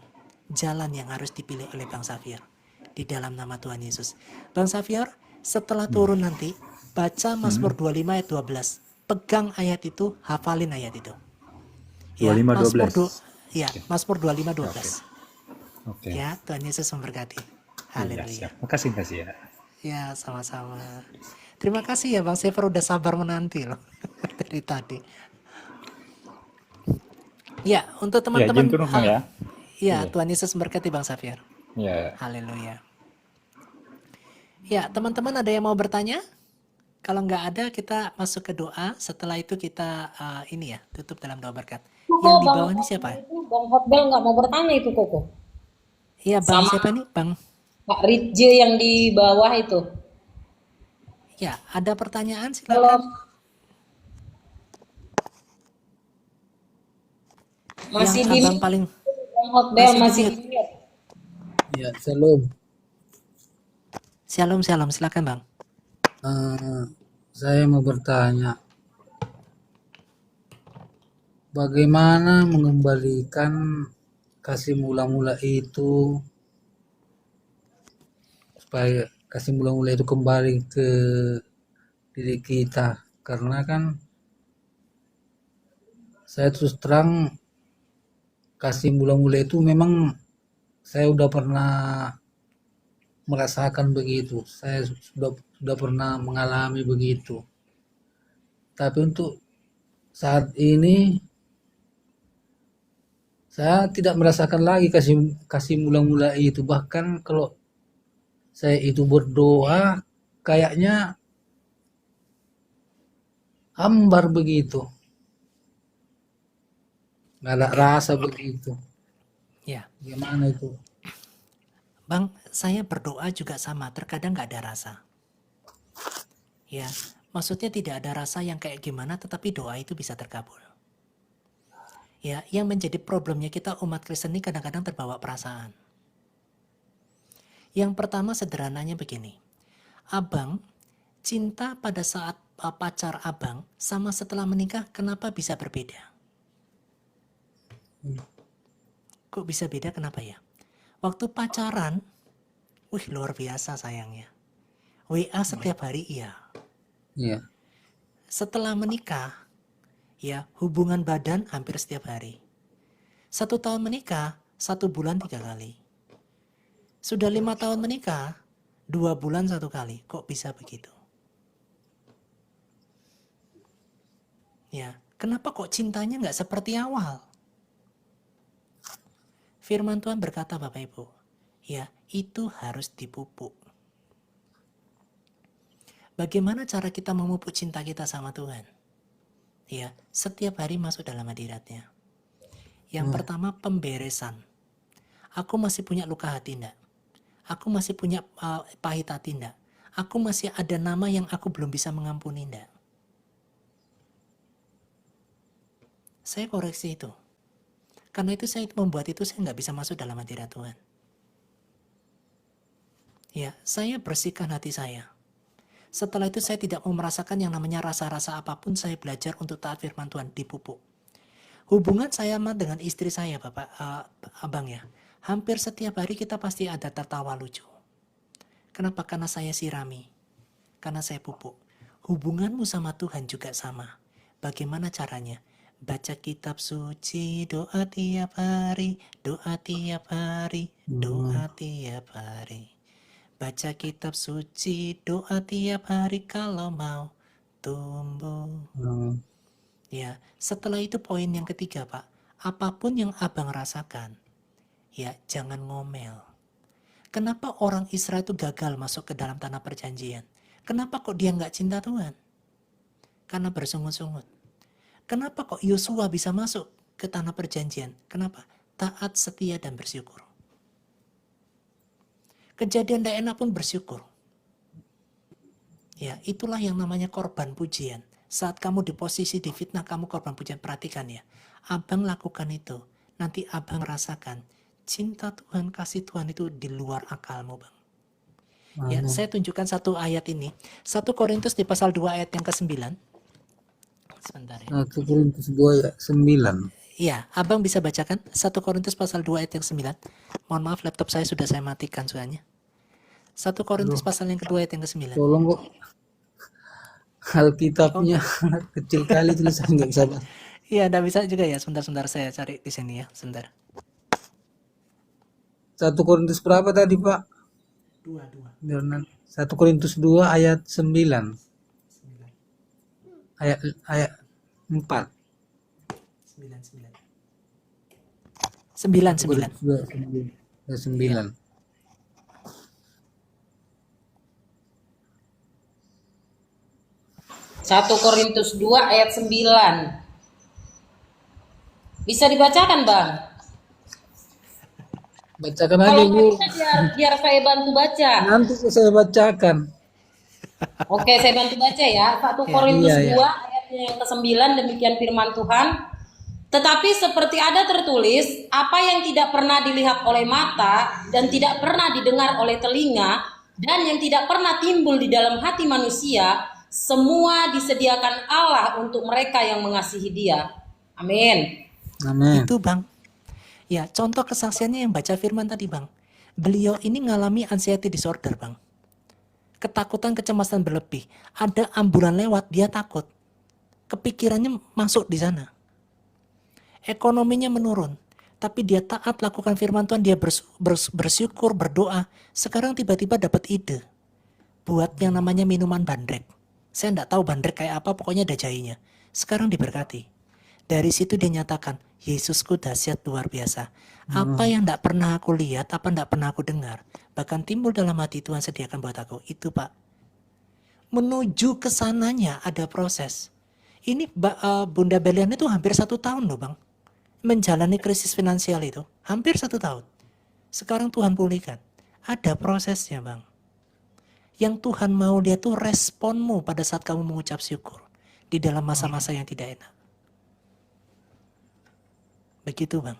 Speaker 4: jalan yang harus dipilih oleh Bang Xavier. Di dalam nama Tuhan Yesus. Bang Xavier, setelah turun nanti, baca Mazmur 25 ayat 12. Pegang ayat itu, hafalin ayat itu.
Speaker 12: 25:12.
Speaker 4: Ya, Mazmur 25 12.
Speaker 12: Oke.
Speaker 4: Ya, Tuhan Yesus memberkati. Haleluya.
Speaker 12: Makasih ya.
Speaker 4: Ya, sama-sama. Terima kasih ya Bang Xavier udah sabar menanti loh dari tadi. Ya, untuk teman-teman. Ya, Tuhan Yesus memberkati Bang Xavier.
Speaker 12: Ya.
Speaker 4: Haleluya. Ya, teman-teman ada yang mau bertanya? Kalau nggak ada, kita masuk ke doa. Setelah itu kita ini ya, tutup dalam doa berkat. Yang di bawah ini siapa?
Speaker 8: Bang Hotbel nggak mau bertanya itu Koko.
Speaker 4: Iya, Bang siapa nih? Bang
Speaker 8: Pak Ritje yang di bawah itu.
Speaker 4: Ya, ada pertanyaan silakan.
Speaker 8: Masih
Speaker 4: yang
Speaker 8: di
Speaker 4: Abang paling
Speaker 8: Bang Hotbel masih di
Speaker 13: Ya, shalom.
Speaker 4: Shalom, silakan Bang.
Speaker 13: Saya mau bertanya, bagaimana mengembalikan kasih mula-mula itu supaya kasih mula-mula itu kembali ke diri kita? Karena kan saya terus terang kasih mula-mula itu memang saya udah pernah merasakan begitu. Saya sudah pernah mengalami begitu. Tapi untuk saat ini saya tidak merasakan lagi kasih mula-mula itu. Bahkan kalau saya itu berdoa kayaknya hambar begitu. Nggak ada rasa begitu.
Speaker 4: Ya.
Speaker 13: Gimana itu?
Speaker 4: Bang, saya berdoa juga sama, terkadang nggak ada rasa. Ya, maksudnya tidak ada rasa yang kayak gimana, tetapi doa itu bisa terkabul. Ya, yang menjadi problemnya kita umat Kristen ini kadang-kadang terbawa perasaan. Yang pertama sederhananya begini, Abang cinta pada saat pacar Abang sama setelah menikah, kenapa bisa berbeda? Kok bisa beda? Kenapa ya? Waktu pacaran, luar biasa sayangnya. WA setiap hari iya.
Speaker 13: Iya.
Speaker 4: Setelah menikah, ya hubungan badan hampir setiap hari. 1 tahun menikah, 1 bulan 3 kali. Sudah 5 tahun menikah, 2 bulan 1 kali. Kok bisa begitu? Ya, kenapa kok cintanya nggak seperti awal? Firman Tuhan berkata Bapak Ibu, ya itu harus dipupuk. Bagaimana cara kita memupuk cinta kita sama Tuhan? Ya, setiap hari masuk dalam hadiratnya. Yang pertama pemberesan. Aku masih punya luka hati enggak? Aku masih punya pahit hati enggak? Aku masih ada nama yang aku belum bisa mengampuni enggak? Saya koreksi itu. Karena itu saya membuat itu saya nggak bisa masuk dalam hadirat Tuhan. Ya, saya bersihkan hati saya. Setelah itu saya tidak mau merasakan yang namanya rasa-rasa apapun. Saya belajar untuk taat firman Tuhan, dipupuk. Hubungan saya dengan istri saya, Bapak, Abang ya. Hampir setiap hari kita pasti ada tertawa lucu. Kenapa? Karena saya sirami. Karena saya pupuk. Hubunganmu sama Tuhan juga sama. Bagaimana caranya? Baca kitab suci, doa tiap hari, doa tiap hari, doa tiap hari. Baca kitab suci, doa tiap hari kalau mau tumbuh. Ya, setelah itu poin yang ketiga, Pak. Apapun yang Abang rasakan, ya jangan ngomel. Kenapa orang Israel itu gagal masuk ke dalam tanah perjanjian? Kenapa kok dia nggak cinta Tuhan? Karena bersungut-sungut. Kenapa kok Yosua bisa masuk ke tanah perjanjian? Kenapa? Taat, setia, dan bersyukur. Kejadian tidak enak pun bersyukur. Ya, itulah yang namanya korban pujian. Saat kamu di posisi difitnah, kamu korban pujian. Perhatikan ya. Abang lakukan itu. Nanti abang rasakan. Cinta Tuhan, kasih Tuhan itu di luar akalmu, Bang. Ya, saya tunjukkan satu ayat ini. 1 Korintus di pasal 2 ayat yang ke-9. Sebentar ya.
Speaker 13: 1 Korintus 2 ayat 9.
Speaker 4: Iya, Abang bisa bacakan 1 Korintus pasal 2 ayat yang 9. Mohon maaf, laptop saya sudah saya matikan soalnya. 1 Korintus pasal yang kedua ayat yang ke-9.
Speaker 13: Tolong kok. Alkitabnya kecil kali tulisan nggak bisa.
Speaker 4: Iya, enggak bisa juga ya. Sebentar saya cari di sini ya, sebentar.
Speaker 13: 1 Korintus berapa tadi, Pak?
Speaker 4: 2.
Speaker 13: 1 Korintus 2 ayat 9. Ayat 4. 9.
Speaker 8: 1 Korintus 2 ayat 9. Bisa dibacakan, Bang?
Speaker 13: Bacakan aja, Bu.
Speaker 8: Biar saya bantu baca.
Speaker 13: Nanti saya bacakan.
Speaker 8: Oke, saya bantu baca ya. 1 Korintus 2 ayatnya yang ke-9, demikian firman Tuhan. Tetapi seperti ada tertulis, apa yang tidak pernah dilihat oleh mata dan tidak pernah didengar oleh telinga dan yang tidak pernah timbul di dalam hati manusia, semua disediakan Allah untuk mereka yang mengasihi Dia. Amin.
Speaker 13: Amin.
Speaker 4: Itu, Bang. Ya, contoh kesaksiannya yang baca firman tadi, Bang. Beliau ini ngalami anxiety disorder, Bang. Ketakutan, kecemasan berlebih. Ada ambulan lewat, dia takut. Kepikirannya masuk di sana. Ekonominya menurun. Tapi dia taat lakukan firman Tuhan, dia bersyukur, berdoa. Sekarang tiba-tiba dapat ide. Buat yang namanya minuman bandrek. Saya enggak tahu bandrek kayak apa, pokoknya ada jahenya. Sekarang diberkati. Dari situ dia nyatakan, Yesusku dahsyat luar biasa. Apa yang enggak pernah aku lihat, apa enggak pernah aku dengar, bahkan timbul dalam hati Tuhan sediakan buat aku. Itu, Pak. Menuju ke sananya ada proses. Ini Bunda Belian itu hampir 1 tahun loh, Bang. Menjalani krisis finansial itu. Hampir 1 tahun. Sekarang Tuhan pulihkan. Ada prosesnya, Bang. Yang Tuhan mau lihat tuh responmu pada saat kamu mengucap syukur. Di dalam masa-masa yang tidak enak. Begitu, Bang.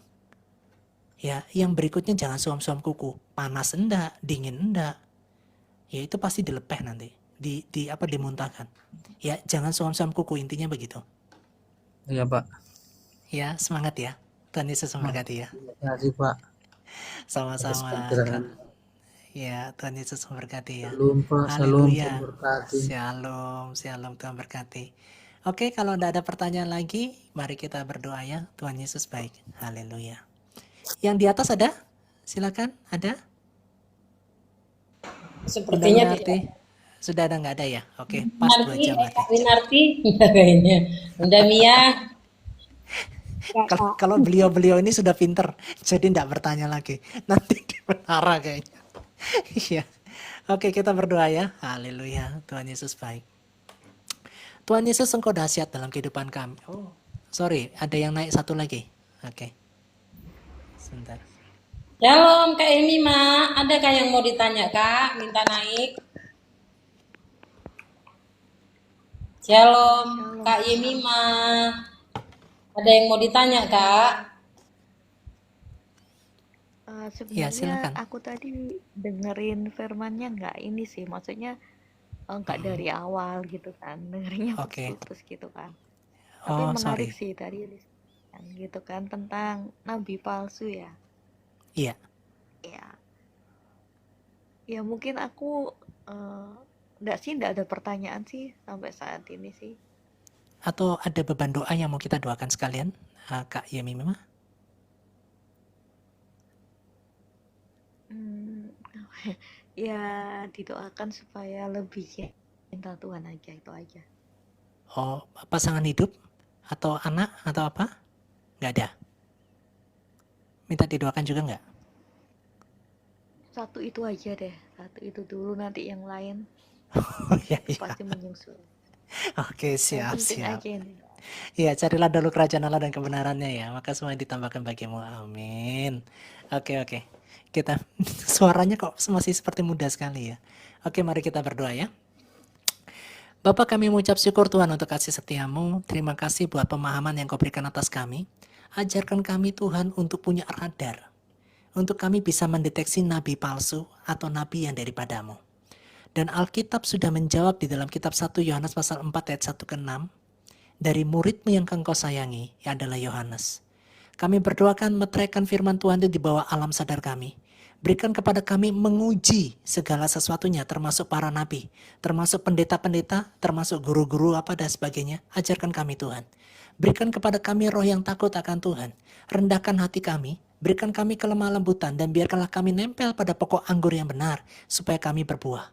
Speaker 4: Ya, yang berikutnya jangan suam-suam kuku. Panas enggak, dingin enggak. Ya itu pasti dilepeh nanti. Dimuntahkan. Ya, jangan suam-suam kuku, intinya begitu.
Speaker 13: Iya, Pak.
Speaker 4: Ya, semangat ya. Tuhan Yesus memberkati ya.
Speaker 13: Terima kasih Pak.
Speaker 4: Sama-sama.
Speaker 13: Pencerahan.
Speaker 4: Ya, Tuhan Yesus memberkati ya.
Speaker 13: Shalom Pak, shalom,
Speaker 4: Haleluya.
Speaker 13: Tuhan berkati.
Speaker 4: Shalom, shalom, Tuhan berkati. Oke, kalau tidak ada pertanyaan lagi, mari kita berdoa ya. Tuhan Yesus baik. Haleluya. Yang di atas ada? Silakan, ada?
Speaker 8: Sepertinya
Speaker 4: Bunda Winarti? Sudah ada, nggak ada ya? Oke, pas 2
Speaker 8: Winarti,
Speaker 4: jam lagi.
Speaker 8: Kak Winarti, kayaknya. Bunda Mia,
Speaker 4: Kalau beliau-beliau ini sudah pinter, jadi tidak bertanya lagi. Nanti di menara kayaknya. Iya. Oke, kita berdoa ya. Haleluya. Tuhan Yesus baik. Tuhan Yesus, Engkau dahsyat dalam kehidupan kami. Oh, sorry, ada yang naik satu lagi. Oke. Sebentar.
Speaker 8: Shalom Kak Emima, adakah yang mau ditanya Kak? Minta naik. Shalom Kak Yemima, ada yang mau ditanya Kak?
Speaker 4: Ya,
Speaker 14: Sebenarnya
Speaker 4: silakan.
Speaker 14: aku tadi dengerin firmannya nggak ini sih, maksudnya nggak dari awal gitu kan, dengerinnya
Speaker 4: Oke.
Speaker 14: putus-putus gitu kan. Tapi
Speaker 4: Oh,
Speaker 14: menarik
Speaker 4: sorry.
Speaker 14: sih tadi gitu kan tentang nabi palsu ya.
Speaker 4: Iya.
Speaker 14: Ya, ya mungkin aku nggak ada pertanyaan sih sampai saat ini sih.
Speaker 4: Atau ada beban doa yang mau kita doakan sekalian, Kak Yemima?
Speaker 14: Ya didoakan supaya lebih cinta Tuhan aja, itu aja.
Speaker 4: Oh, pasangan hidup? Atau anak? Atau apa? Nggak ada? Minta didoakan juga nggak?
Speaker 14: Satu itu aja deh, satu itu dulu, nanti yang lain
Speaker 4: Oh, iya, iya.
Speaker 14: pasti menyusul.
Speaker 4: Oke,
Speaker 14: Yang
Speaker 4: siap,
Speaker 14: penting
Speaker 4: siap.
Speaker 14: aja ini.
Speaker 4: Iya, carilah dulu kerajaan Allah dan kebenarannya ya, maka semua ditambahkan bagimu. Amin. Oke, oke. Kita suaranya kok masih seperti muda sekali ya. Oke, mari kita berdoa ya. Bapak, kami mengucap syukur Tuhan untuk kasih setiamu. Terima kasih buat pemahaman yang kau berikan atas kami. Ajarkan kami Tuhan untuk punya radar. Untuk kami bisa mendeteksi nabi palsu atau nabi yang daripadamu. Dan Alkitab sudah menjawab di dalam kitab 1 Yohanes pasal 4 ayat 1 ke 6. Dari muridmu yang engkau sayangi, yang adalah Yohanes. Kami berdoakan meteraikan firman Tuhan itu di bawah alam sadar kami. Berikan kepada kami menguji segala sesuatunya, termasuk para nabi, termasuk pendeta-pendeta, termasuk guru-guru apa dan sebagainya. Ajarkan kami Tuhan. Berikan kepada kami roh yang takut akan Tuhan. Rendahkan hati kami, berikan kami kelemah lembutan, dan biarkanlah kami nempel pada pokok anggur yang benar, supaya kami berbuah.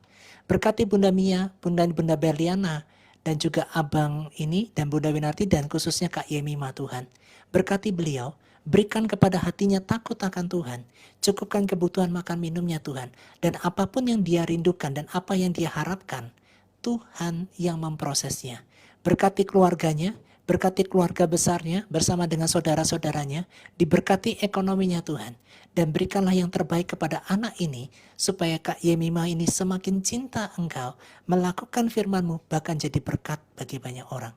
Speaker 4: Berkati Bunda Mia, Bunda Berliana, dan juga Abang ini, dan Bunda Winarti, dan khususnya Kak Yemima Tuhan. Berkati beliau, berikan kepada hatinya takut akan Tuhan. Cukupkan kebutuhan makan minumnya Tuhan. Dan apapun yang dia rindukan dan apa yang dia harapkan, Tuhan yang memprosesnya. Berkati keluarganya, berkati keluarga besarnya bersama dengan saudara-saudaranya, diberkati ekonominya Tuhan. Dan berikanlah yang terbaik kepada anak ini, supaya Kak Yemima ini semakin cinta Engkau, melakukan firman-Mu, bahkan jadi berkat bagi banyak orang.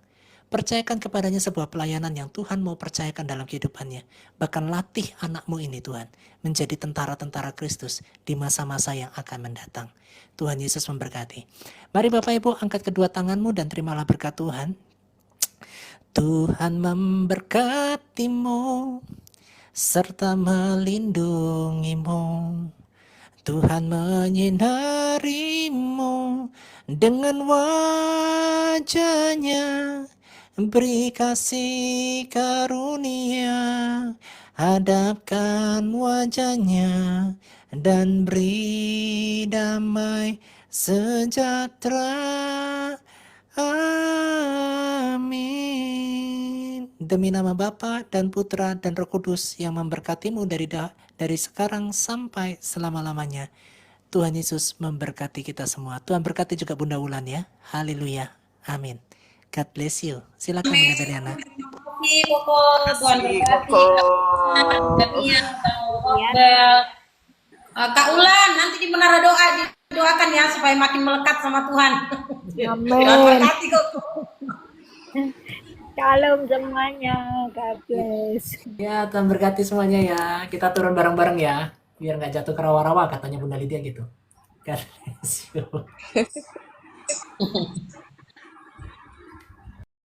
Speaker 4: Percayakan kepadanya sebuah pelayanan yang Tuhan mau percayakan dalam kehidupannya. Bahkan latih anakmu ini Tuhan, menjadi tentara-tentara Kristus di masa-masa yang akan mendatang. Tuhan Yesus memberkati. Mari Bapak Ibu angkat kedua tanganmu dan terimalah berkat Tuhan. Tuhan memberkatimu serta melindungimu. Tuhan menyinarimu dengan wajah-Nya, beri kasih karunia, hadapkan wajah-Nya dan beri damai sejahtera. Amin. Demi nama Bapa dan Putra dan Roh Kudus yang memberkatimu dari sekarang sampai selama-lamanya. Tuhan Yesus memberkati kita semua. Tuhan berkati juga Bunda Wulan ya. Haleluya. Amin. God bless you. Silakan Bunda Beriana.
Speaker 8: Terima kasih Koko, Tuhan berkati. Kak Ulan, nanti di menara doa didoakan ya supaya makin melekat sama Tuhan.
Speaker 15: Amin.
Speaker 8: Tuhan berkati Koko.
Speaker 15: Shalom semuanya, God bless.
Speaker 4: Ya, Tuhan berkati semuanya ya. Kita turun bareng-bareng ya. Biar nggak jatuh ke rawa-rawa, katanya Bunda Lydia gitu. God bless you.